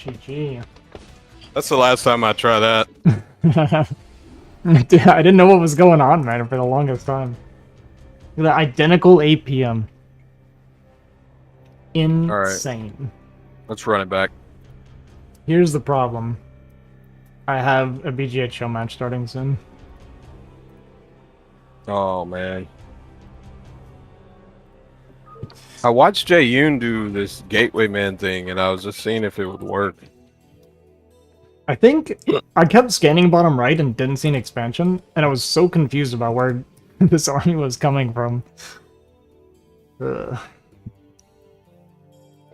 Speaker 2: GG.
Speaker 4: That's the last time I try that.
Speaker 2: Dude, I didn't know what was going on, man, for the longest time. The identical 8 p.m. Insane.
Speaker 4: Let's run it back.
Speaker 2: Here's the problem. I have a BGH show match starting soon.
Speaker 4: Oh man. I watched Jay Yoon do this Gateway Man thing, and I was just seeing if it would work.
Speaker 2: I think I kept scanning bottom right and didn't see an expansion, and I was so confused about where this army was coming from. Ugh.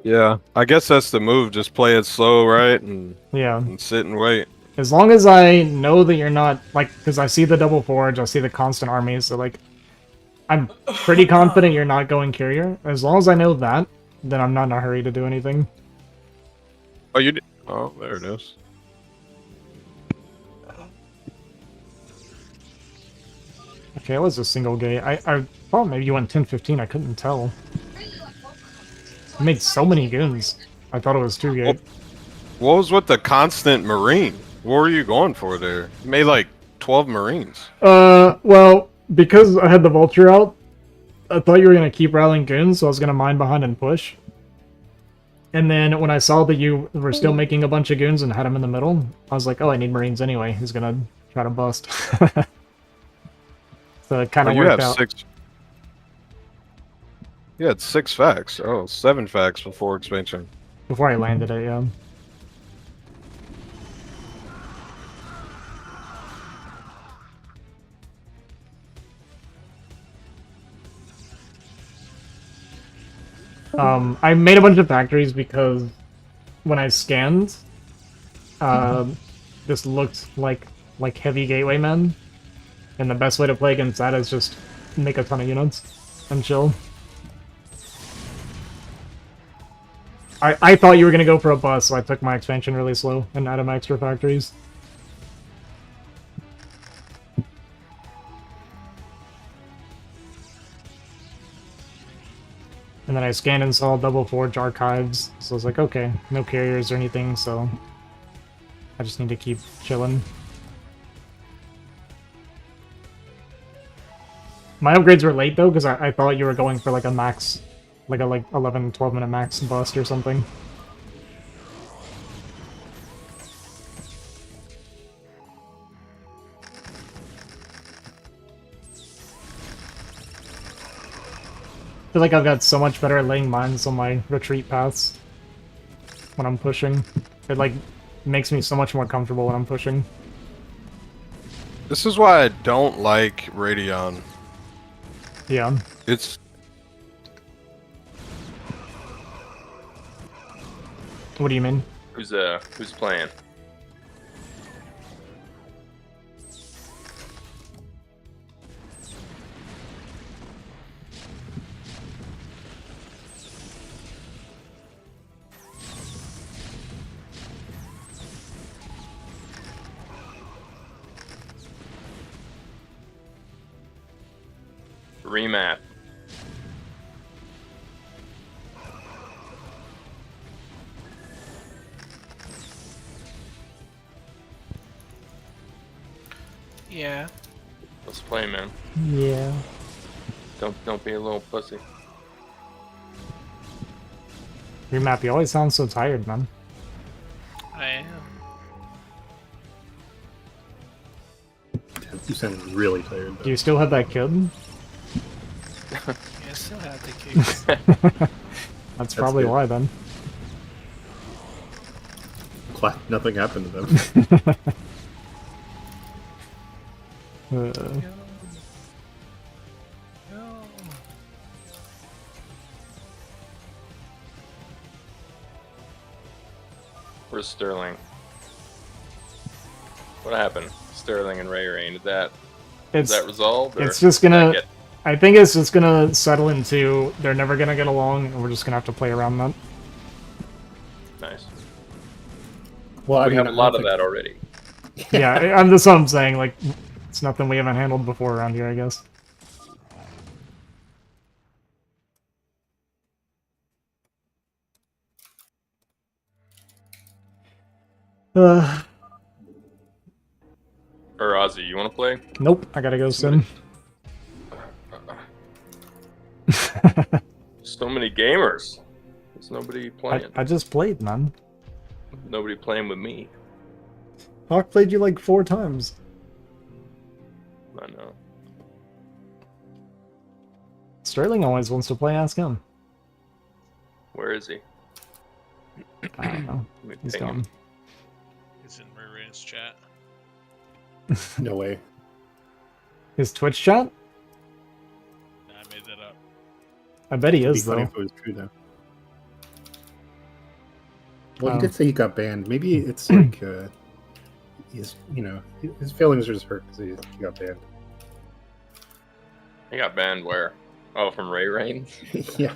Speaker 4: Yeah, I guess that's the move. Just play it slow, right? And sit and wait.
Speaker 2: As long as I know that you're not, like, because I see the double forge, I see the constant armies, so, like, I'm pretty confident you're not going courier. As long as I know that, then I'm not in a hurry to do anything.
Speaker 4: Oh, you did? Oh, there it is.
Speaker 2: Okay, it was a single gate. I thought maybe you went 10-15, I couldn't tell. I made so many goons. I thought it was 2 gate.
Speaker 4: What was with the constant marine? What were you going for there? You made like 12 marines.
Speaker 2: Well, because I had the vulture out, I thought you were going to keep rallying goons, so I was going to mine behind and push. And then when I saw that you were still making a bunch of goons and had them in the middle, I was like, oh, I need marines anyway. He's going to try to bust. So it kind of worked out.
Speaker 4: You had 6 facts. Oh, 7 facts before expansion.
Speaker 2: Before I landed it, yeah. I made a bunch of factories because when I scanned, this looked like heavy gateway men, and the best way to play against that is just make a ton of units and chill. I thought you were gonna go for a bus, so I took my expansion really slow and added my extra factories. And then I scanned and saw double forge archives, so I was like, okay, no carriers or anything, so I just need to keep chilling. My upgrades were late though, because I thought you were going for like a max, like a 11-12 minute max bust or something. I feel like I've got so much better at laying mines on my retreat paths when I'm pushing. It like makes me so much more comfortable when I'm pushing.
Speaker 4: This is why I don't like Radeon.
Speaker 2: Yeah.
Speaker 4: It's...
Speaker 2: What do you mean?
Speaker 1: Who's playing? Remap.
Speaker 7: Yeah.
Speaker 1: Let's play, man.
Speaker 2: Yeah.
Speaker 1: Don't be a little pussy.
Speaker 2: Remap, you always sound so tired, man.
Speaker 7: I am.
Speaker 8: You sound really tired. Though.
Speaker 2: Do you still have that kid?
Speaker 7: Yeah, I still have the kids.
Speaker 2: That's probably
Speaker 8: good.
Speaker 2: why then.
Speaker 8: Glad nothing happened to them.
Speaker 1: Where's Sterling? What happened? Sterling and Ray Rain. Is that resolved? Or
Speaker 2: It's just gonna.
Speaker 1: get-
Speaker 2: I think it's just gonna settle into they're never gonna get along, and we're just gonna have to play around that.
Speaker 1: Nice.
Speaker 5: Well,
Speaker 1: We have a lot of that already.
Speaker 2: Yeah, I'm just what I'm saying. Like, it's nothing we haven't handled before around here, I guess. Uh,
Speaker 1: Or Ozzy, you want to play?
Speaker 2: nope, I gotta go soon.
Speaker 1: So many gamers. There's nobody playing.
Speaker 2: I just played, man.
Speaker 1: Nobody playing with me.
Speaker 2: Hawk played you like 4 times.
Speaker 1: I know.
Speaker 2: Sterling always wants to play, ask him.
Speaker 1: Where is he?
Speaker 2: I don't know.
Speaker 1: Let me
Speaker 2: He's
Speaker 1: ping him.
Speaker 2: gone.
Speaker 9: He's in Marian's chat.
Speaker 8: No way.
Speaker 2: His Twitch chat?
Speaker 9: Nah, I made that up.
Speaker 2: I bet he
Speaker 8: It'd be
Speaker 2: is,
Speaker 8: funny
Speaker 2: though.
Speaker 8: if it was true, though. Well,
Speaker 2: Oh.
Speaker 8: he did say he got banned. Maybe it's like, his feelings are just hurt because he got banned.
Speaker 1: He got banned where? Oh, from Ray Rain?
Speaker 8: Yeah.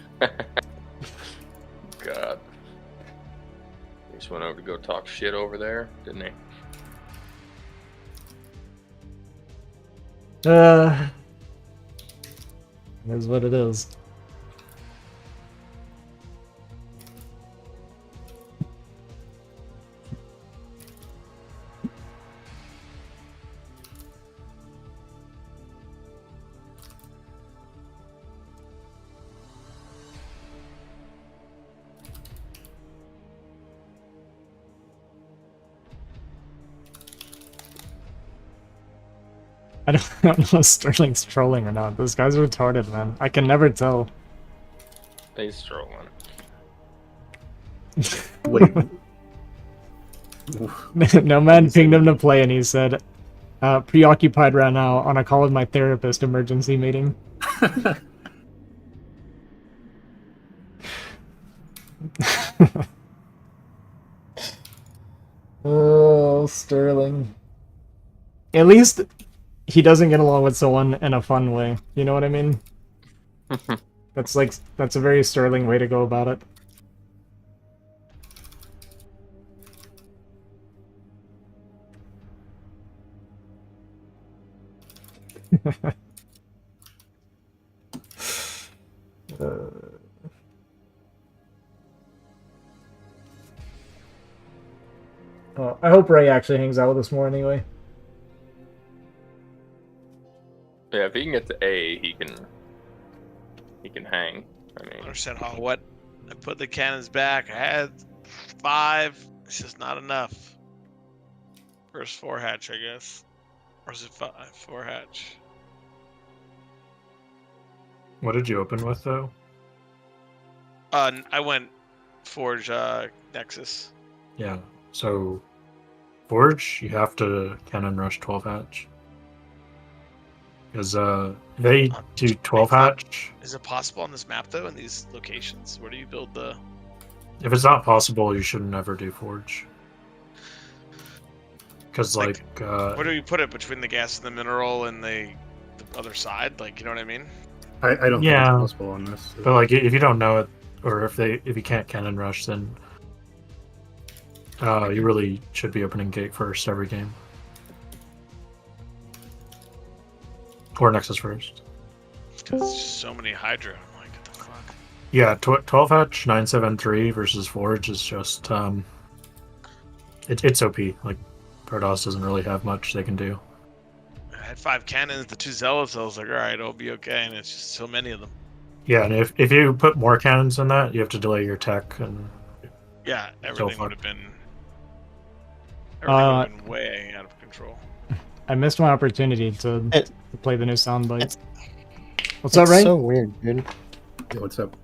Speaker 1: God. He just went over to go talk shit over there, didn't he?
Speaker 2: It is what it is. I don't know if Sterling's trolling or not. This guy's retarded, man. I can never tell.
Speaker 1: He's trolling.
Speaker 8: Wait.
Speaker 2: No man pinged him to play and he said, preoccupied right now on a call with my therapist emergency meeting. Oh, Sterling. At least he doesn't get along with someone in a fun way. You know what I mean? That's a very Sterling way to go about it. Oh, I hope Ray actually hangs out with us more anyway.
Speaker 1: Yeah, if he can get to A, he can hang. I mean,
Speaker 9: Understand how what? I put the cannons back. I had 5. It's just not enough. First 4 hatch, I guess. Or is it 5? 4 hatch.
Speaker 12: What did you open with though?
Speaker 9: I went Forge Nexus.
Speaker 12: Yeah. So Forge, you have to cannon rush 12 hatch. Because they do 12 hatch.
Speaker 9: Is it possible on this map though? In these locations, where do you build the?
Speaker 12: If it's not possible, you should never do Forge. Because
Speaker 9: where do you put it between the gas and the mineral and the other side? Like, you know what I mean?
Speaker 8: I don't think it's possible on this.
Speaker 12: But like, if you don't know it, or if you can't cannon rush, then you really should be opening gate first every game. Or Nexus first.
Speaker 9: Because there's just so many Hydra. I'm like, what the fuck?
Speaker 12: Yeah, 12 hatch 973 versus Forge is just it's OP. Like Protoss doesn't really have much they can do.
Speaker 9: I had 5 cannons, the 2 zealots. I was like, all right, it'll be okay. And it's just so many of them.
Speaker 12: Yeah, and if you put more cannons in that, you have to delay your tech and
Speaker 9: Yeah, everything would have been way out of control.
Speaker 2: I missed my opportunity to play the new soundbite. What's
Speaker 10: It's
Speaker 2: up, Ray?
Speaker 10: so weird, dude.
Speaker 8: Yeah, what's up?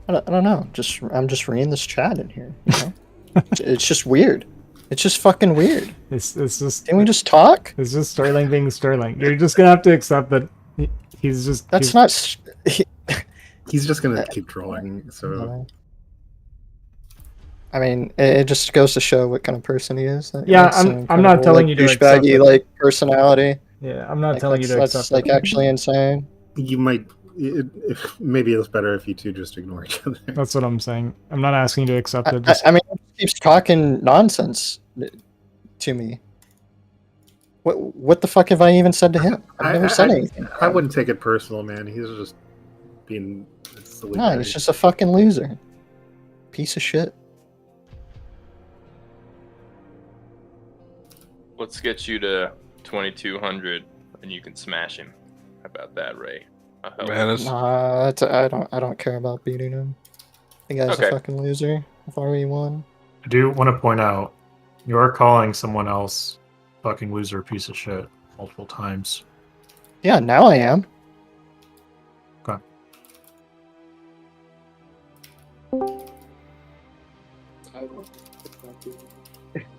Speaker 10: I don't know. I'm just reading this chat in here. You know? It's just weird. It's just fucking weird.
Speaker 2: It's just.
Speaker 10: Can we just talk?
Speaker 2: It's just Sterling being Sterling. You're just gonna have to accept that he's just.
Speaker 10: That's not.
Speaker 8: He's just gonna keep trolling. So.
Speaker 10: I mean, it just goes to show what kind of person he is.
Speaker 2: Yeah, I'm not telling you to accept
Speaker 10: douchebaggy
Speaker 2: it.
Speaker 10: like personality.
Speaker 2: Yeah, I'm not telling you to
Speaker 10: that's
Speaker 2: accept
Speaker 10: like
Speaker 2: it.
Speaker 10: actually insane.
Speaker 8: You might. Maybe it's better if you two just ignore each other.
Speaker 2: That's what I'm saying. I'm not asking you to accept it. Just...
Speaker 10: I mean, he keeps talking nonsense to me. What the fuck have I even said to him? I've never said anything.
Speaker 8: I wouldn't take it personal, man. He's just being silly.
Speaker 10: No, he's just a fucking loser. Piece of shit.
Speaker 1: Let's get you to 2200, and you can smash him. How about that, Ray? I'll help.
Speaker 4: Man, it's,
Speaker 10: Nah, I don't care about beating him. The guy's
Speaker 1: Okay.
Speaker 10: a fucking loser. I've already won.
Speaker 12: I do want to point out, you are calling someone else fucking loser piece of shit multiple times.
Speaker 10: Yeah, now I am.
Speaker 12: Okay.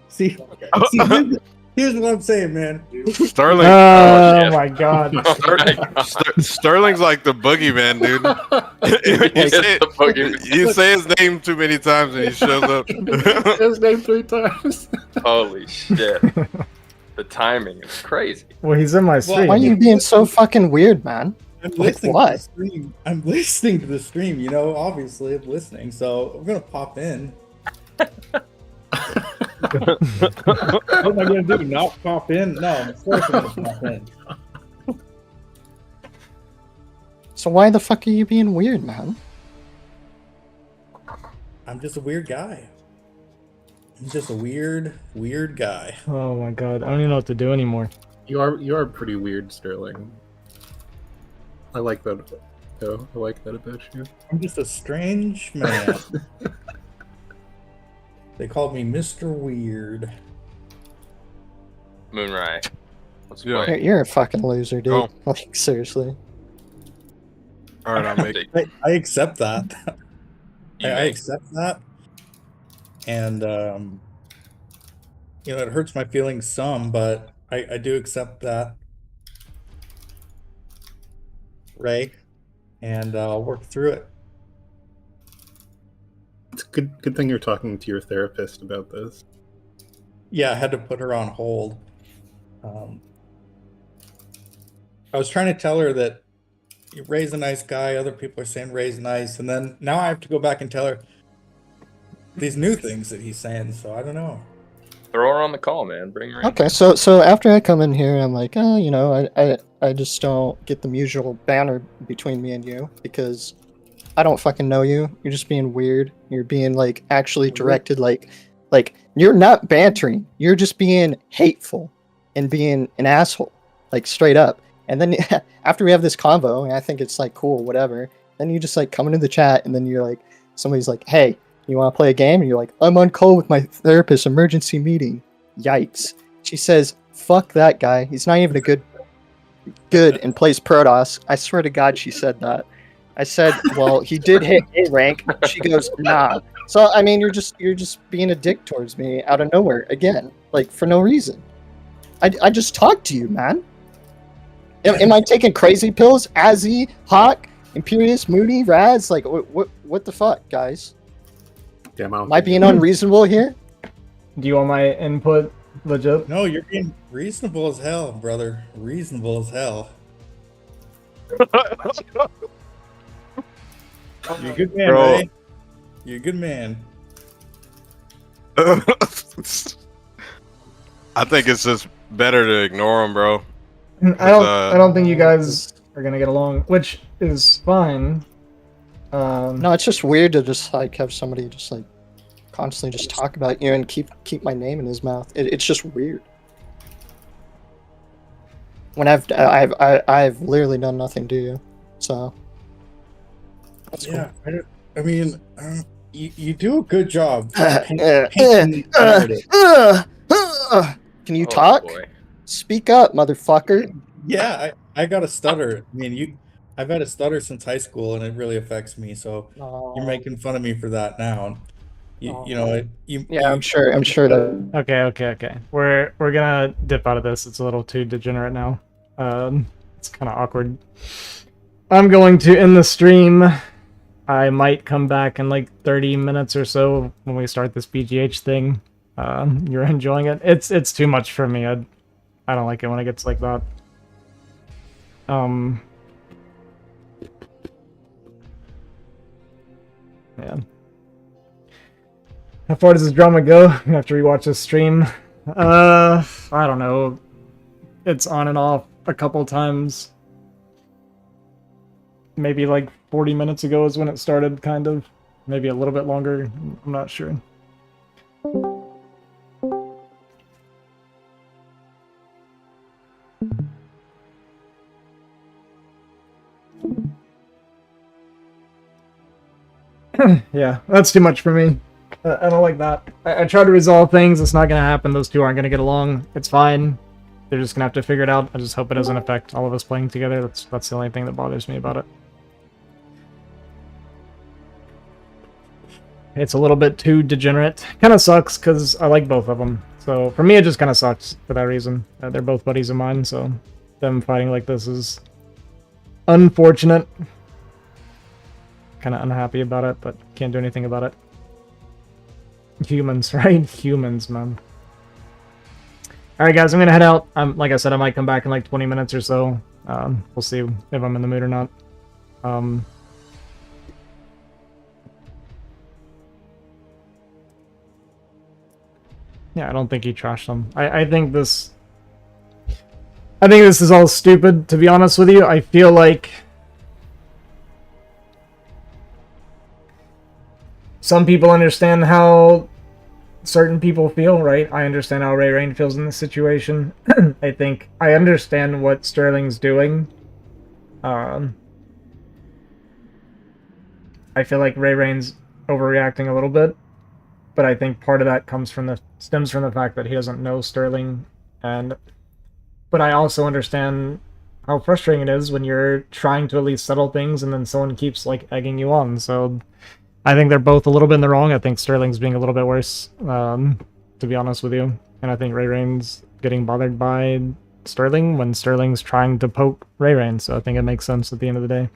Speaker 5: See, here's what I'm saying, man.
Speaker 4: Sterling.
Speaker 2: Oh
Speaker 1: shit.
Speaker 2: my god.
Speaker 4: Sterling's like the boogeyman, dude. You say his name too many times and he shows up.
Speaker 8: His name 3 times.
Speaker 1: Holy shit. The timing is crazy.
Speaker 2: Well, he's in my stream.
Speaker 10: Why are you being so fucking weird, man?
Speaker 5: I'm
Speaker 10: Like,
Speaker 5: listening
Speaker 10: why?
Speaker 5: to the stream. I'm listening to the stream, you know, obviously I'm listening, so I'm gonna pop in. What am I gonna do? Not pop in? No, of course I'm gonna pop in.
Speaker 10: So why the fuck are you being weird, man?
Speaker 5: I'm just a weird guy. I'm just a weird guy.
Speaker 2: Oh my god. I don't even know what to do anymore.
Speaker 8: You are pretty weird, Sterling. I like that. Though I like that about you.
Speaker 5: I'm just a strange man. They called me Mr. Weird.
Speaker 1: Moonrise. Let's
Speaker 4: Yeah.
Speaker 1: play.
Speaker 10: You're a fucking loser, dude.
Speaker 4: Oh.
Speaker 10: Like, seriously.
Speaker 4: All right, I'll make it.
Speaker 5: I accept that.
Speaker 1: You
Speaker 5: I
Speaker 1: make-
Speaker 5: accept that. And you know, it hurts my feelings some, but I do accept that. Ray. And I'll work through it.
Speaker 8: It's a good thing you're talking to your therapist about this.
Speaker 5: Yeah, I had to put her on hold. I was trying to tell her that Ray's a nice guy, other people are saying Ray's nice, and then now I have to go back and tell her these new things that he's saying, so I don't know.
Speaker 1: Throw her on the call, man. Bring her in.
Speaker 10: Okay, so after I come in here, I'm like, oh, you know, I just don't get the mutual banner between me and you because I don't fucking know you. You're just being weird. You're being like actually directed, like you're not bantering. You're just being hateful and being an asshole, like straight up. And then after we have this convo, and I think it's like cool, whatever. Then you just like come into the chat, and then you're like, somebody's like, hey, you want to play a game? And you're like, I'm on call with my therapist, emergency meeting. Yikes. She says, fuck that guy. He's not even a good and plays Protoss. I swear to God, she said that. I said, well, he did hit A rank. She goes, nah. So I mean, you're just being a dick towards me out of nowhere again, like for no reason. I just talked to you, man. Am I taking crazy pills? Azzy, Hawk, Imperious, Moody, Raz? Like what the fuck, guys?
Speaker 8: Damn,
Speaker 10: Am I being unreasonable here?
Speaker 2: Do you want my input legit?
Speaker 5: No, you're being reasonable as hell, brother. Reasonable as hell. You're a good man,
Speaker 4: Bro.
Speaker 5: Ray. You're a good man.
Speaker 4: I think it's just better to ignore him, bro.
Speaker 2: I don't think you guys are gonna get along, which is fine.
Speaker 10: No, it's just weird to just like have somebody just like constantly just talk about you and keep my name in his mouth. It's just weird. When I've literally done nothing to you, so that's
Speaker 5: Yeah, I mean, you do a good job.
Speaker 10: cool.
Speaker 5: painting the narrative.
Speaker 10: Can you
Speaker 1: Oh,
Speaker 10: talk?
Speaker 1: boy.
Speaker 10: Speak up, motherfucker.
Speaker 5: Yeah, I got a stutter. I mean, I've had a stutter since high school, and it really affects me. So you're making fun of me for that now. You know,
Speaker 10: Yeah, I'm sure that.
Speaker 2: Okay. We're gonna dip out of this. It's a little too degenerate now. It's kind of awkward. I'm going to end the stream. I might come back in like 30 minutes or so when we start this BGH thing. You're enjoying it. It's too much for me. I don't like it when it gets like that. Man. How far does this drama go? I'm gonna have to rewatch this stream. I don't know. It's on and off a couple times. Maybe like 40 minutes ago is when it started, kind of. Maybe a little bit longer. I'm not sure. Yeah, that's too much for me. I don't like that. I try to resolve things. It's not gonna happen. Those two aren't gonna get along. It's fine. They're just gonna have to figure it out. I just hope it doesn't affect all of us playing together. That's the only thing that bothers me about it. It's a little bit too degenerate. Kind of sucks because I like both of them. So for me, it just kind of sucks for that reason. They're both buddies of mine, so them fighting like this is unfortunate. Kind of unhappy about it, but can't do anything about it. Humans, right? Humans, man. Alright guys, I'm gonna head out. Like I said, I might come back in like 20 minutes or so. We'll see if I'm in the mood or not. Yeah, I don't think he trashed them. I think this is all stupid, to be honest with you. I feel like some people understand how certain people feel, right? I understand how Ray Rain feels in this situation. I think I understand what Sterling's doing. I feel like Ray Rain's overreacting a little bit, but I think part of that stems from the fact that he doesn't know Sterling, but I also understand how frustrating it is when you're trying to at least settle things and then someone keeps like egging you on. So I think they're both a little bit in the wrong. I think Sterling's being a little bit worse, to be honest with you. And I think Ray Rain's getting bothered by Sterling when Sterling's trying to poke Ray Rain. So I think it makes sense at the end of the day.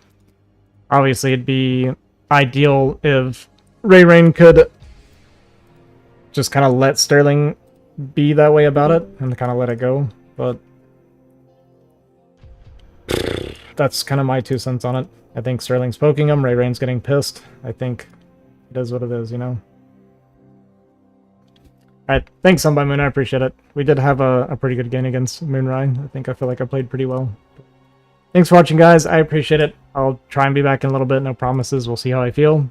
Speaker 2: Obviously, it'd be ideal if Ray Rain could just kind of let Sterling be that way about it and kind of let it go. But that's kind of my 2 cents on it. I think Sterling's poking him. Ray Rain's getting pissed. I think it is what it is, you know? Alright, thanks, Sun by Moon. I appreciate it. We did have a pretty good game against Moonrai. I feel like I played pretty well. Thanks for watching, guys. I appreciate it. I'll try and be back in a little bit. No promises. We'll see how I feel.